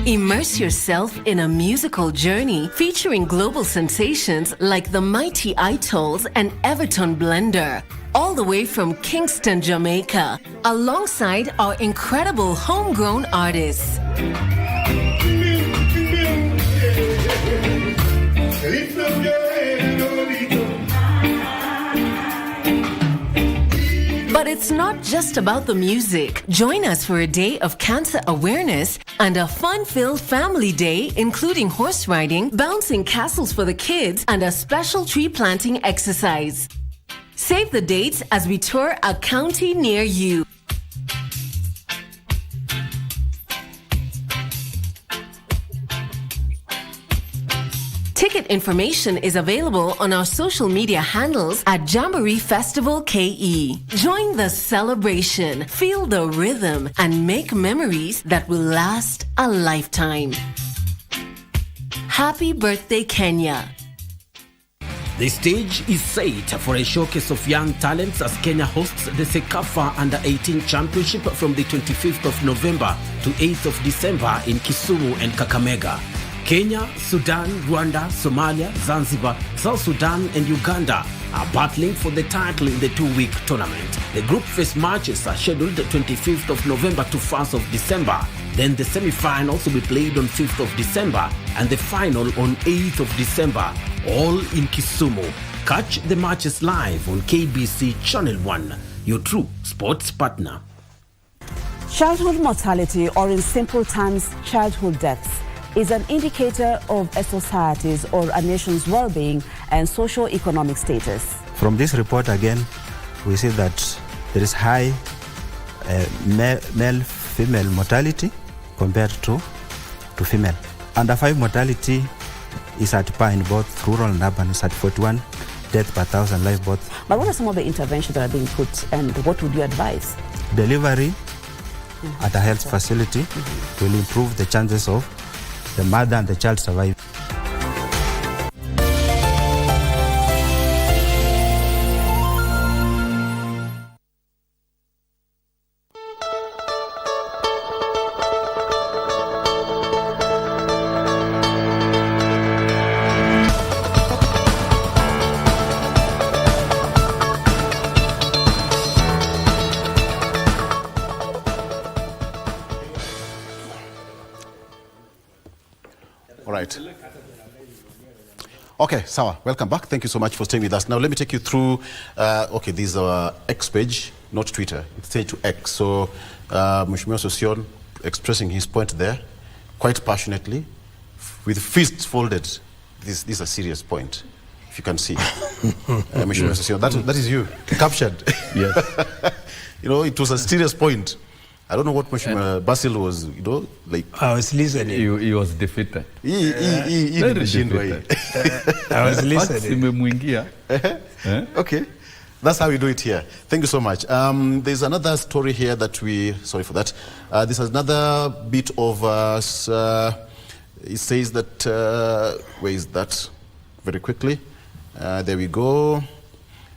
Immerse yourself in a musical journey featuring global sensations like the Mighty Itals and Everton Blender, all the way from Kingston, Jamaica, alongside our incredible homegrown artists. But it's not just about the music. Join us for a day of cancer awareness and a fun-filled family day, including horse riding, bouncing castles for the kids, and a special tree planting exercise. Save the dates as we tour a county near you. Ticket information is available on our social media handles at Jamboree Festival KE. Join the celebration, feel the rhythm, and make memories that will last a lifetime. Happy birthday, Kenya. The stage is set for a showcase of young talents as Kenya hosts the Sekafa Under-18 Championship from the 25th of November to 8th of December in Kisumu and Kakamega. Kenya, Sudan, Rwanda, Somalia, Zanzibar, South Sudan and Uganda are battling for the title in the two-week tournament. The group phase matches are scheduled 25th of November to 1st of December. Then the semi-finals will be played on 5th of December and the final on 8th of December, all in Kisumu. Catch the matches live on KBC Channel 1, your true sports partner. Childhood mortality, or in simple terms, childhood deaths, is an indicator of a society's or a nation's well-being and socio-economic status. From this report again, we see that there is high male-female mortality compared to female. Under 5 mortality is at par in both rural and urban. It's at 41 deaths per 1,000 live births. But what are some of the interventions that are being put, and what would you advise? Delivery at a health facility will improve the chances of the mother and the child surviving. All right. Okay, Sawa, welcome back. Thank you so much for staying with us. Now, let me take you through, okay, this is our X page, not Twitter. It's changed to X. So, Mheshimiwa Sosion expressing his point there quite passionately, with fists folded. This is a serious point, if you can see. Mheshimiwa Sosion, that is you, captured. Yes. You know, it was a serious point. I don't know what Mheshimiwa Basil was, you know, like. I was listening. He was defeated. He defeated. I was listening. Okay. That's how we do it here. Thank you so much. There's another story here that sorry for that. This is another bit of, it says that, where is that? Very quickly. There we go.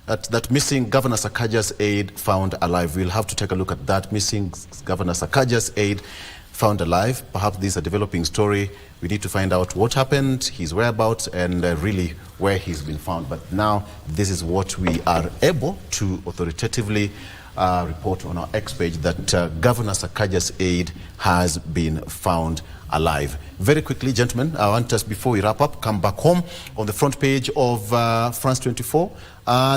That missing Governor Sakaja's aide found alive. We'll have to take a look at that. Missing Governor Sakaja's aide found alive. Perhaps this is a developing story. We need to find out what happened, his whereabouts, and really where he's been found. But now this is what we are able to authoritatively report on our X page, that Governor Sakaja's aide has been found alive. Very quickly, gentlemen, I want us, before we wrap up, come back home on the front page of France 24.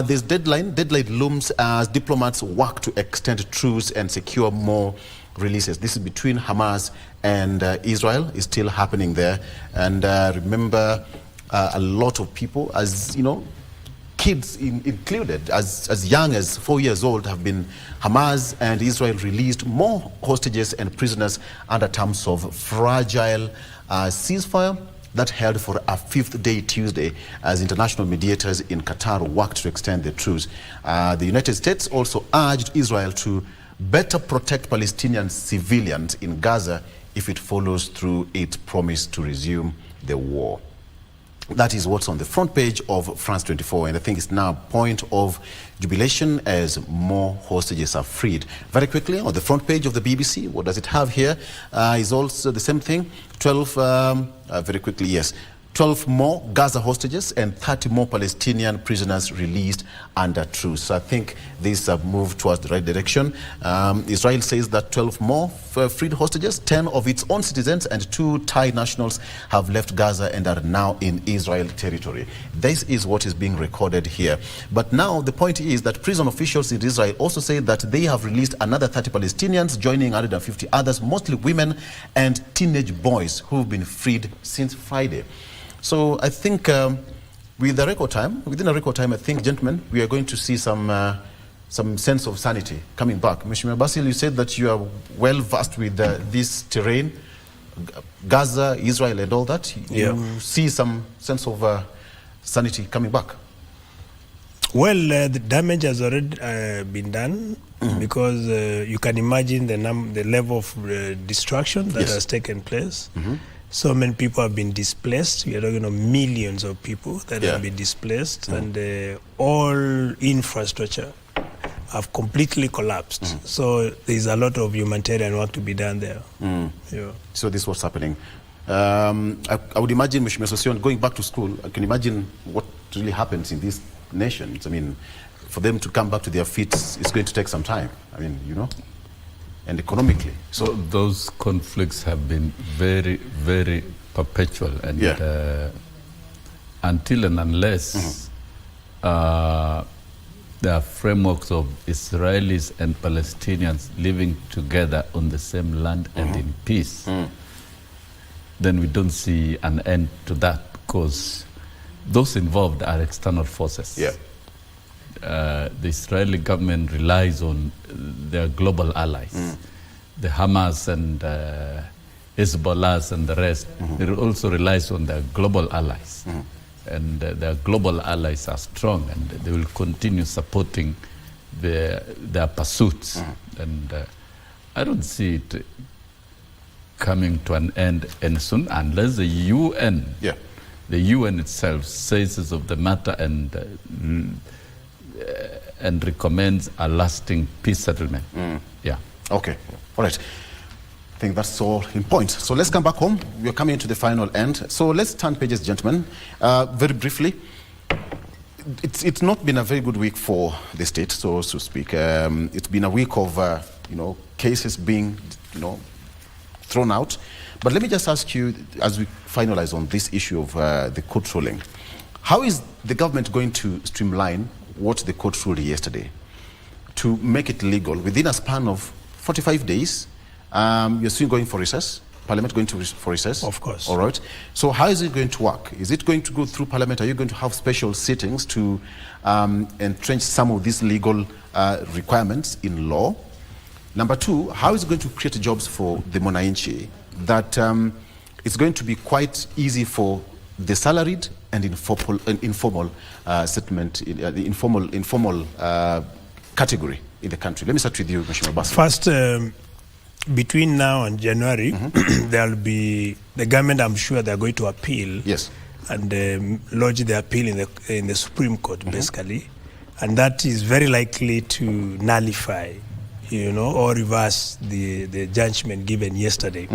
This deadline looms as diplomats work to extend truce and secure more releases. This is between Hamas and Israel. Is still happening there. And remember, a lot of people, as you know, kids included, as young as 4 years old, have been, Hamas and Israel released more hostages and prisoners under terms of fragile ceasefire that held for a fifth day Tuesday as international mediators in Qatar worked to extend the truce. The United States also urged Israel to better protect Palestinian civilians in Gaza if it follows through its promise to resume the war. That is what's on the front page of France 24, and I think it's now a point of jubilation as more hostages are freed. Very quickly, on the front page of the BBC, what does it have here? Is also the same thing. 12, very quickly, yes. 12 more Gaza hostages and 30 more Palestinian prisoners released under truce. So I think this move towards the right direction. Israel says that 12 more freed hostages, 10 of its own citizens and 2 Thai nationals have left Gaza and are now in Israel territory. This is what is being recorded here. But now the point is that prison officials in Israel also say that they have released another 30 Palestinians, joining 150 others, mostly women and teenage boys who've been freed since Friday. So I think within a record time, I think, gentlemen, we are going to see some sense of sanity coming back. Mr. Basil, you said that you are well versed with this terrain, Gaza, Israel, and all that. You see some sense of sanity coming back. Well, the damage has already been done because you can imagine the level of destruction that has taken place. So many people have been displaced. We are talking of millions of people that have been displaced, and all infrastructure have completely collapsed. So there is a lot of humanitarian work to be done there. So this is what's happening. I would imagine, Mr. Sosion, going back to school, I can imagine what really happens in these nations. I mean, for them to come back to their feet, it's going to take some time. I mean, you know, and economically. So those conflicts have been very, very perpetual, and until and unless there are frameworks of Israelis and Palestinians living together on the same land and in peace, then we don't see an end to that, because those involved are external forces. The Israeli government relies on their global allies, the Hamas and Hezbollah and the rest. It also relies on their global allies, and their global allies are strong, and they will continue supporting their pursuits. And I don't see it coming to an end any soon, unless the UN, the UN itself says of the matter and recommends a lasting peace settlement. Okay. All right. I think that's all in point. So let's come back home. We're coming to the final end. So let's turn pages, gentlemen. Very briefly, it's not been a very good week for the state, so to speak. It's been a week of cases being thrown out. But let me just ask you, as we finalize on this issue of the court ruling, how is the government going to streamline what the court ruled yesterday to make it legal within a span of 45 days? You're still going for recess? Parliament going for recess? Of course. All right. So how is it going to work? Is it going to go through Parliament? Are you going to have special sittings to entrench some of these legal requirements in law? Number two, how is it going to create jobs for the Mwananchi that it's going to be quite easy for the salaried and informal settlement, the informal category in the country? Let me start with you, Mr. Bass. First, between now and January, there'll be the government. I'm sure they're going to appeal. And lodge the appeal in the Supreme Court, basically, and that is very likely to nullify, or reverse the judgment given yesterday.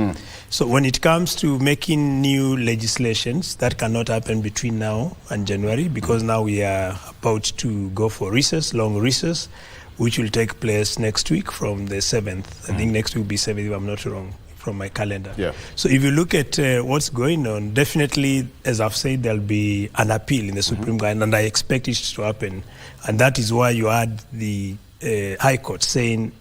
So when it comes to making new legislations, that cannot happen between now and January, because now we are about to go for recess, long recess, which will take place next week from the 7th. I think next week will be 7th, if I'm not wrong, from my calendar. So if you look at what's going on, definitely, as I've said, there'll be an appeal in the Supreme Court, and I expect it to happen. And that is why you had the High Court saying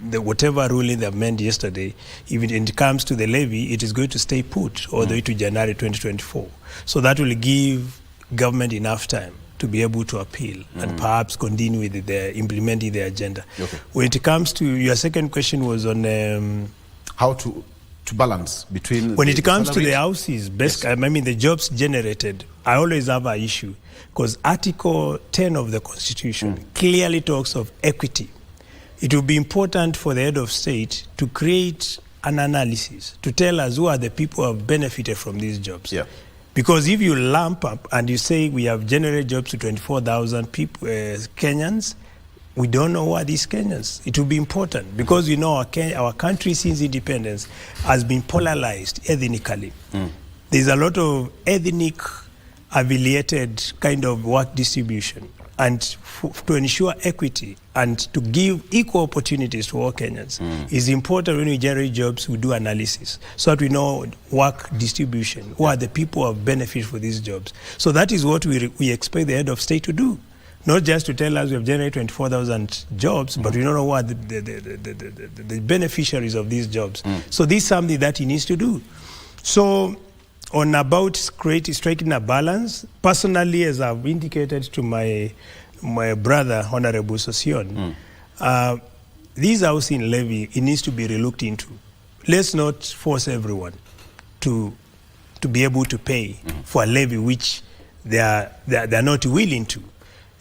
that whatever ruling they made yesterday, if it comes to the levy, it is going to stay put all the way to January 2024. So that will give government enough time to be able to appeal and perhaps continue with implementing the agenda. When it comes to your second question was on how to to balance between... When it comes to the houses, I mean the jobs generated, I always have an issue because Article 10 of the Constitution clearly talks of equity. It will be important for the head of state to create an analysis to tell us who are the people who have benefited from these jobs. Yeah. Because if you lump up and you say we have generated jobs to 24,000 people, Kenyans, we don't know who are these Kenyans. It will be important because we know our country since independence has been polarized ethnically. There's a lot of ethnic affiliated kind of work distribution. And to ensure equity and to give equal opportunities to all Kenyans is important. When we generate jobs, we do analysis so that we know work distribution, who are the people who have benefit for these jobs. So that is what we expect the head of state to do. Not just to tell us we have generated 24,000 jobs, but we don't know who are the beneficiaries of these jobs. So this is something that he needs to do. So on about striking a balance, personally, as I've indicated to my brother, Honorable Sosion, this housing levy, it needs to be relooked into. Let's not force everyone to be able to pay for a levy which they're not willing to.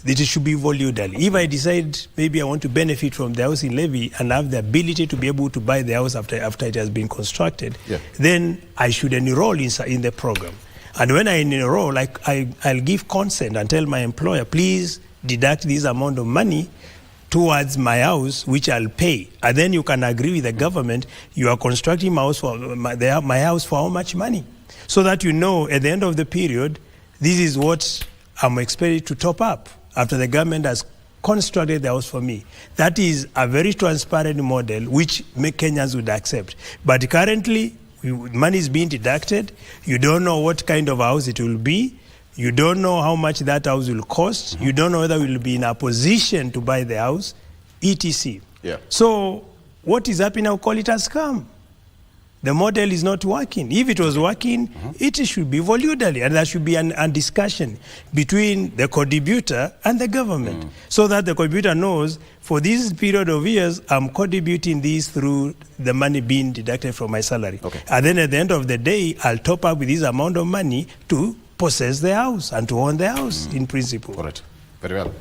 That it should be voluntarily. If I decide maybe I want to benefit from the housing levy and have the ability to be able to buy the house after it has been constructed, then I should enroll in the program. And when I enroll, I'll give consent and tell my employer, please deduct this amount of money towards my house, which I'll pay. And then you can agree with the government, you are constructing my house for how much money? So that you know at the end of the period, this is what I'm expected to top up after the government has constructed the house for me. That is a very transparent model which Kenyans would accept. But currently, money is being deducted. You don't know what kind of house it will be. You don't know how much that house will cost. You don't know whether we will be in a position to buy the house, etc. Yeah. So what is happening, I'll call it a scam. The model is not working. If it was working, it should be voluntary, and there should be a discussion between the contributor and the government, so that the contributor knows for this period of years, I'm contributing this through the money being deducted from my salary. And then at the end of the day, I'll top up with this amount of money to possess the house and to own the house in principle. All right. Very well.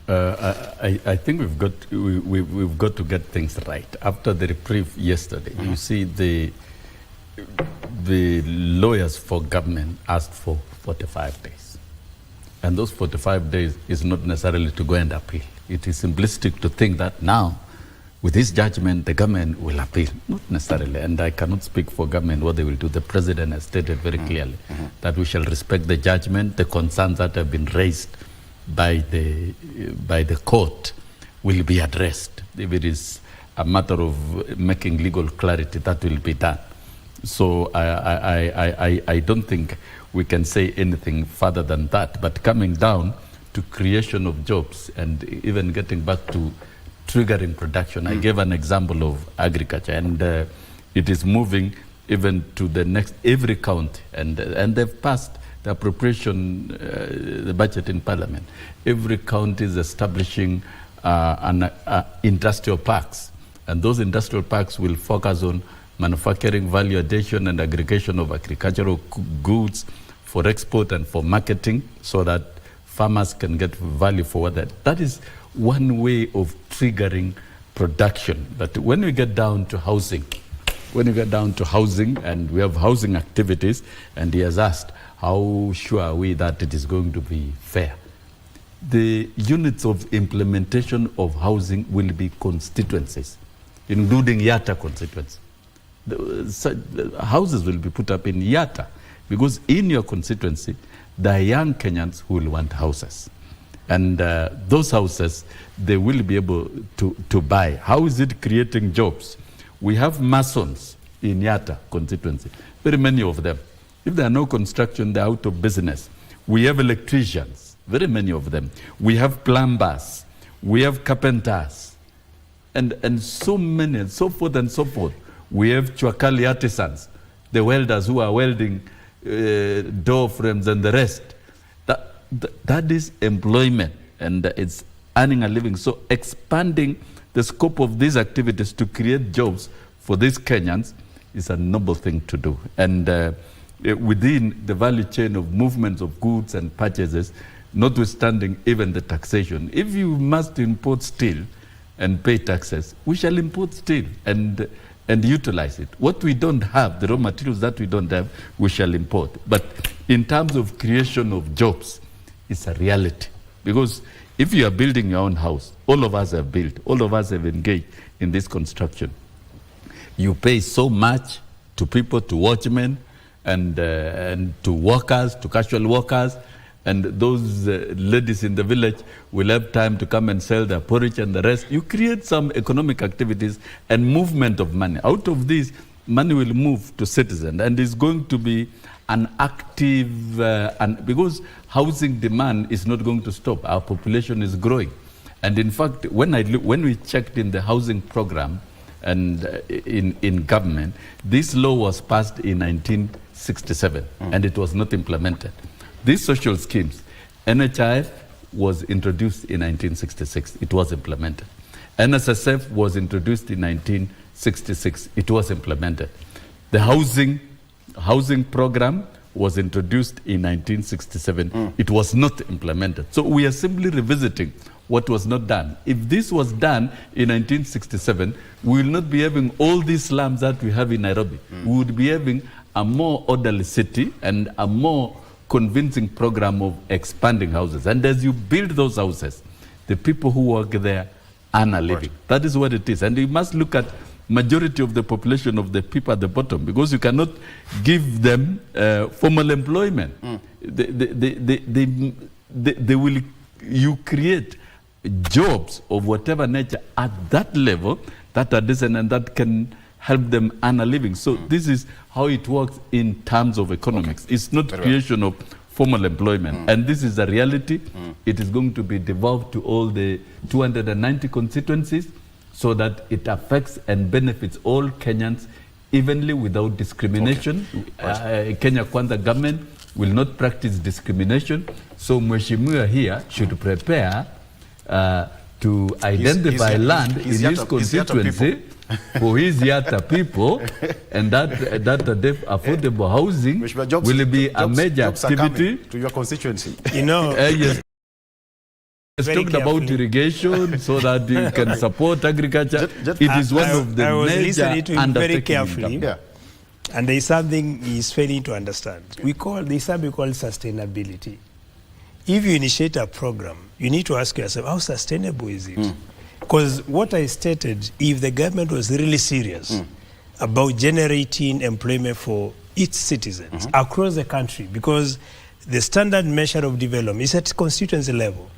I think we've got to get things right. After the reprieve yesterday, you see the lawyers for government asked for 45 days. And those 45 days is not necessarily to go and appeal. It is simplistic to think that now, with this judgment, the government will appeal. Not necessarily, and I cannot speak for government what they will do. The president has stated very clearly that we shall respect the judgment, the concerns that have been raised by the court will be addressed. If it is a matter of making legal clarity, that will be done. So I don't think we can say anything further than that. But coming down to creation of jobs and even getting back to triggering production, I gave an example of agriculture, and it is moving even to the next, every county, and they've passed the appropriation, the budget in Parliament. Every county is establishing industrial parks, and those industrial parks will focus on manufacturing, value addition, and aggregation of agricultural goods for export and for marketing, so that farmers can get value for that is one way of triggering production. But when we get down to housing, and we have housing activities, and he has asked, how sure are we that it is going to be fair? The units of implementation of housing will be constituencies, including Yatta constituency. The houses will be put up in Yatta, because in your constituency, there are young Kenyans who will want houses. And those houses, they will be able to buy. How is it creating jobs? We have masons in Yatta constituency, very many of them. If there are no construction, they're out of business. We have electricians, very many of them. We have plumbers, we have carpenters, and so many, and so forth and so forth. We have Chwakali artisans, the welders who are welding door frames and the rest. That is employment, and it's earning a living. So expanding the scope of these activities to create jobs for these Kenyans is a noble thing to do. And within the value chain of movements of goods and purchases, notwithstanding even the taxation, if you must import steel and pay taxes, we shall import steel and utilize it. What we don't have, the raw materials that we don't have, we shall import. But in terms of creation of jobs, it's a reality. Because if you are building your own house, all of us have built, all of us have engaged in this construction. You pay so much to people, to watchmen, and to workers, to casual workers, and those ladies in the village will have time to come and sell their porridge and the rest. You create some economic activities and movement of money. Out of this, money will move to citizens, and it's going to be an active, because housing demand is not going to stop. Our population is growing. And in fact, when we checked in the housing program and in government, this law was passed in 1967, and it was not implemented. These social schemes, NHIF was introduced in 1966, it was implemented. NSSF was introduced in 1966, it was implemented. The housing program was introduced in 1967, it was not implemented. So we are simply revisiting what was not done. If this was done in 1967, we will not be having all these slums that we have in Nairobi. We would be having a more orderly city and a more convincing program of expanding houses. And as you build those houses, the people who work there earn a living. Right. That is what it is. And you must look at majority of the population of the people at the bottom, because you cannot give them formal employment. You create jobs of whatever nature at that level that are decent and that can help them earn a living. So this is how it works in terms of economics. Okay. It's not creation of formal employment. And this is a reality. It is going to be devolved to all the 290 constituencies so that it affects and benefits all Kenyans evenly without discrimination. Okay. Kenya Kwanza government will not practice discrimination. So Mheshimiwa here should prepare to identify land in his constituency for his Yatta people, and that affordable housing will be a major activity to your constituency. You know, yes. Let's talk about irrigation so that you can support agriculture. It is one of the I was major listening to him very undertakings. carefully, and there is something he's failing to understand. There's something called sustainability. If you initiate a program, you need to ask yourself, how sustainable is it? Because what I stated, if the government was really serious about generating employment for its citizens across the country, because the standard measure of development is at constituency level.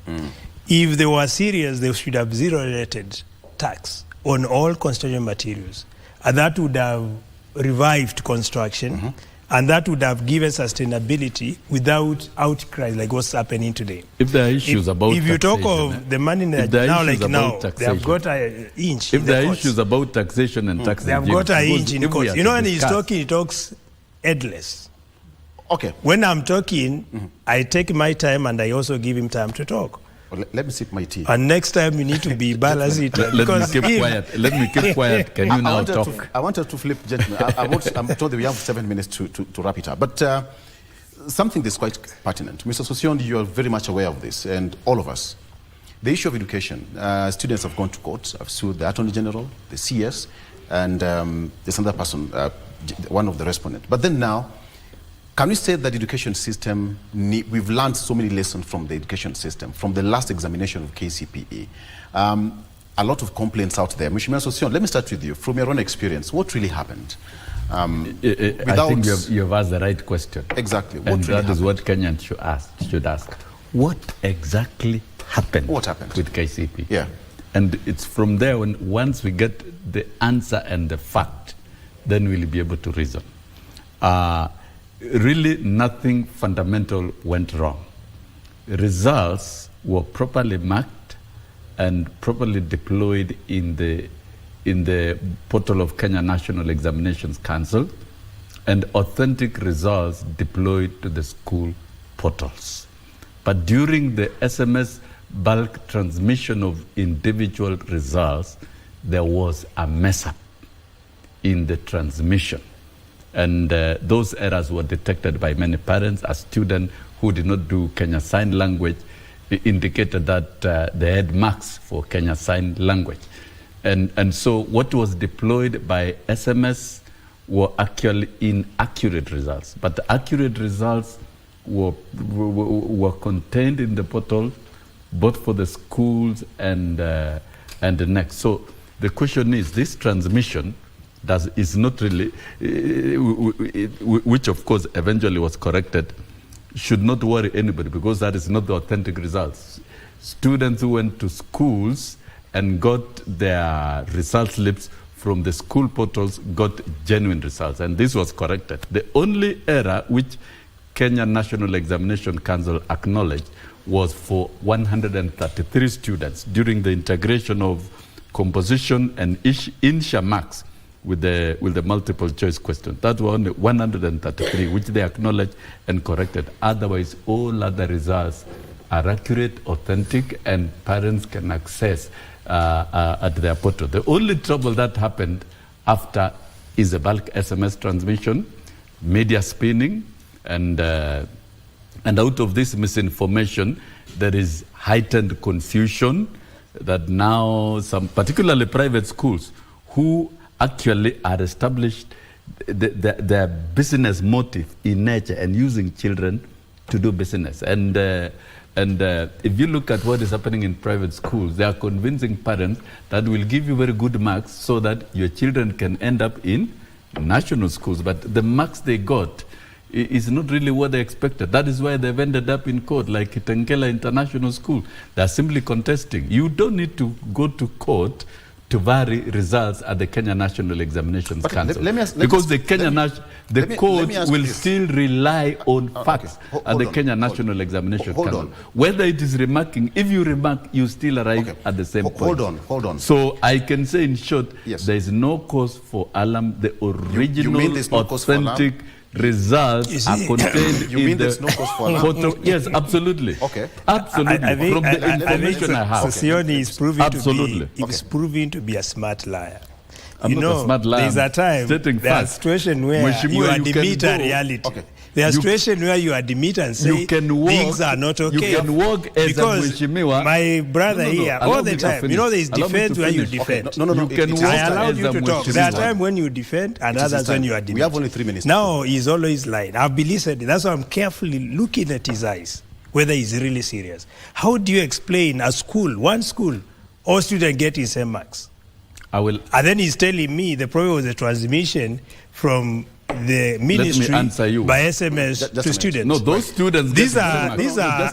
If they were serious, they should have zero-related tax on all construction materials. And that would have revived construction, and that would have given sustainability without outcry like what's happening today. If there are issues about if you talk taxation, of the money that now, like now, they have got an inch. If there are issues about taxation and tax, they have got an inch in court. You know, when he's talking, he talks endless. Okay. When I'm talking, I take my time and I also give him time to talk. Well, let me sip my tea. And next time you need to be balanced. Let me keep quiet. Let me keep quiet. Can you now talk? I wanted to flip, gentlemen. I'm told that we have 7 minutes to wrap it up. But something that's quite pertinent. Mr. Sosion, you are very much aware of this, and all of us. The issue of education. Students have gone to court, have sued the Attorney General, the CS, and there's another person, one of the respondents. But then now, can we say that the education system, we've learned so many lessons from the education system, from the last examination of KCPE. A lot of complaints out there. Mheshimiwa Sosion, let me start with you. From your own experience, what really happened? I think you've asked the right question. Exactly. What really happened? Is what Kenyans should ask. What exactly happened? What happened with KCPE? Yeah. And it's from there, once we get the answer and the fact, then we'll be able to reason. Really, nothing fundamental went wrong. Results were properly marked and properly deployed in the portal of Kenya National Examinations Council, and authentic results deployed to the school portals. But during the SMS bulk transmission of individual results, there was a mess up in the transmission. And those errors were detected by many parents. A student who did not do Kenya Sign Language indicated that they had marks for Kenya Sign Language. And so what was deployed by SMS were actually inaccurate results. But the accurate results were contained in the portal, both for the schools and the next. So the question is, this transmission is not really, which of course eventually was corrected, should not worry anybody, because that is not the authentic results. Students who went to schools and got their result slips from the school portals got genuine results, and this was corrected. The only error which Kenya National Examination Council acknowledged was for 133 students during the integration of composition and INSHA marks with the multiple choice question. That were only 133, which they acknowledged and corrected. Otherwise, all other results are accurate, authentic, and parents can access at their portal. The only trouble that happened after is a bulk SMS transmission, media spinning, and out of this misinformation, there is heightened confusion that now some, particularly private schools, who actually are established their business motive in nature and using children to do business. And if you look at what is happening in private schools, they are convincing parents that will give you very good marks so that your children can end up in national schools. But the marks they got is not really what they expected. That is why they've ended up in court, like Itenkela International School. They're simply contesting. You don't need to go to court to vary results at the Kenya National Examinations Council. Because the court will still rely on facts at the Kenya National Examination Council. Whether it is remarking, if you remark, you still arrive at the same point. Hold on. So I can say in short, there is no cause for alarm. The original, authentic results are contained in the photo. Yes, absolutely. Okay. Absolutely. From the information I have. Sosioni is proving to be a smart liar. I'm not a smart liar. There's a time, there's a situation where you admit a reality. Okay. There's a situation where you admit and say things are not okay. You can walk as because my brother here, all the time, there is defense where you defend. You can walk. I allowed you to talk. There are times when you defend and others when you admit. We have only 3 minutes. Now he's always lying. I've been listening. That's why I'm carefully looking at his eyes, whether he's really serious. How do you explain a school, one school, all students get the same marks? And then he's telling me the problem was the transmission from the ministry by SMS to students. No, those students. These are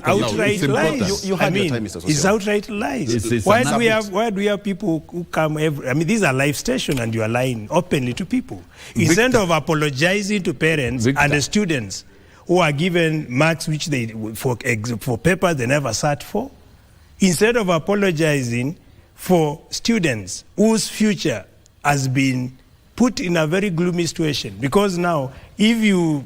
outright lies. It's outright lies. Why do we have people who come these are live stations and you are lying openly to people. Instead of apologizing to parents and the students who are given marks which they for papers they never sat for, instead of apologizing for students whose future has been put in a very gloomy situation. Because now, if you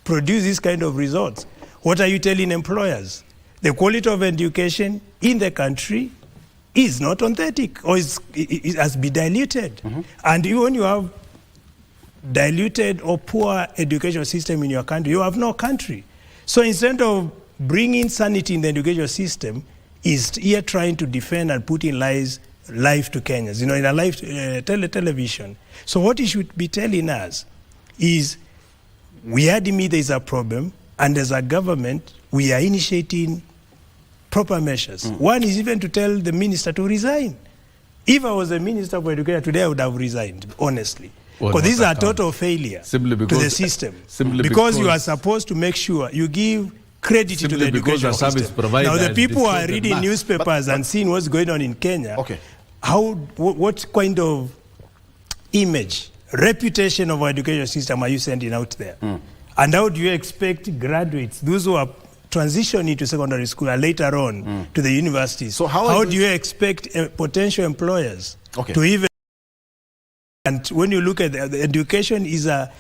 produce this kind of results, what are you telling employers? The quality of education in the country is not authentic, or it has been diluted. And when you have diluted or poor education system in your country, you have no country. So instead of bringing sanity in the education system, is here trying to defend and put in lies live to Kenyans, in a live television. So what he should be telling us is, we admit there is a problem, and as a government, we are initiating proper measures. One is even to tell the minister to resign. If I was a minister for education today, I would have resigned, honestly. Because these are total failure to the system. Because you are supposed to make sure you give credit to the education system. Now the people who are reading newspapers and seeing what's going on in Kenya, what kind of image, reputation of our education system are you sending out there? And how do you expect graduates, those who are transitioning to secondary school and later on to the universities, so how do you expect potential employers to even And when you look at the education is a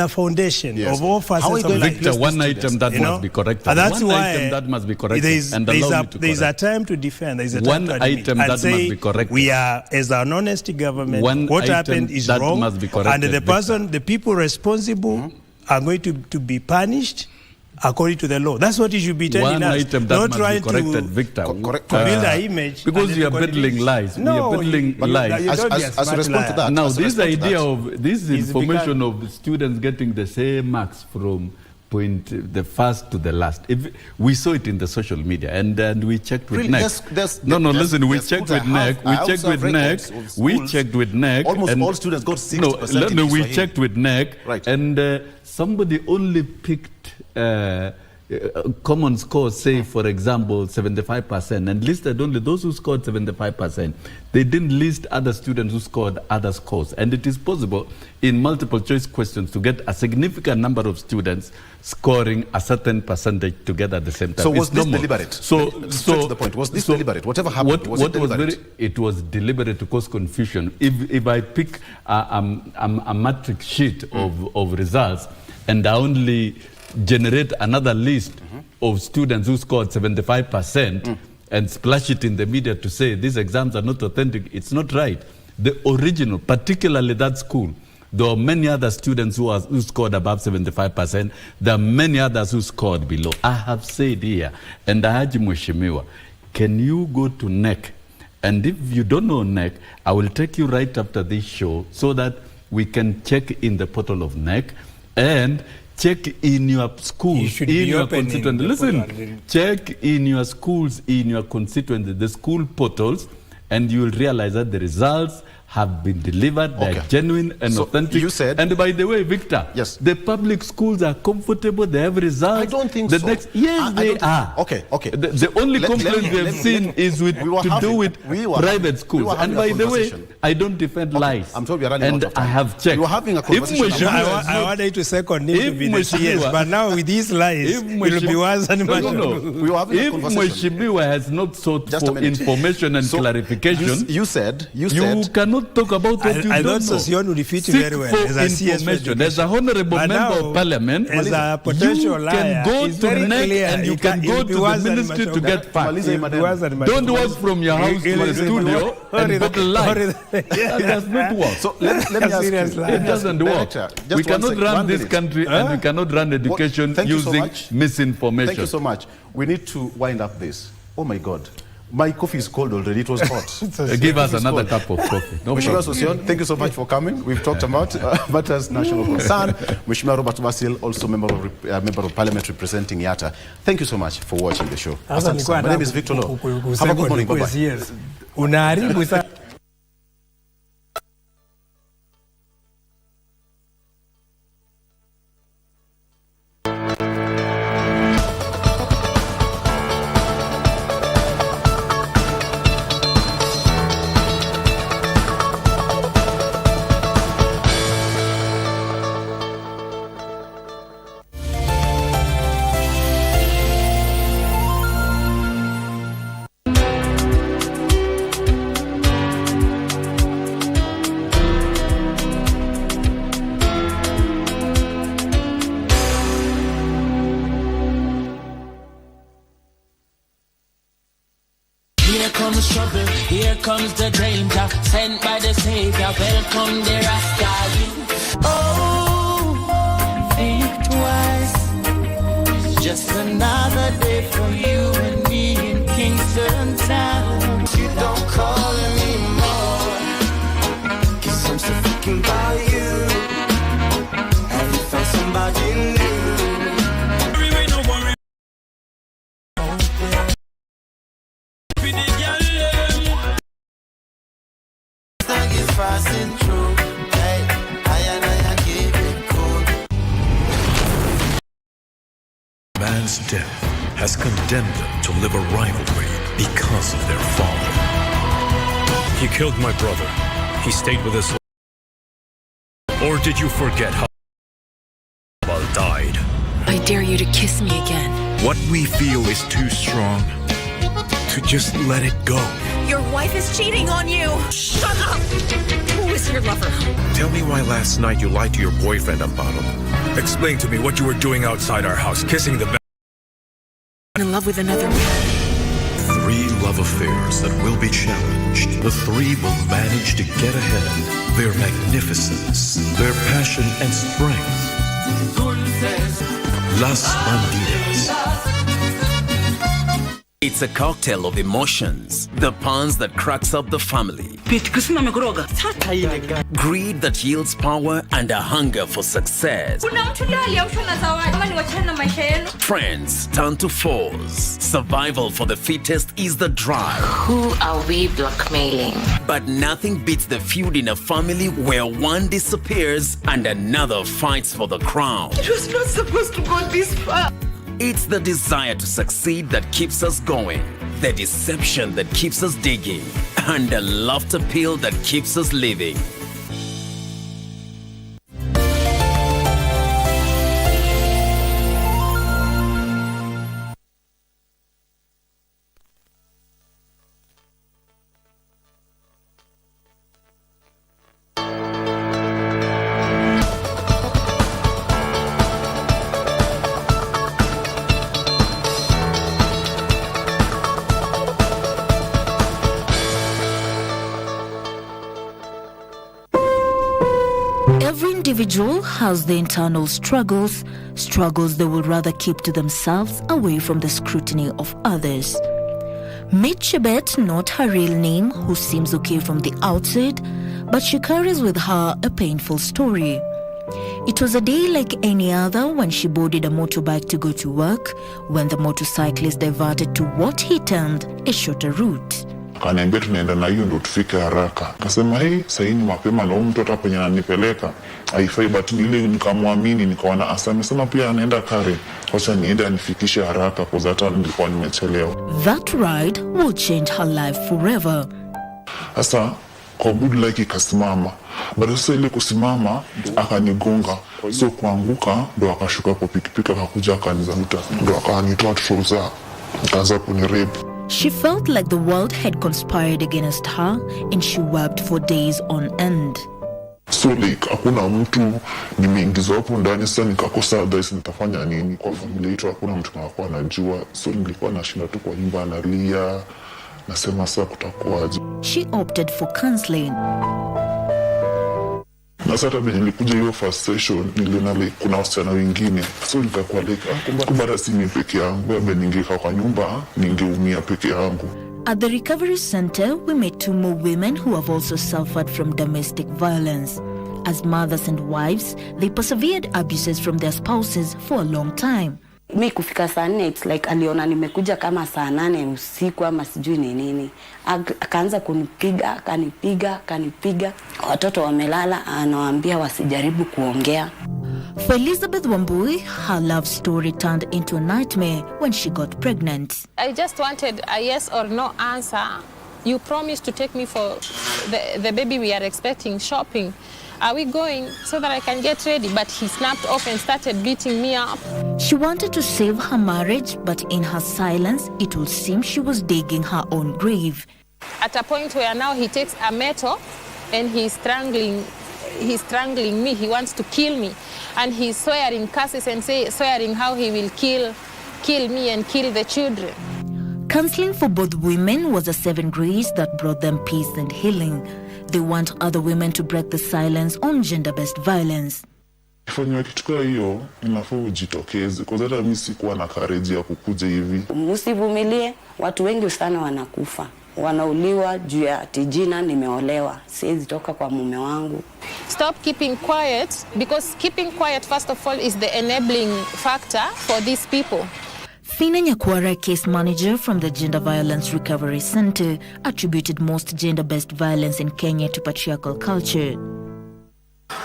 foundation of all facets of life. Victor, one item that must be corrected. And that's one why item that must be corrected. There's a time to defend. There's a time to admit. Item that must be corrected. We are, as an honest government, what happened is wrong. Must be corrected, and the people responsible are going to be punished according to the law. That's what you should be telling us. One item that not must trying be corrected, to Victor. build an image. Because you are peddling lies. No, you are peddling lies. As respond to that. Now, this idea of this information of students getting the same marks from the first to the last. We saw it in the social media, and we checked with NEC. We checked with NEC. We checked with NEC. Almost all students got 60%. No, we checked with NEC, and somebody only picked common scores, say, for example, 75%, and listed only those who scored 75%. They didn't list other students who scored other scores. And it is possible in multiple choice questions to get a significant number of students scoring a certain percentage together at the same time. So was this deliberate? So to the point, was this deliberate? Whatever happened, was it deliberate? It was deliberate to cause confusion. If I pick a matrix sheet of results and I only generate another list of students who scored 75% and splash it in the media to say these exams are not authentic, it's not right. The original, particularly that school, there are many other students who scored above 75%. There are many others who scored below. I have said here, and I urge Mheshimiwa, can you go to NEC? And if you don't know NEC, I will take you right after this show so that we can check in the portal of NEC and check in your schools, in your constituency. Listen, check in your schools, in your constituency, the school portals, and you will realize that the results have been delivered, they're genuine and authentic. You said, and by the way, Victor, the public schools are comfortable, they have results. I don't think so. Yes, they are. Okay. The only complaint we have seen is with private schools. And by the way, I don't defend lies. I'm told we are running out of time. I have checked. You are having a conversation. I wanted to second him to be the CS, but now with these lies, it will be worse than much. If Mheshimiwa has not sought for information and clarification, you said you cannot talk about what you don't know. I thought Sosion would defeat you very well as a CS information. As a honorable member of parliament, as a potential liar, you can go to NEC and you can go to the ministry to get facts. Don't work from your house to the studio and bottle lies. That does not work. So let me ask you. It doesn't work. We cannot run this country and we cannot run education using misinformation. Thank you so much. We need to wind up this. Oh my God. My coffee is cold already. It was hot. Give us another cup of coffee. Mheshimiwa Sosion, thank you so much for coming. We've talked about matters national concern. Mheshimiwa Robert Basil, also member of Parliament representing Yatta. Thank you so much for watching the show. My name is Victor Lo. Have a good morning. Bye-bye. Here comes the danger, sent by the Savior. Welcome the Rasta. Oh, think twice. It's just another day for you and me in Kingston Town. You don't call anymore, 'cause I'm still thinking about you. Have you found somebody new? Passing through, hey, I keep it cool. Man's death has condemned them to live a rivalry because of their father. He killed my brother. He stayed with us. Or did you forget how Paul died? I dare you to kiss me again. What we feel is too strong to just let it go. Your wife is cheating on you. Shut up! Who is your lover? Tell me why last night you lied to your boyfriend about him. Explain to me what you were doing outside our house, kissing the In love with another man. 3 love affairs that will be challenged. The 3 will manage to get ahead. Their magnificence, their passion and strength. Las Bandidas. It's a cocktail of emotions. The puns that cracks up the family. Greed that yields power and a hunger for success. Friends turn to foes. Survival for the fittest is the drive. Who are we blackmailing? But nothing beats the feud in a family where one disappears and another fights for the crown. It was not supposed to go this far. It's the desire to succeed that keeps us going, the deception that keeps us digging, and the laughter pill that keeps us living. Every individual has their internal struggles they would rather keep to themselves away from the scrutiny of others. Meet Chebet, not her real name, who seems okay from the outside, but she carries with her a painful story. It was a day like any other when she boarded a motorbike to go to work, when the motorcyclist diverted to what he termed a shorter route. Akaniambia tunaenda na hiyo ndo tufike haraka. Akasema sasa ni mapema na mtu hata penye ananipeleka haifai, but ile nikamwamini, nikaona amesema pia anaenda kare, acha niende anifikishe haraka kwa sababu hata nilikuwa nimechelewa. That ride will change her life forever. Sasa kwa good luck ikasimama. Bado sasa ile kusimama akanigonga. So kuanguka ndo akashuka kwa pikipiki akakuja akanizamuta. Ndo akanitoa trouser. Akaanza kunirape. She felt like the world had conspired against her and she wept for days on end. So like hakuna mtu nimeingizwa hapo ndani, sasa nikakosa advice nitafanya nini kwa familia yetu, hakuna mtu anakuwa anajua. So nilikuwa nashinda tu kwa nyumba analia, nasema sasa kutakuwaje. She opted for counseling. Na sasa mimi nilikuja hiyo first session, niliona like kuna wasichana wengine, so nikakuwa like kumbe si mimi peke yangu, labda ningekaa kwa nyumba ningeumia peke yangu. At the recovery center, we met 2 more women who have also suffered from domestic violence. As mothers and wives, they persevered abuses from their spouses for a long time. Mi kufika saa 4, it's like aliona nimekuja kama saa 8 usiku ama sijui ni nini. Akaanza kunipiga, akanipiga. Watoto wamelala, anawaambia wasijaribu kuongea. For Elizabeth Wambui, her love story turned into a nightmare when she got pregnant. I just wanted a yes or no answer. You promised to take me for the baby we are expecting shopping. Are we going so that I can get ready? But he snapped off and started beating me up. She wanted to save her marriage, but in her silence, it would seem she was digging her own grave. At a point where now he takes a metal and he's strangling me. He wants to kill me. And he's swearing curses and swearing how he will kill me and kill the children. Counseling for both women was a 7 grace that brought them peace and healing. They want other women to break the silence on gender-based violence. Ifanywa kitu kwa hiyo, inafaa ujitokeze. Kwa sababu mimi sikuwa na courage ya kukuja hivi. Msivumilie, watu wengi sana wanakufa. Wanauliwa juu ya tijina nimeolewa. Siwezi toka kwa mume wangu. Stop keeping quiet, because keeping quiet first of all is the enabling factor for these people. Fina Nyakwara, case manager from the Gender Violence Recovery Center, attributed most gender-based violence in Kenya to patriarchal culture.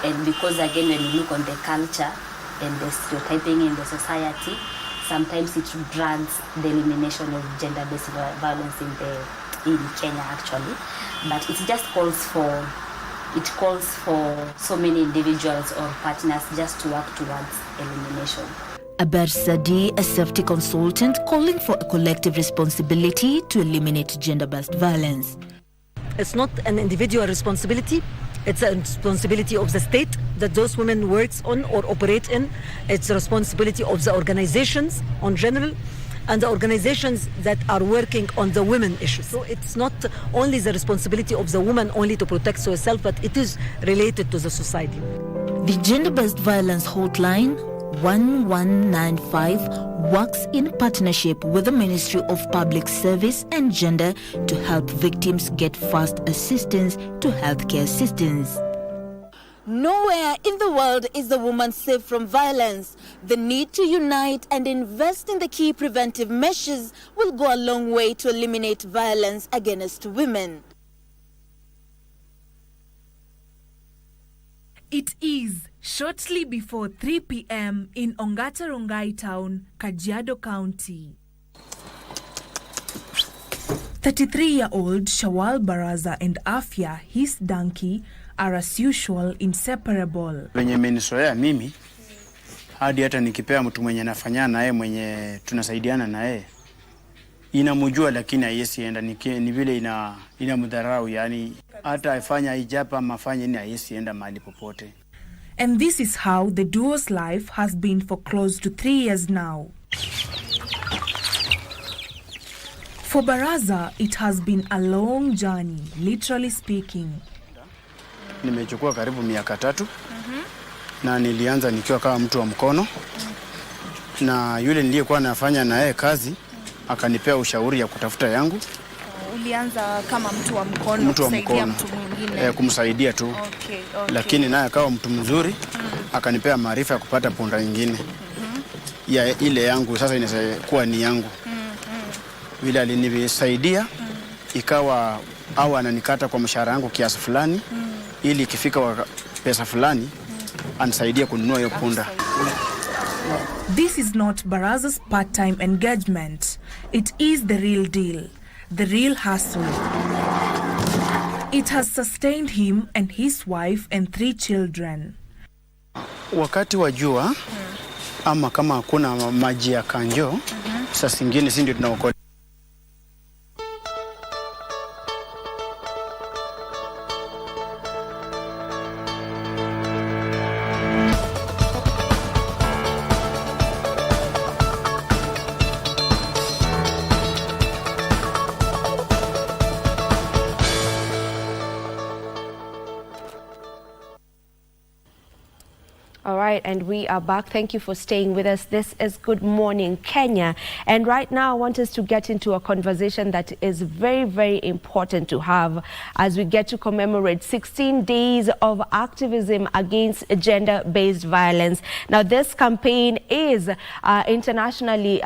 And because again, when you look on the culture and the stereotyping in the society, sometimes it drags the elimination of gender-based violence in Kenya actually. But it just calls for so many individuals or partners just to work towards elimination. Aber Sadi, a safety consultant, calling for a collective responsibility to eliminate gender-based violence. It's not an individual responsibility. It's a responsibility of the state that those women works on or operate in. It's a responsibility of the organizations in general and the organizations that are working on the women issues. So it's not only the responsibility of the woman only to protect herself, but it is related to the society. The gender-based violence hotline 1195 works in partnership with the Ministry of Public Service and Gender to help victims get fast assistance to healthcare assistance. Nowhere in the world is the woman safe from violence. The need to unite and invest in the key preventive measures will go a long way to eliminate violence against women. It is shortly before 3 p.m. in Ongata Rongai Town, Kajiado County. 33-year-old Shawal Baraza and Afia, his donkey, are as usual inseparable. Venye menisoea mimi, hadi hata nikipea mtu mwenye nafanyana naye mwenye tunasaidiana naye, inamujua lakini haiwezi enda, ni vile inamdharau, yani hata afanya ijapa mafanye ni haiwezi enda mahali popote. And this is how the duo's life has been for close to 3 years now. For Baraza, it has been a long journey, literally speaking. Nimechukua karibu miaka 3 na nilianza nikiwa kama mtu wa mkono, na yule niliyekuwa nafanya naye kazi akanipea ushauri ya kutafuta yangu. Ulianza kama mtu wa mkono kusaidia mtu mwingine? Kumsaidia tu. Okay. Lakini naye akawa mtu mzuri, akanipea maarifa ya kupata punda nyingine. Ya ile yangu sasa inakuwa ni yangu. Vile alinisaidia, ikawa au ananikata kwa mshahara yangu kiasi fulani, ili ikifika pesa fulani anisaidia kununua hiyo punda. This is not Baraza's part-time engagement. It is the real deal, the real hustle. It has sustained him and his wife and 3 children. Wakati wa jua, ama kama hakuna maji ya kanjo, saa zingine sisi ndio tunaokoa. All right, and we are back. Thank you for staying with us. This is Good Morning Kenya. And right now, I want us to get into a conversation that is very, very important to have as we get to commemorate 16 days of activism against gender-based violence. Now, this campaign is internationally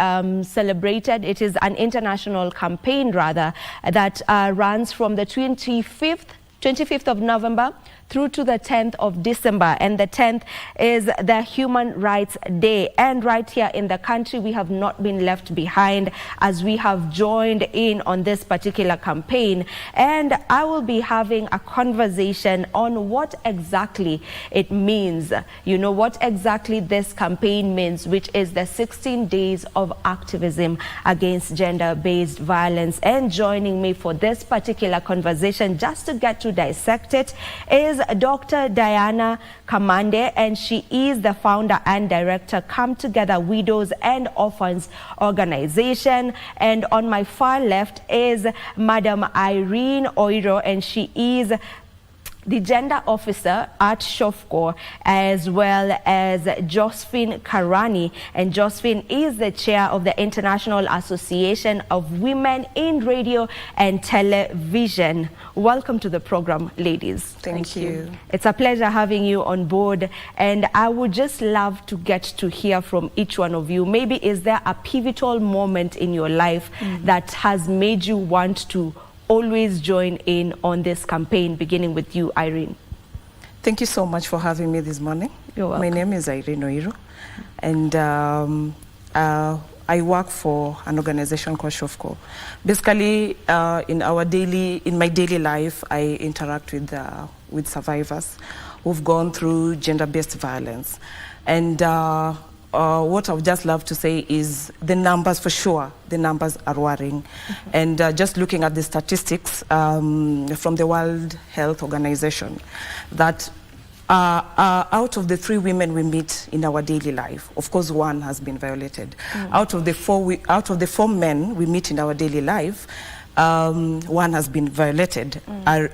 celebrated. It is an international campaign, rather, that runs from the 25th of November through to the 10th of December. And the 10th is the Human Rights Day. And right here in the country, we have not been left behind as we have joined in on this particular campaign. And I will be having a conversation on what exactly it means, you know, what exactly this campaign means, which is the 16 days of activism against gender-based violence. And joining me for this particular conversation, just to get to dissect it, is Dr. Diana Kamande, and she is the founder and director Come Together Widows and Orphans organization. And on my far left is Madam Irene Oiro, and she is the gender officer at Shofco, as well as Josephine Karani. And Josephine is the chair of the International Association of Women in Radio and Television. Welcome to the program, ladies. Thank you. It's a pleasure having you on board. And I would just love to get to hear from each one of you. Maybe is there a pivotal moment in your life that has made you want to always join in on this campaign, beginning with you, Irene? Thank you so much for having me this morning. You're welcome. My name is Irene Oiro, and I work for an organization called Shofco. Basically, in my daily life, I interact with survivors who've gone through gender-based violence. And what I would just love to say is the numbers, for sure, the numbers are worrying. And just looking at the statistics from the World Health Organization, that out of the 3 women we meet in our daily life, of course, 1 has been violated. Out of the 4 men we meet in our daily life, 1 has been violated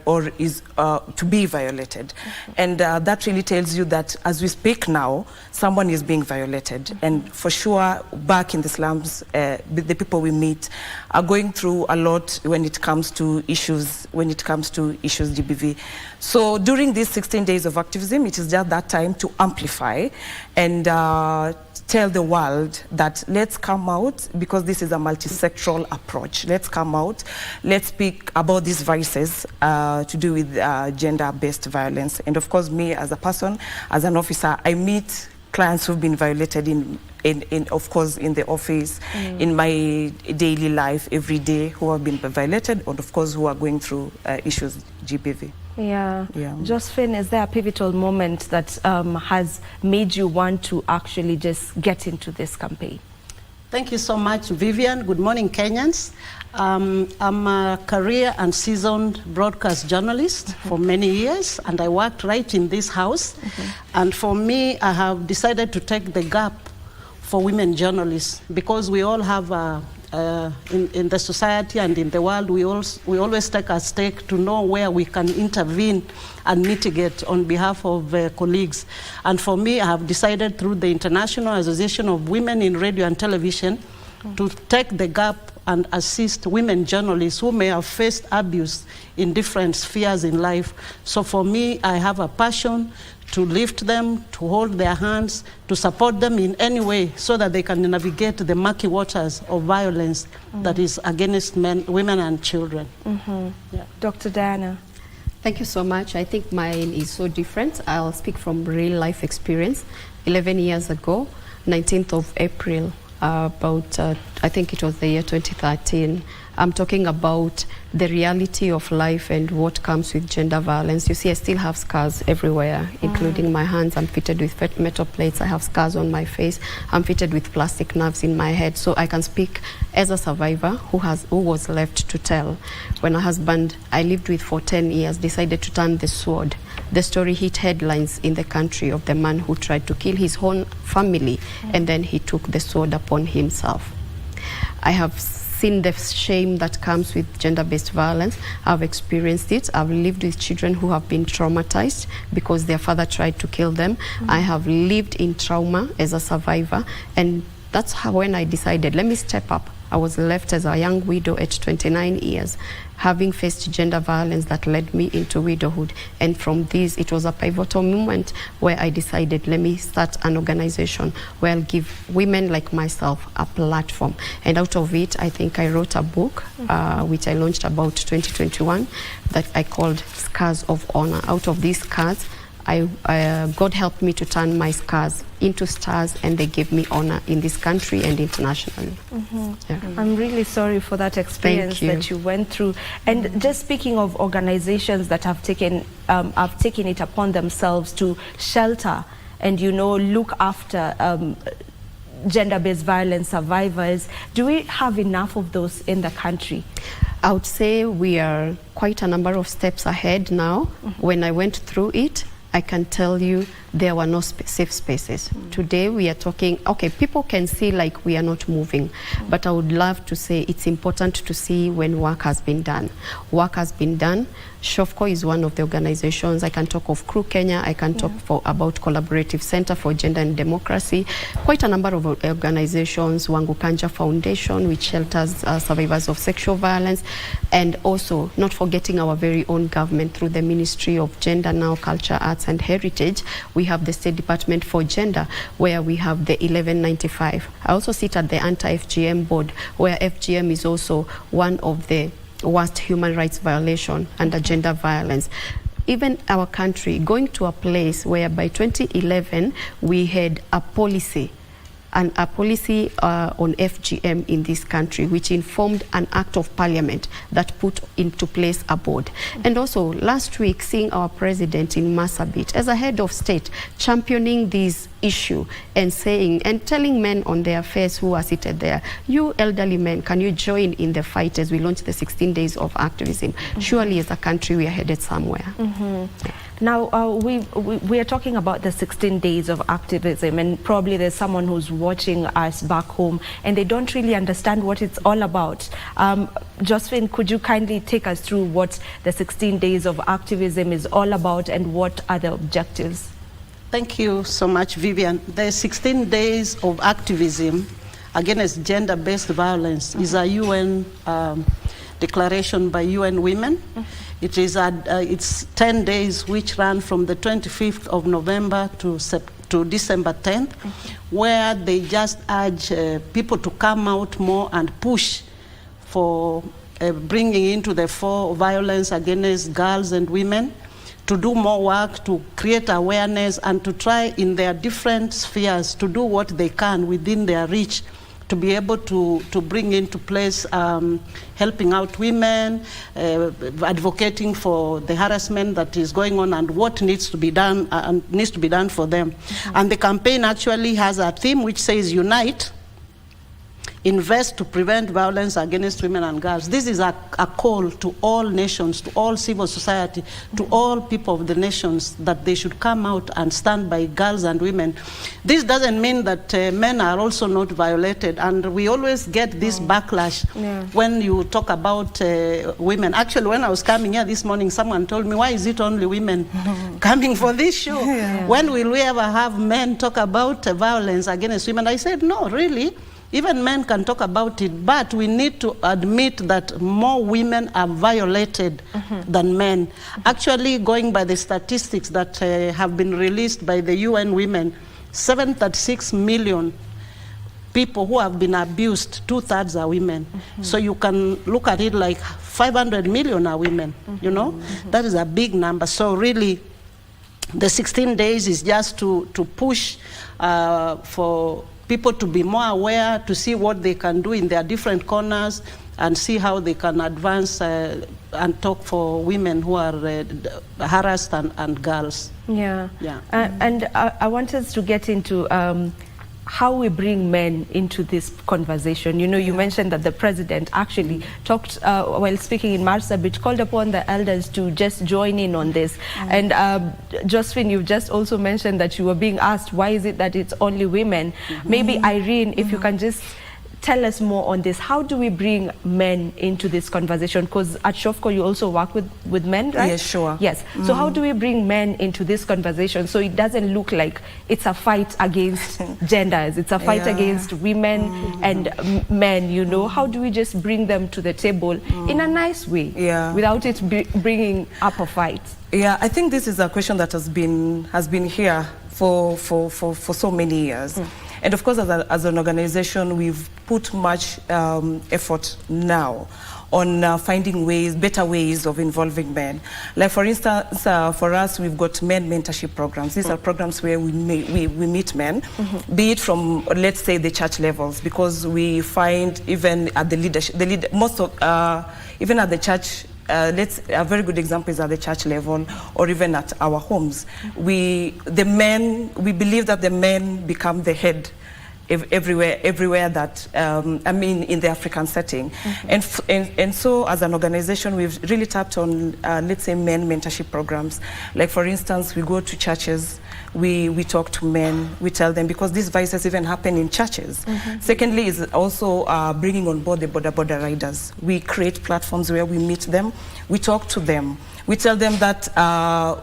or is to be violated. And that really tells you that as we speak now, someone is being violated. And for sure, back in the slums, the people we meet are going through a lot when it comes to issues, GBV. So during these 16 days of activism, it is just that time to amplify and tell the world that let's come out, because this is a multi-sectoral approach. Let's come out, let's speak about these vices to do with gender-based violence. And of course, me as a person, as an officer, I meet clients who've been violated of course, in the office, in my daily life, every day, who have been violated, and of course, who are going through issues GBV. Yeah. Josephine, is there a pivotal moment that has made you want to actually just get into this campaign? Thank you so much, Vivian. Good morning, Kenyans. I'm a career and seasoned broadcast journalist for many years, and I worked right in this house. And for me, I have decided to take the gap for women journalists, because we all have in the society and in the world, we always take a stake to know where we can intervene and mitigate on behalf of colleagues. And for me, I have decided through the International Association of Women in Radio and Television to take the gap and assist women journalists who may have faced abuse in different spheres in life. So for me, I have a passion to lift them, to hold their hands, to support them in any way so that they can navigate the murky waters of violence that is against men, women and children. Dr. Diana. Thank you so much. I think mine is so different. I'll speak from real life experience. 11 years ago, 19th of April, I think it was the year 2013, I'm talking about the reality of life and what comes with gender violence. You see, I still have scars everywhere, including my hands. I'm fitted with metal plates. I have scars on my face. I'm fitted with plastic nerves in my head. So I can speak as a survivor who was left to tell. When a husband I lived with for 10 years decided to turn the sword, the story hit headlines in the country of the man who tried to kill his own family, and then he took the sword upon himself. I have seen the shame that comes with gender-based violence. I've experienced it. I've lived with children who have been traumatized because their father tried to kill them. I have lived in trauma as a survivor, and that's how when I decided, let me step up. I was left as a young widow at 29 years, having faced gender violence that led me into widowhood. And from this, it was a pivotal moment where I decided, let me start an organization where I'll give women like myself a platform. And out of it, I think I wrote a book, which I launched about 2021, that I called Scars of Honor. Out of these scars, God helped me to turn my scars into stars, and they gave me honor in this country and internationally. I'm really sorry for that experience that you went through. And just speaking of organizations that have taken it upon themselves to shelter and, look after gender-based violence survivors, do we have enough of those in the country? I would say we are quite a number of steps ahead now. When I went through it, I can tell you there were no safe spaces. Today we are talking, okay, people can see like we are not moving, but I would love to say it's important to see when work has been done. Work has been done. SHOFCO is one of the organizations. I can talk of Crew Kenya. I can talk about Collaborative Center for Gender and Democracy. Quite a number of organizations, Wangu Kanja Foundation, which shelters survivors of sexual violence, and also not forgetting our very own government through the Ministry of Gender, now Culture, Arts and Heritage. We have the State Department for Gender, where we have the 1195. I also sit at the anti-FGM board, where FGM is also one of the worst human rights violation under gender violence. Even our country going to a place where by 2011 we had a policy a policy on FGM in this country, which informed an act of parliament that put into place a board. And also last week, seeing our president in Marsabit as a head of state championing this issue and saying and telling men on their face who are seated there, you elderly men, can you join in the fight as we launch the 16 days of activism? Surely as a country we are headed somewhere. Now, we are talking about the 16 days of activism, and probably there's someone who's watching us back home and they don't really understand what it's all about. Josephine, could you kindly take us through what the 16 days of activism is all about and what are the objectives? Thank you so much, Vivian. The 16 days of activism against gender-based violence is a UN declaration by UN Women. It is it's 10 days which run from the 25th of November to December 10th, where they just urge people to come out more and push for bringing into the fore violence against girls and women, to do more work, to create awareness, and to try in their different spheres to do what they can within their reach to be able to bring into place helping out women, advocating for the harassment that is going on and what needs to be done for them. And the campaign actually has a theme which says unite, invest to prevent violence against women and girls. This is a call to all nations, to all civil society, to all people of the nations, that they should come out and stand by girls and women. This doesn't mean that men are also not violated, and we always get this backlash when you talk about women. Actually, when I was coming here this morning, someone told me, why is it only women coming for this show? When will we ever have men talk about violence against women? I said, no, really. Even men can talk about it, but we need to admit that more women are violated than men. Actually, going by the statistics that have been released by the UN Women, 736 million people who have been abused, 2/3 are women. So you can look at it like 500 million are women, you know? That is a big number. So really, the 16 days is just to push for people to be more aware, to see what they can do in their different corners, and see how they can advance and talk for women who are harassed and girls. And I want us to get into how we bring men into this conversation. You know, you mentioned that the president actually talked, while speaking in Marsabit, called upon the elders to just join in on this. And Josephine, you've just also mentioned that you were being asked, why is it that it's only women? Maybe Irene, if you can just tell us more on this. How do we bring men into this conversation? Because at Shofco you also work with men, right? Yes, sure. Yes. So how do we bring men into this conversation so it doesn't look like it's a fight against genders, it's a fight against women and men, you know? How do we just bring them to the table in a nice way without it bringing up a fight? Yeah, I think this is a question that has been here for so many years. And of course, as an organization, we've put much effort now on finding better ways of involving men. Like for instance, for us, we've got men mentorship programs. These are programs where we meet men, be it from, let's say, the church levels, because we find even at the leadership, even at the church, a very good example is at the church level or even at our homes. We believe that the men become the head everywhere that, I mean, in the African setting. And so as an organization, we've really tapped on, let's say, men mentorship programs. Like for instance, we go to churches, we talk to men, we tell them, because these vices even happen in churches. Secondly is also bringing on board the border riders. We create platforms where we meet them, we talk to them, we tell them that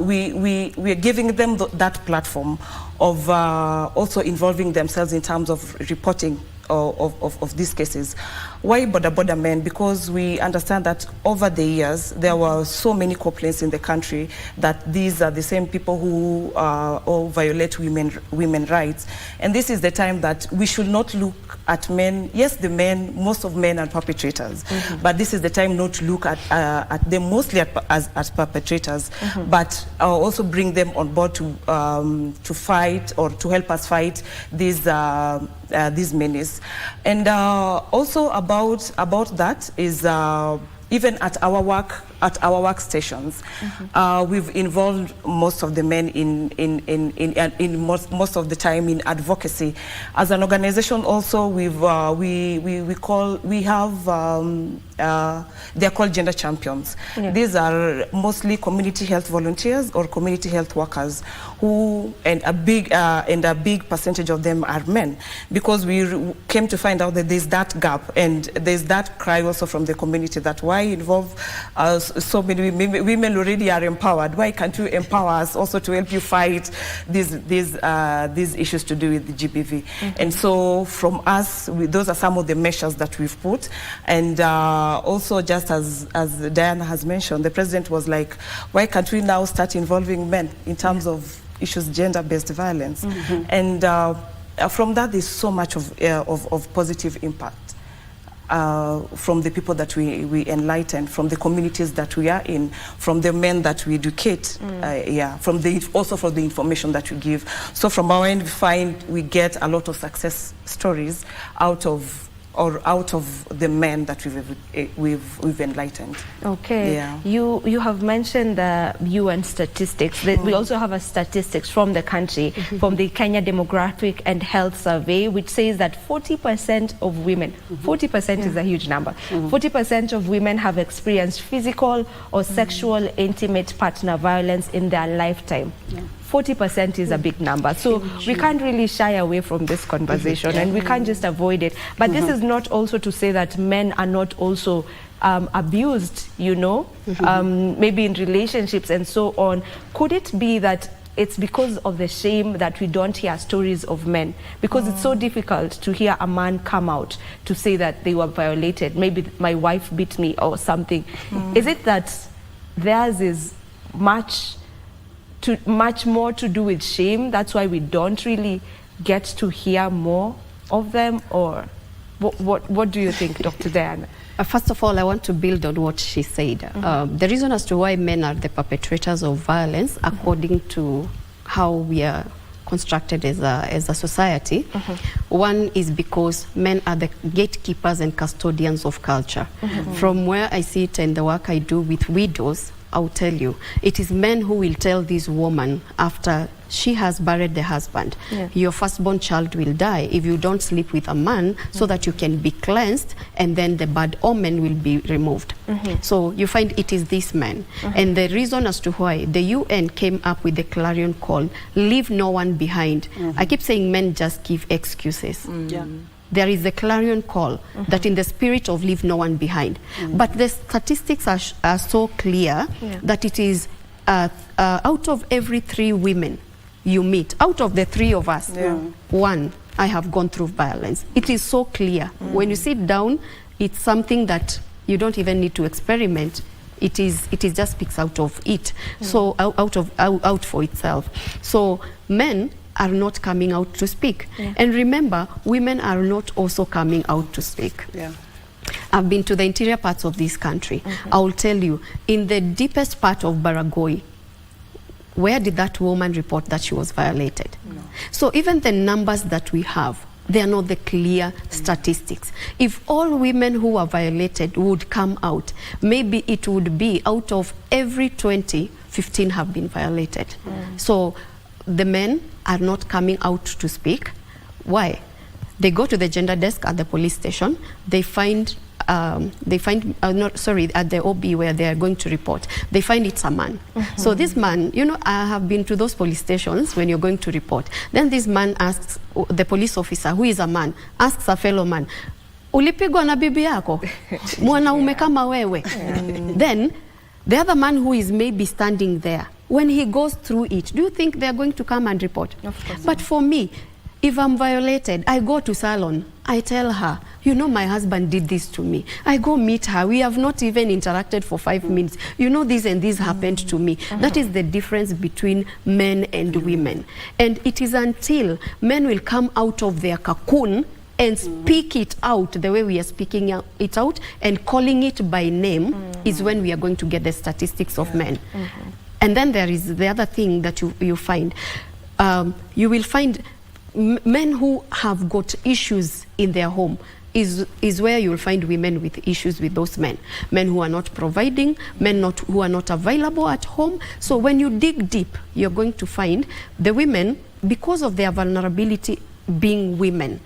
we are giving them that platform of also involving themselves in terms of reporting of these cases. Why border men? Because we understand that over the years, there were so many complaints in the country that these are the same people who all violate women rights. And this is the time that we should not look at men. Yes, the men, most of men are perpetrators, but this is the time not to look at them mostly as perpetrators, but also bring them on board to fight or to help us fight these menace. And also about that is even at our workstations, we've involved most of the men in most of the time in advocacy. As an organization, also they're called gender champions. Yeah. These are mostly community health volunteers or community health workers and a big percentage of them are men, because we came to find out that there's that gap and there's that cry also from the community that why involve so many women already are empowered. Why can't you empower us also to help you fight these issues to do with the GBV? And so from us, those are some of the measures that we've put. And also, just as Diana has mentioned, the president was like, why can't we now start involving men in terms of issues gender-based violence? And from that, there's so much of positive impact. From the people that we enlighten, from the communities that we are in, from the men that we educate, also from the information that we give. So from our end, we get a lot of success stories out of the men that we've enlightened. Okay. Yeah. You have mentioned the UN statistics. We also have a statistics from the country, from the Kenya Demographic and Health Survey, which says that 40% of women, 40% is a huge number, 40% of women have experienced physical or sexual intimate partner violence in their lifetime. 40% is a big number. So we can't really shy away from this conversation and we can't just avoid it. But this is not also to say that men are not also abused, you know, maybe in relationships and so on. Could it be that it's because of the shame that we don't hear stories of men? Because it's so difficult to hear a man come out to say that they were violated. Maybe my wife beat me or something. Is it that theirs is much more to do with shame? That's why we don't really get to hear more of them? Or what do you think, Dr. Diana? First of all, I want to build on what she said. The reason as to why men are the perpetrators of violence, according to how we are constructed as a society, one is because men are the gatekeepers and custodians of culture. From where I sit and the work I do with widows, I'll tell you, it is men who will tell this woman after she has buried the husband, your firstborn child will die if you don't sleep with a man, so that you can be cleansed and then the bad omen will be removed. So you find it is these men. And the reason as to why the UN came up with the clarion call, leave no one behind. I keep saying men just give excuses. There is a clarion call that in the spirit of leave no one behind. But the statistics are so clear that it is out of every 3 women you meet, out of the 3 of us, 1, I have gone through violence. It is so clear. When you sit down, it's something that you don't even need to experiment. It just speaks out of it. So out for itself. So men are not coming out to speak. And remember, women are not also coming out to speak. I've been to the interior parts of this country. I will tell you, in the deepest part of Baragoi, where did that woman report that she was violated? So even the numbers that we have, they are not the clear statistics. If all women who are violated would come out, maybe it would be out of every 20, 15 have been violated. So the men are not coming out to speak. Why? They go to the gender desk at the police station. They find at the OB where they are going to report, they find it's a man. So this man, you know, I have been to those police stations when you're going to report. Then this man asks, the police officer, who is a man, asks a fellow man, ulipigwa na bibi yako? Mwanaume kama wewe? Then the other man who is maybe standing there, when he goes through it, do you think they're going to come and report? But for me, If I'm violated, I go to salon. I tell her, you know, my husband did this to me. I go meet her. We have not even interacted for 5 minutes. You know, this and this happened to me. That is the difference between men and women. And it is until men will come out of their cocoon and speak it out the way we are speaking it out and calling it by name is when we are going to get the statistics of men. And then there is the other thing that you find. You will find men who have got issues in their home is where you'll find women with issues with those men. Men who are not providing, men who are not available at home. So when you dig deep, you're going to find the women, because of their vulnerability being women,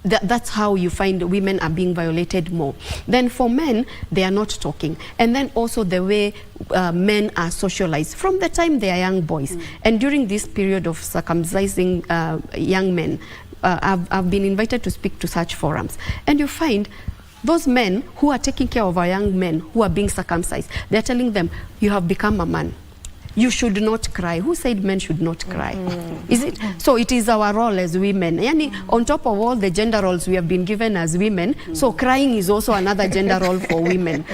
that's how you find women are being violated more. Then for men, they are not talking. And then also the way men are socialized from the time they are young boys. And during this period of circumcising young men, I've been invited to speak to such forums. And you find those men who are taking care of our young men who are being circumcised, they're telling them, you have become a man. You should not cry. Who said men should not cry? Is it? So it is our role as women. Yani, on top of all the gender roles we have been given as women, so crying is also another gender role for women.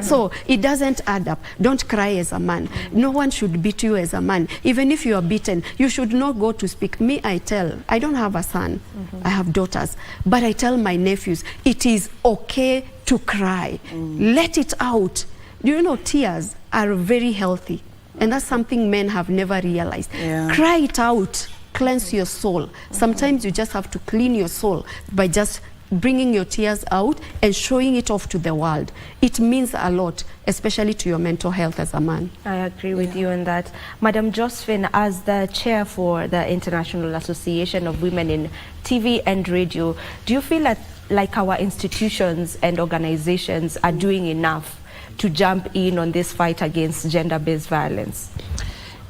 So it doesn't add up. Don't cry as a man. No one should beat you as a man. Even if you are beaten, you should not go to speak. Me, I don't have a son. I have daughters. But I tell my nephews, it is okay to cry. Let it out. Do you know tears are very healthy? And that's something men have never realized. Cry it out, cleanse your soul. Sometimes you just have to clean your soul by just bringing your tears out and showing it off to the world. It means a lot, especially to your mental health as a man. I agree with you on that. Madam Josephine, as the chair for the International Association of Women in TV and Radio, do you feel like our institutions and organizations are doing enough to jump in on this fight against gender-based violence?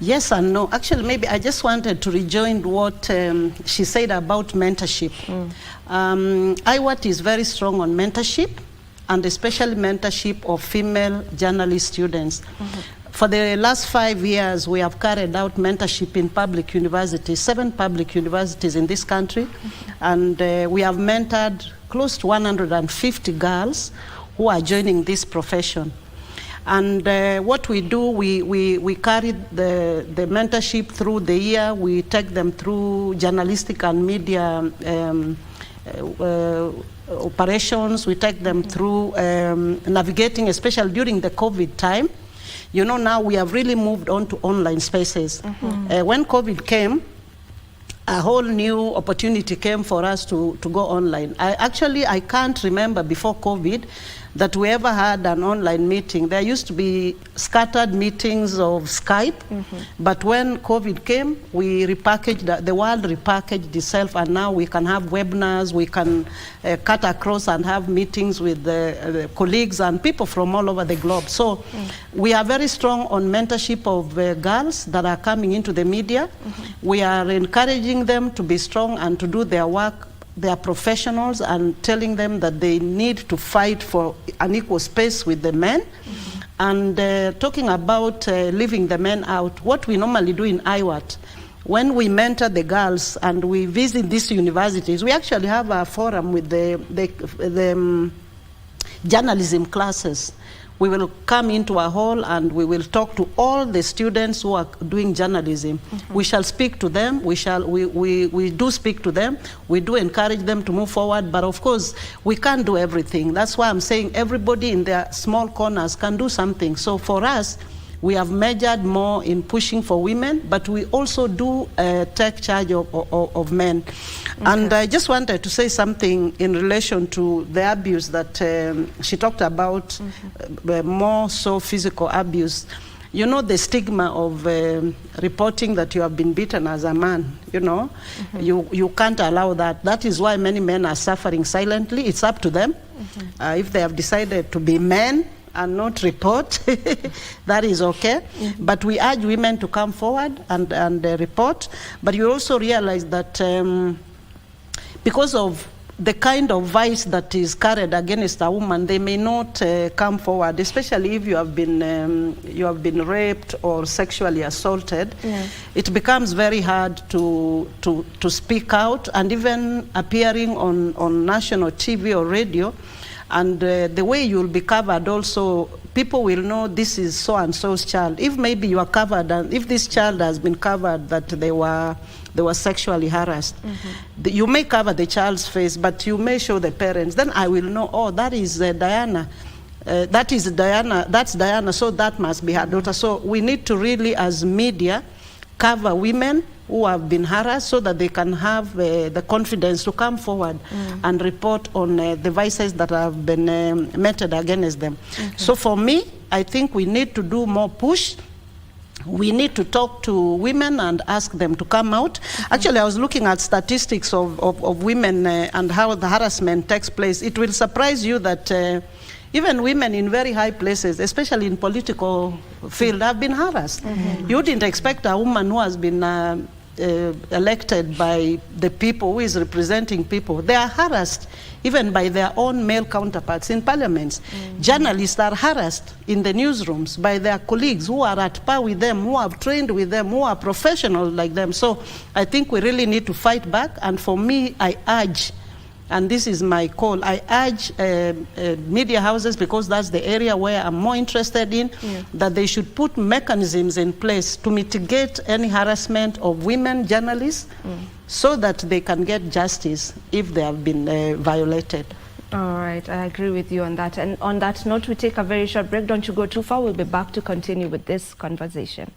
Yes and no. Actually, maybe I just wanted to rejoin what she said about mentorship. IWAT is very strong on mentorship, and especially mentorship of female journalist students. For the last 5 years, we have carried out mentorship in public universities, 7 public universities in this country, and we have mentored close to 150 girls who are joining this profession. And what we do, we carry the mentorship through the year. We take them through journalistic and media operations. We take them through navigating, especially during the COVID time. You know, now we have really moved on to online spaces. When COVID came, a whole new opportunity came for us to go online. I can't remember before COVID that we ever had an online meeting. There used to be scattered meetings of Skype, but when COVID came, we repackaged, the world repackaged itself, and now we can have webinars, we can cut across and have meetings with colleagues and people from all over the globe. So we are very strong on mentorship of girls that are coming into the media. We are encouraging them to be strong and to do their work. They are professionals, and telling them that they need to fight for an equal space with the men. And talking about leaving the men out, what we normally do in IWAT, when we mentor the girls and we visit these universities, we actually have a forum with the journalism classes. We will come into a hall and we will talk to all the students who are doing journalism. We shall speak to them. We do speak to them. We do encourage them to move forward. But of course, we can't do everything. That's why I'm saying everybody in their small corners can do something. So for us, we have measured more in pushing for women, but we also do take charge of men. And I just wanted to say something in relation to the abuse that she talked about, more so physical abuse. You know, the stigma of reporting that you have been beaten as a man, you know, you can't allow that. That is why many men are suffering silently. It's up to them. If they have decided to be men and not report, that is okay. But we urge women to come forward and report. But you also realize that because of the kind of vice that is carried against a woman, they may not come forward, especially if you have been raped or sexually assaulted. Yeah. It becomes very hard to speak out, and even appearing on national TV or radio, and the way you'll be covered also, people will know this is so-and-so's child. If maybe you are covered, and if this child has been covered that they were sexually harassed, you may cover the child's face, but you may show the parents. Then I will know, oh, that is Diana. That's Diana, so that must be her daughter. So we need to really, as media, cover women who have been harassed so that they can have the confidence to come forward and report on the vices that have been meted against them. So for me, I think we need to do more push. We need to talk to women and ask them to come out. Actually, I was looking at statistics of women and how the harassment takes place. It will surprise you that even women in very high places, especially in political field, have been harassed. You wouldn't expect a woman who has been elected by the people, who is representing people. They are harassed even by their own male counterparts in parliaments. Journalists are harassed in the newsrooms by their colleagues who are at par with them, who have trained with them, who are professionals like them. So I think we really need to fight back. And for me, I urge, and this is my call, I urge media houses, because that's the area where I'm more interested in, that they should put mechanisms in place to mitigate any harassment of women journalists so that they can get justice if they have been violated. All right, I agree with you on that. And on that note, we take a very short break. Don't you go too far. We'll be back to continue with this conversation.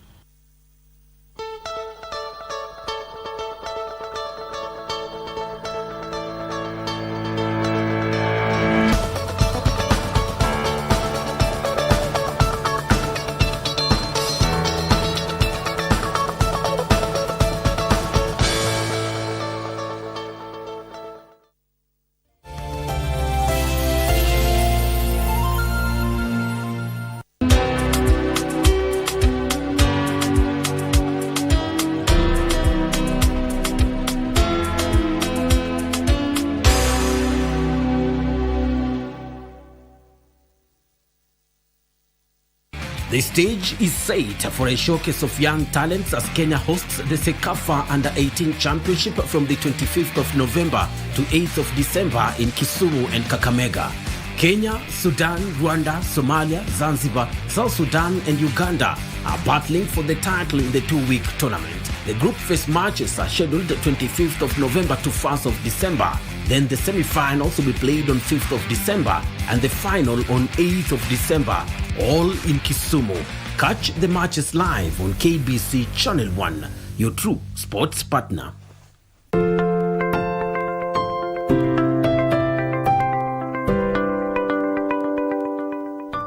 The stage is set for a showcase of young talents as Kenya hosts the Sekafa Under-18 Championship from the 25th of November to 8th of December in Kisumu and Kakamega. Kenya, Sudan, Rwanda, Somalia, Zanzibar, South Sudan and Uganda are battling for the title in the two-week tournament. The group phase matches are scheduled 25th of November to 1st of December. Then the semi-finals will be played on 5th of December and the final on 8th of December, all in Kisumu. Catch the matches live on KBC Channel 1, your true sports partner.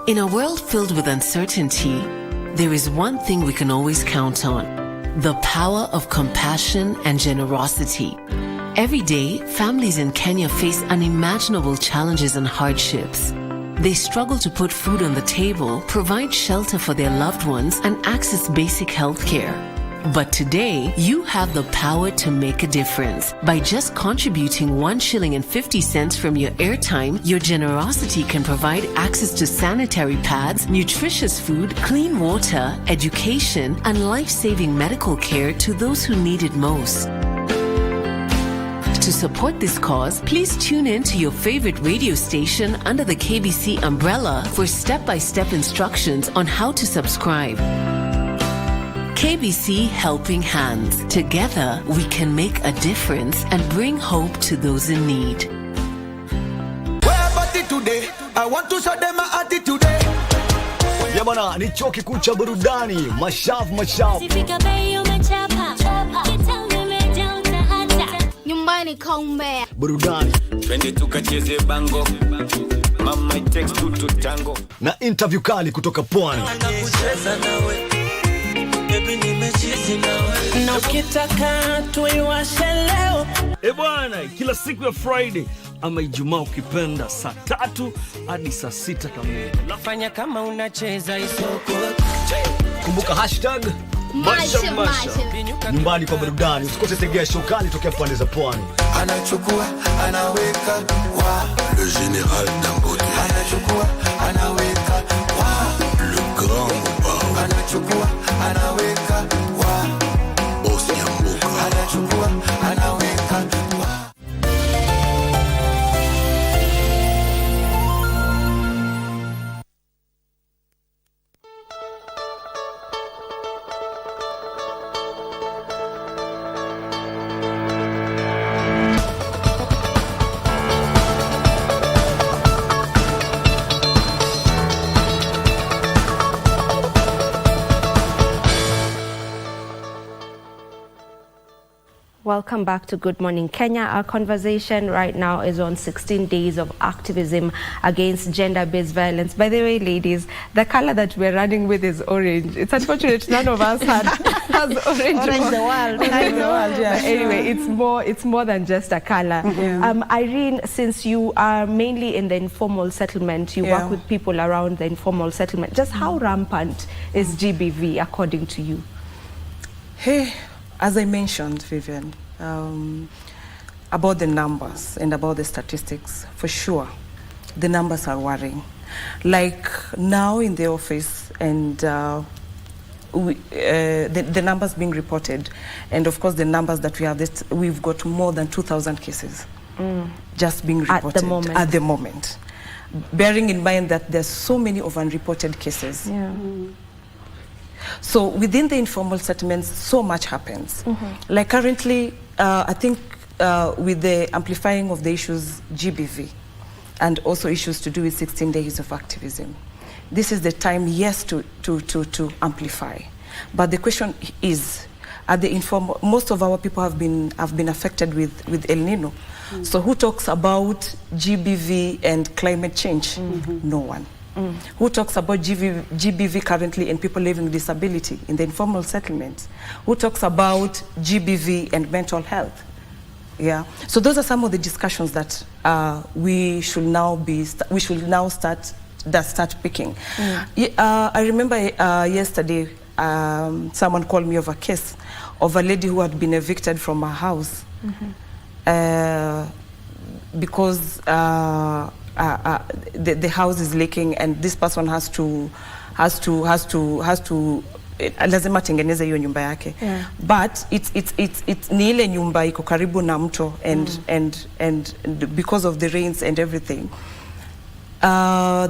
In a world filled with uncertainty, there is one thing we can always count on: the power of compassion and generosity. Every day, families in Kenya face unimaginable challenges and hardships. They struggle to put food on the table, provide shelter for their loved ones, and access basic health care. But today, you have the power to make a difference. By just contributing 1 shilling and 50 cents from your airtime, your generosity can provide access to sanitary pads, nutritious food, clean water, education, and life-saving medical care to those who need it most. To support this cause, please tune in to your favorite radio station under the KBC umbrella for step-by-step instructions on how to subscribe. KBC Helping Hands. Together, we can make a difference and bring hope to those in need. Where party today? I want to show them my attitude today. Ya bana, ni chuo kikuu cha burudani, mashavu. Sifika bei umechapa. Nyumbani kaumbea. Burudani. Twende tukacheze bango. Mama it takes two to tango. Na interview kali kutoka pwani. Nakucheza nawe. Baby nimechizi nawe. Na ukitaka tuiwashe leo. Bwana, kila siku ya Friday ama Ijumaa ukipenda saa 3 hadi saa 6 kamili. Nafanya kama unacheza isoko. Kumbuka Masha. Nyumbani kwa burudani. Usikose tegea show kali tokea pande za pwani. Anachukua, anaweka, wa. Le général Dangote. Anachukua, anaweka, wa. Le grand Mouba. Anachukua, anaweka, wa. Boss Nyambuka. Anachukua, anaweka, wa. Welcome back to Good Morning Kenya. Our conversation right now is on 16 days of activism against gender-based violence. By the way, ladies, the color that we're running with is orange. It's unfortunate none of us has orange. Orange the world. I know. Yeah, anyway, it's more than just a color. Irene, since you are mainly in the informal settlement, you work with people around the informal settlement. Just how rampant is GBV according to you? Hey. As I mentioned, Vivian, about the numbers and about the statistics, for sure, the numbers are worrying. Like now in the office, and the numbers being reported, and of course the numbers that we have, we've got more than 2,000 cases just being reported at the moment. Bearing in mind that there's so many of unreported cases. So within the informal settlements, so much happens. Like currently, I think with the amplifying of the issues GBV and also issues to do with 16 days of activism, this is the time, yes, to amplify. But the question is, at the informal, most of our people have been affected with El Nino. So who talks about GBV and climate change? No one. Who talks about GBV currently and people living with disability in the informal settlements? Who talks about GBV and mental health? Yeah. So those are some of the discussions that we should now start picking. I remember yesterday someone called me of a case of a lady who had been evicted from her house because the house is leaking and this person has to lazima tengeneze hiyo nyumba yake. But it's ni ile nyumba iko karibu na mto and because of the rains and everything,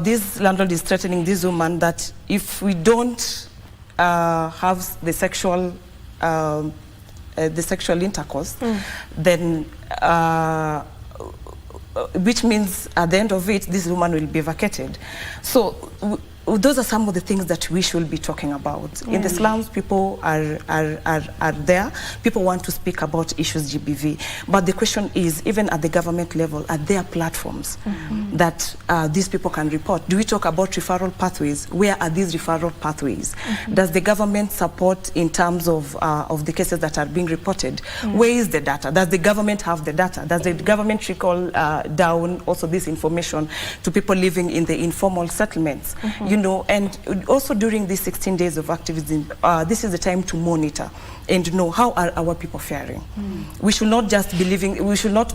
this landlord is threatening this woman that if we don't have the sexual intercourse, then which means at the end of it, this woman will be vacated. So those are some of the things that we should be talking about. In the slums, people are there. People want to speak about issues GBV. But the question is, even at the government level, are there platforms that these people can report? Do we talk about referral pathways? Where are these referral pathways? Does the government support in terms of the cases that are being reported? Where is the data? Does the government have the data? Does the government trickle down also this information to people living in the informal settlements? You know, and also during these 16 days of activism, this is the time to monitor and know how are our people faring. We should not just be living, we should not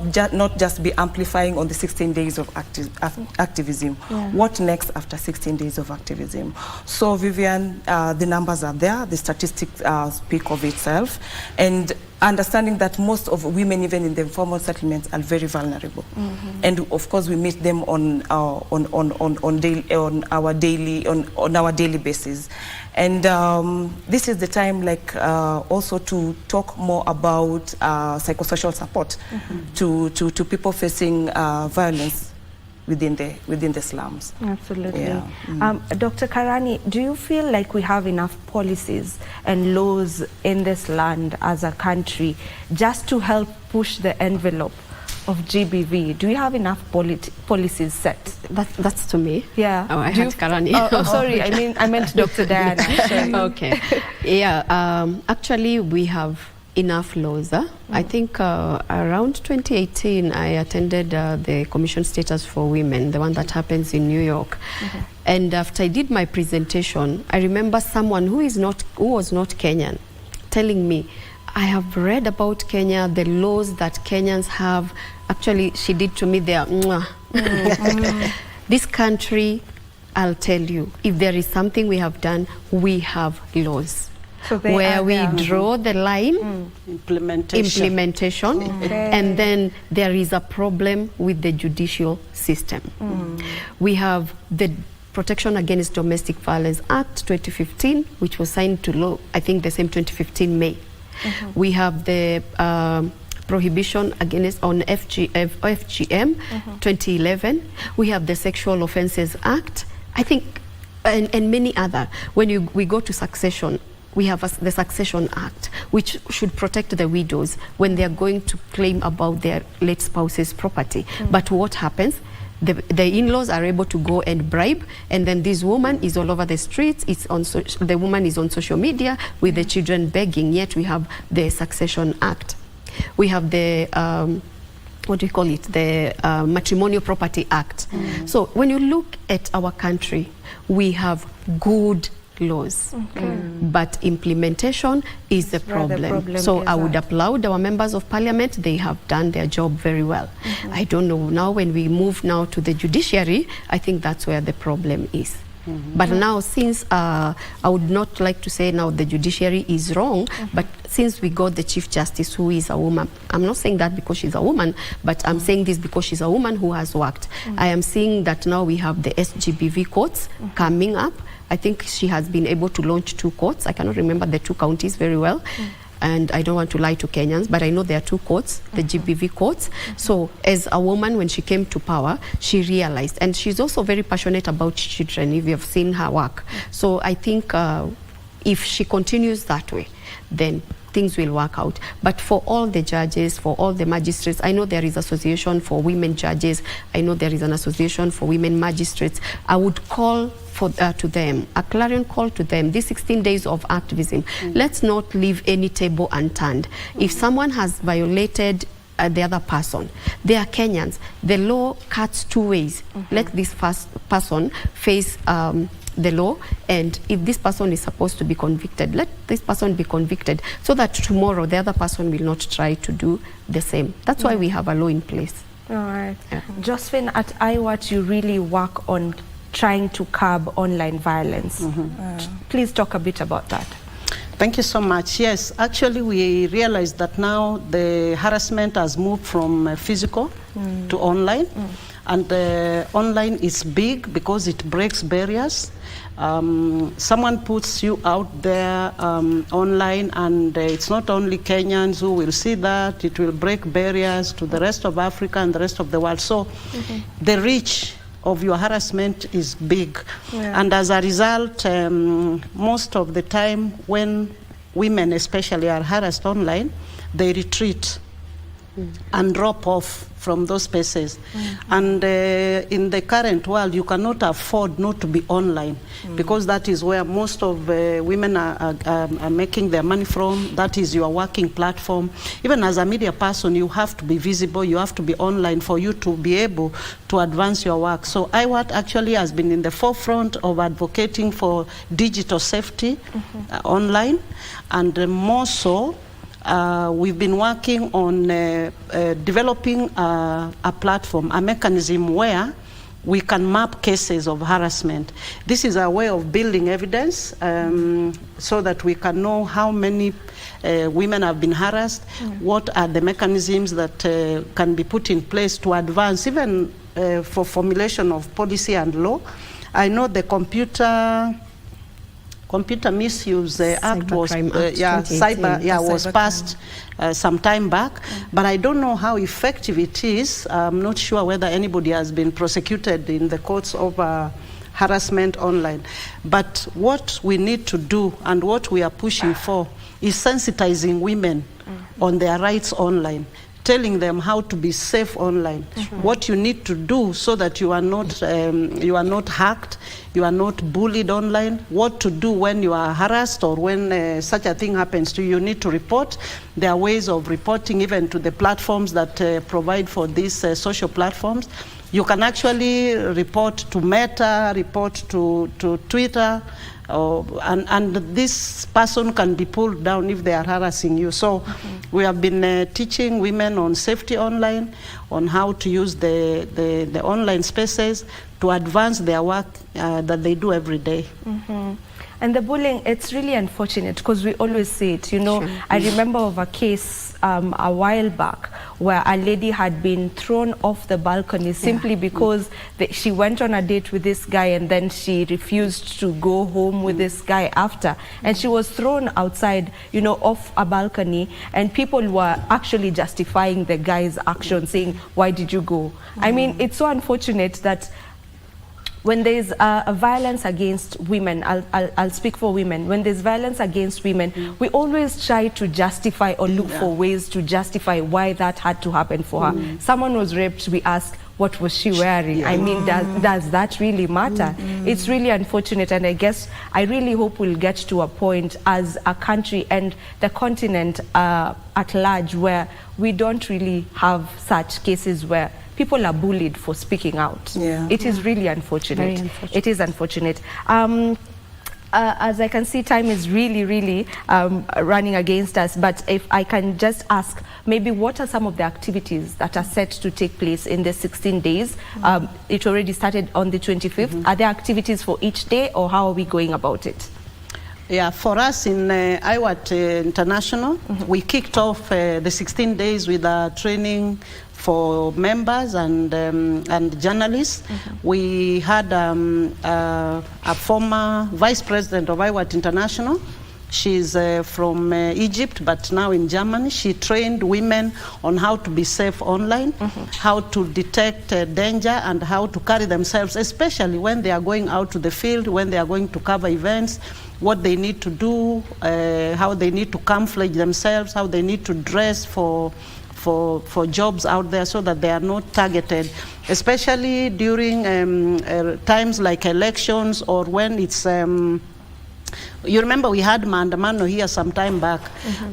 just be amplifying on the 16 days of activism. What next after 16 days of activism? So Vivian, the numbers are there, the statistics speak of itself, and understanding that most of women, even in the informal settlements, are very vulnerable. And of course, we meet them on our daily basis. And this is the time, like, also to talk more about psychosocial support to people facing violence within the slums. Absolutely. Dr. Karani, do you feel like we have enough policies and laws in this land as a country just to help push the envelope of GBV? Do you have enough policies set? That's to me. Yeah. Oh, I had Karani. Oh, sorry. I meant Dr. Diana. Okay. Yeah. Actually, we have enough laws. I think around 2018, I attended the Commission Status for Women, the one that happens in New York. And after I did my presentation, I remember someone who was not Kenyan telling me, I have read about Kenya, the laws that Kenyans have. Actually, she did to me there. This country, I'll tell you, if there is something we have done, we have laws. So where we draw the line, implementation, and then there is a problem with the judicial system. We have the Protection Against Domestic Violence Act 2015, which was signed to law, I think the same 2015 May. We have the prohibition against on FGM 2011. We have the Sexual Offences Act, I think, and many other. When we go to succession, we have the Succession Act, which should protect the widows when they are going to claim about their late spouse's property. But what happens? The in-laws are able to go and bribe, and then this woman is all over the streets. The woman is on social media with the children begging, yet we have the Succession Act. We have the, what do you call it? The Matrimonial Property Act. So when you look at our country, we have good laws, but implementation is the problem. So I would applaud our members of parliament. They have done their job very well. I don't know now when we move now to the judiciary, I think that's where the problem is. But now, since I would not like to say now the judiciary is wrong, but since we got the Chief Justice who is a woman, I'm not saying that because she's a woman, but I'm saying this because she's a woman who has worked. I am seeing that now we have the SGBV courts coming up. I think she has been able to launch 2 courts. I cannot remember the 2 counties very well. And I don't want to lie to Kenyans, but I know there are 2 courts, the GBV courts. So as a woman, when she came to power, she realized, and she's also very passionate about children, if you have seen her work. So I think if she continues that way, then things will work out. But for all the judges, for all the magistrates, I know there is association for women judges. I know there is an association for women magistrates. I would call to them, a clarion call to them, these 16 days of activism. Let's not leave any table unturned. If someone has violated the other person, they are Kenyans. The law cuts 2 ways. Let this first person face the law, and if this person is supposed to be convicted, let this person be convicted, so that tomorrow the other person will not try to do the same. That's why we have a law in place. All right. Josephine, at iWatch, you really work on trying to curb online violence. Please talk a bit about that. Thank you so much. Yes, actually we realized that now the harassment has moved from physical to online. And online is big because it breaks barriers. Someone puts you out there online, and it's not only Kenyans who will see that. It will break barriers to the rest of Africa and the rest of the world. So the reach of your harassment is big. And as a result, most of the time when women especially are harassed online, they retreat and drop off from those spaces. And in the current world, you cannot afford not to be online, because that is where most of women are making their money from. That is your working platform. Even as a media person, you have to be visible, you have to be online for you to be able to advance your work. So iWatch actually has been in the forefront of advocating for digital safety online, and more so, we've been working on developing a platform, a mechanism where we can map cases of harassment. This is a way of building evidence so that we can know how many women have been harassed, what are the mechanisms that can be put in place to advance, even for formulation of policy and law. I know the Computer Misuse Act was was passed some time back, but I don't know how effective it is. I'm not sure whether anybody has been prosecuted in the courts over harassment online. But what we need to do and what we are pushing for is sensitizing women on their rights online. telling them how to be safe online, what you need to do so that you are not hacked, you are not bullied online, what to do when you are harassed or when such a thing happens to you. You need to report. There are ways of reporting even to the platforms that provide for these social platforms. You can actually report to Meta, report to Twitter, and this person can be pulled down if they are harassing you. So we have been teaching women on safety online, on how to use the online spaces to advance their work that they do every day. And the bullying, it's really unfortunate because we always say it, you know. I remember of a case a while back where a lady had been thrown off the balcony simply because she went on a date with this guy and then she refused to go home with this guy after. And she was thrown outside, you know, off a balcony, and people were actually justifying the guy's action, saying, why did you go? I mean, it's so unfortunate that when there's a violence against women, I'll speak for women. When there's violence against women, we always try to justify or look for ways to justify why that had to happen for her. Someone was raped, we ask, what was she wearing? I mean, does that really matter? It's really unfortunate, and I guess I really hope we'll get to a point as a country and the continent at large where we don't really have such cases where people are bullied for speaking out. It is really unfortunate. Very unfortunate. It is unfortunate. As I can see, time is really running against us, but if I can just ask, maybe what are some of the activities that are set to take place in the 16 days? It already started on the 25th. Are there activities for each day, or how are we going about it? Yeah, for us in IWAT International, we kicked off the 16 days with a training for members and journalists. We had a former vice president of IWAT International. She's from Egypt, but now in Germany. She trained women on how to be safe online, how to detect danger, and how to carry themselves, especially when they are going out to the field, when they are going to cover events, what they need to do, how they need to camouflage themselves, how they need to dress for jobs out there so that they are not targeted, especially during times like elections or when it's you remember we had maandamano here some time back,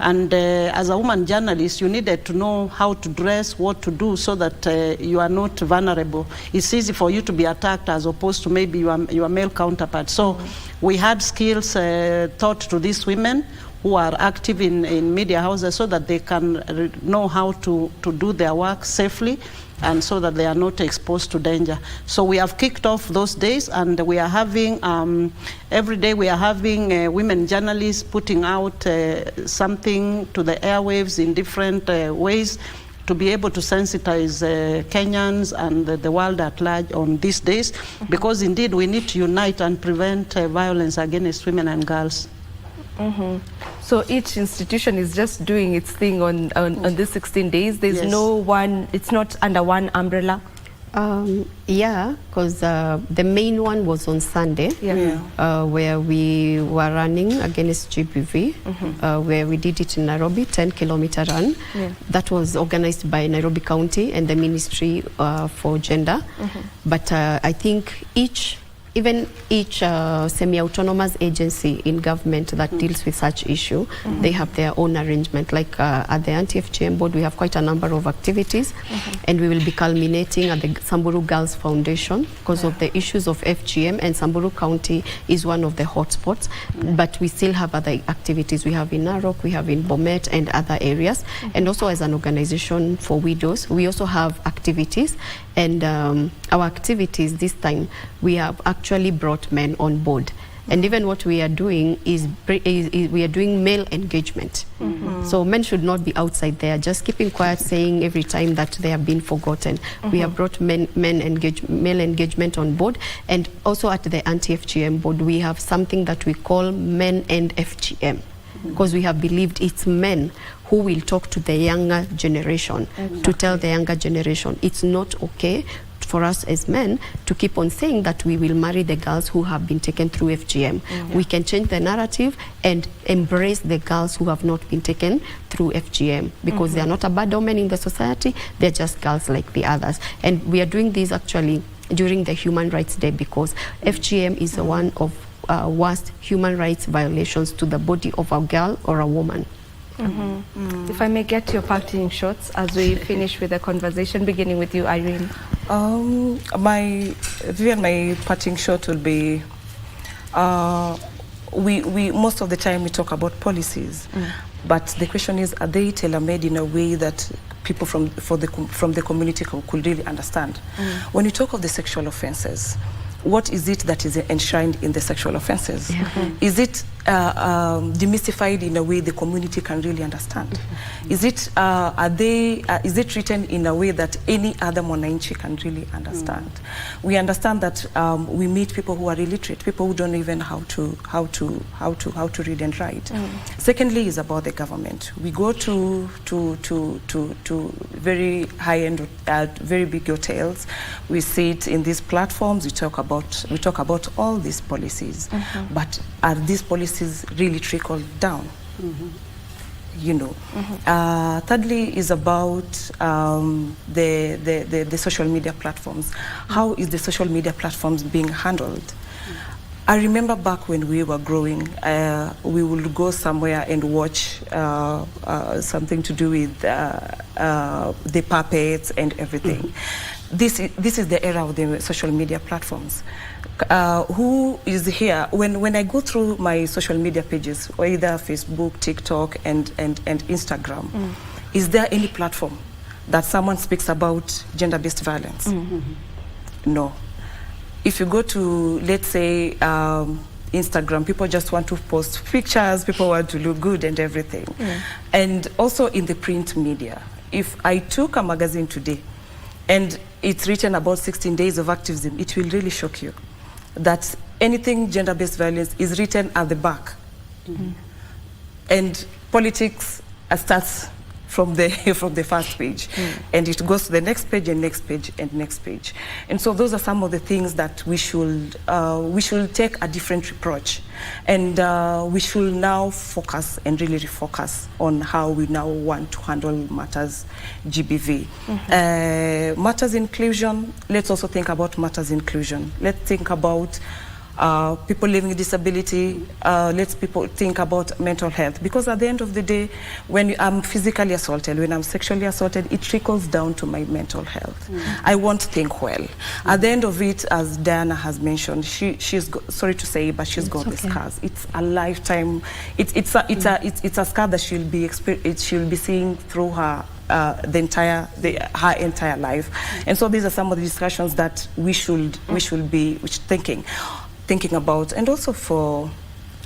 and as a woman journalist, you needed to know how to dress, what to do, so that you are not vulnerable. It's easy for you to be attacked as opposed to maybe your male counterpart. So we had skills taught to these women who are active in media houses so that they can know how to do their work safely and so that they are not exposed to danger. So we have kicked off those days, and we are having, every day we are having women journalists putting out something to the airwaves in different ways to be able to sensitize Kenyans and the world at large on these days, because indeed we need to unite and prevent violence against women and girls. So each institution is just doing its thing on these 16 days. There's no one, it's not under one umbrella. Yeah, because the main one was on Sunday, where we were running against GBV, where we did it in Nairobi, 10-kilometer run. That was organized by Nairobi County and the Ministry for Gender. But I think even each semi-autonomous agency in government that deals with such issue, they have their own arrangement. Like at the anti-FGM board, we have quite a number of activities, and we will be culminating at the Samburu Girls Foundation because of the issues of FGM, and Samburu County is one of the hotspots. But we still have other activities. We have in Narok, we have in Bomet and other areas. And also as an organization for widows, we also have activities. And our activities this time, we have actually brought men on board. And even what we are doing is we are doing male engagement. So men should not be outside there, just keeping quiet, saying every time that they have been forgotten. We have brought male engagement on board. And also at the anti-FGM board, we have something that we call Men and FGM, because we have believed it's men who will talk to the younger generation, to tell the younger generation it's not okay for us as men to keep on saying that we will marry the girls who have been taken through FGM. We can change the narrative and embrace the girls who have not been taken through FGM, because they are not a bad omen in the society, they're just girls like the others. And we are doing this actually during the Human Rights Day, because FGM is one of worst human rights violations to the body of a girl or a woman. If I may get your parting shots as we finish with the conversation, beginning with you, Irene. My parting shot will be, we most of the time we talk about policies, but the question is, are they tailor-made in a way that people from the community could really understand? When you talk of the sexual offenses, what is it that is enshrined in the sexual offenses? Is it demystified in a way the community can really understand? Is it is it written in a way that any other mwananchi can really understand? We understand that we meet people who are illiterate, people who don't even how to read and write. Secondly is about the government. We go to very high-end, very big hotels. We sit in these platforms. We talk about all these policies, but are these policies really trickled down? You know. Thirdly is about the social media platforms. How is the social media platforms being handled? I remember back when we were growing, we would go somewhere and watch something to do with the puppets and everything. This is the era of the social media platforms. Who is here? When I go through my social media pages, either Facebook, TikTok, and Instagram, is there any platform that someone speaks about gender-based violence? No. If you go to, let's say, Instagram, people just want to post pictures, people want to look good and everything. And also in the print media. If I took a magazine today and it's written about 16 days of activism, it will really shock you that anything gender-based violence is written at the back. And politics starts from the first page, and it goes to the next page and next page and next page. And so those are some of the things that we should take a different approach, and we should now focus and really refocus on how we now want to handle matters GBV. Matters inclusion, let's also think about matters inclusion. Let's think about people living with disability, let's people think about mental health, because at the end of the day, when I'm physically assaulted, when I'm sexually assaulted, it trickles down to my mental health. I won't think well. At the end of it, as Diana has mentioned, she's sorry to say, but she's got the scars. It's a lifetime. It's a scar that she'll be seeing through her her entire life. And so these are some of the discussions that we should be thinking about. And also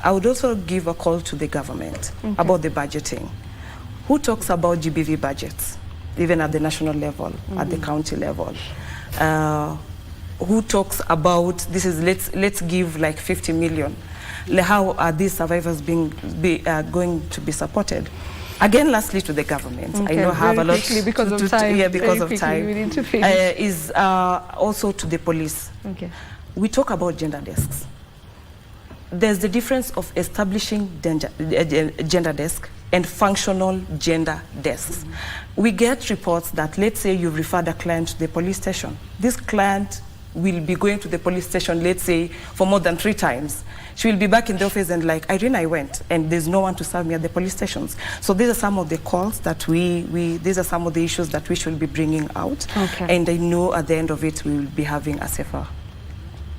I would also give a call to the government about the budgeting. Who talks about GBV budgets, even at the national level, at the county level? Who talks about this is let's give like 50 million? How are these survivors going to be supported? Again, lastly, to the government. I know I have a lot because of time. Yeah, because of time. We need to finish. Is also to the police. We talk about gender desks. There's the difference of establishing gender desk and functional gender desks. We get reports that, let's say you referred a client to the police station. This client will be going to the police station, let's say, for more than 3 times. She will be back in the office and like, Irene, I went, and there's no one to serve me at the police stations. So these are some of the calls that these are some of the issues that we should be bringing out. And I know at the end of it, we will be having a safer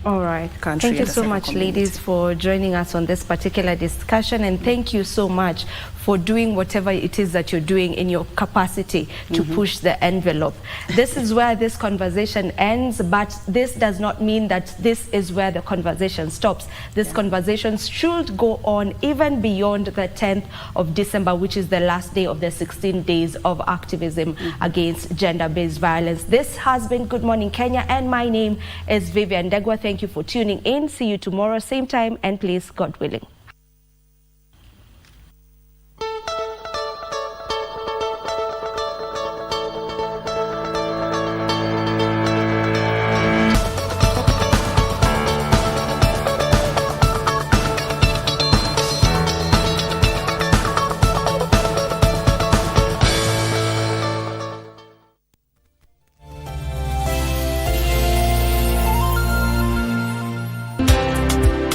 All right. Thank you so much, ladies, for joining us on this particular discussion, and thank you so much for doing whatever it is that you're doing in your capacity to push the envelope. This is where this conversation ends, but this does not mean that this is where the conversation stops. This conversation should go on even beyond the 10th of December, which is the last day of the 16 days of activism against gender-based violence. This has been Good Morning Kenya, and my name is Vivian Degwa. Thank you for tuning in. See you tomorrow, same time and place, God willing.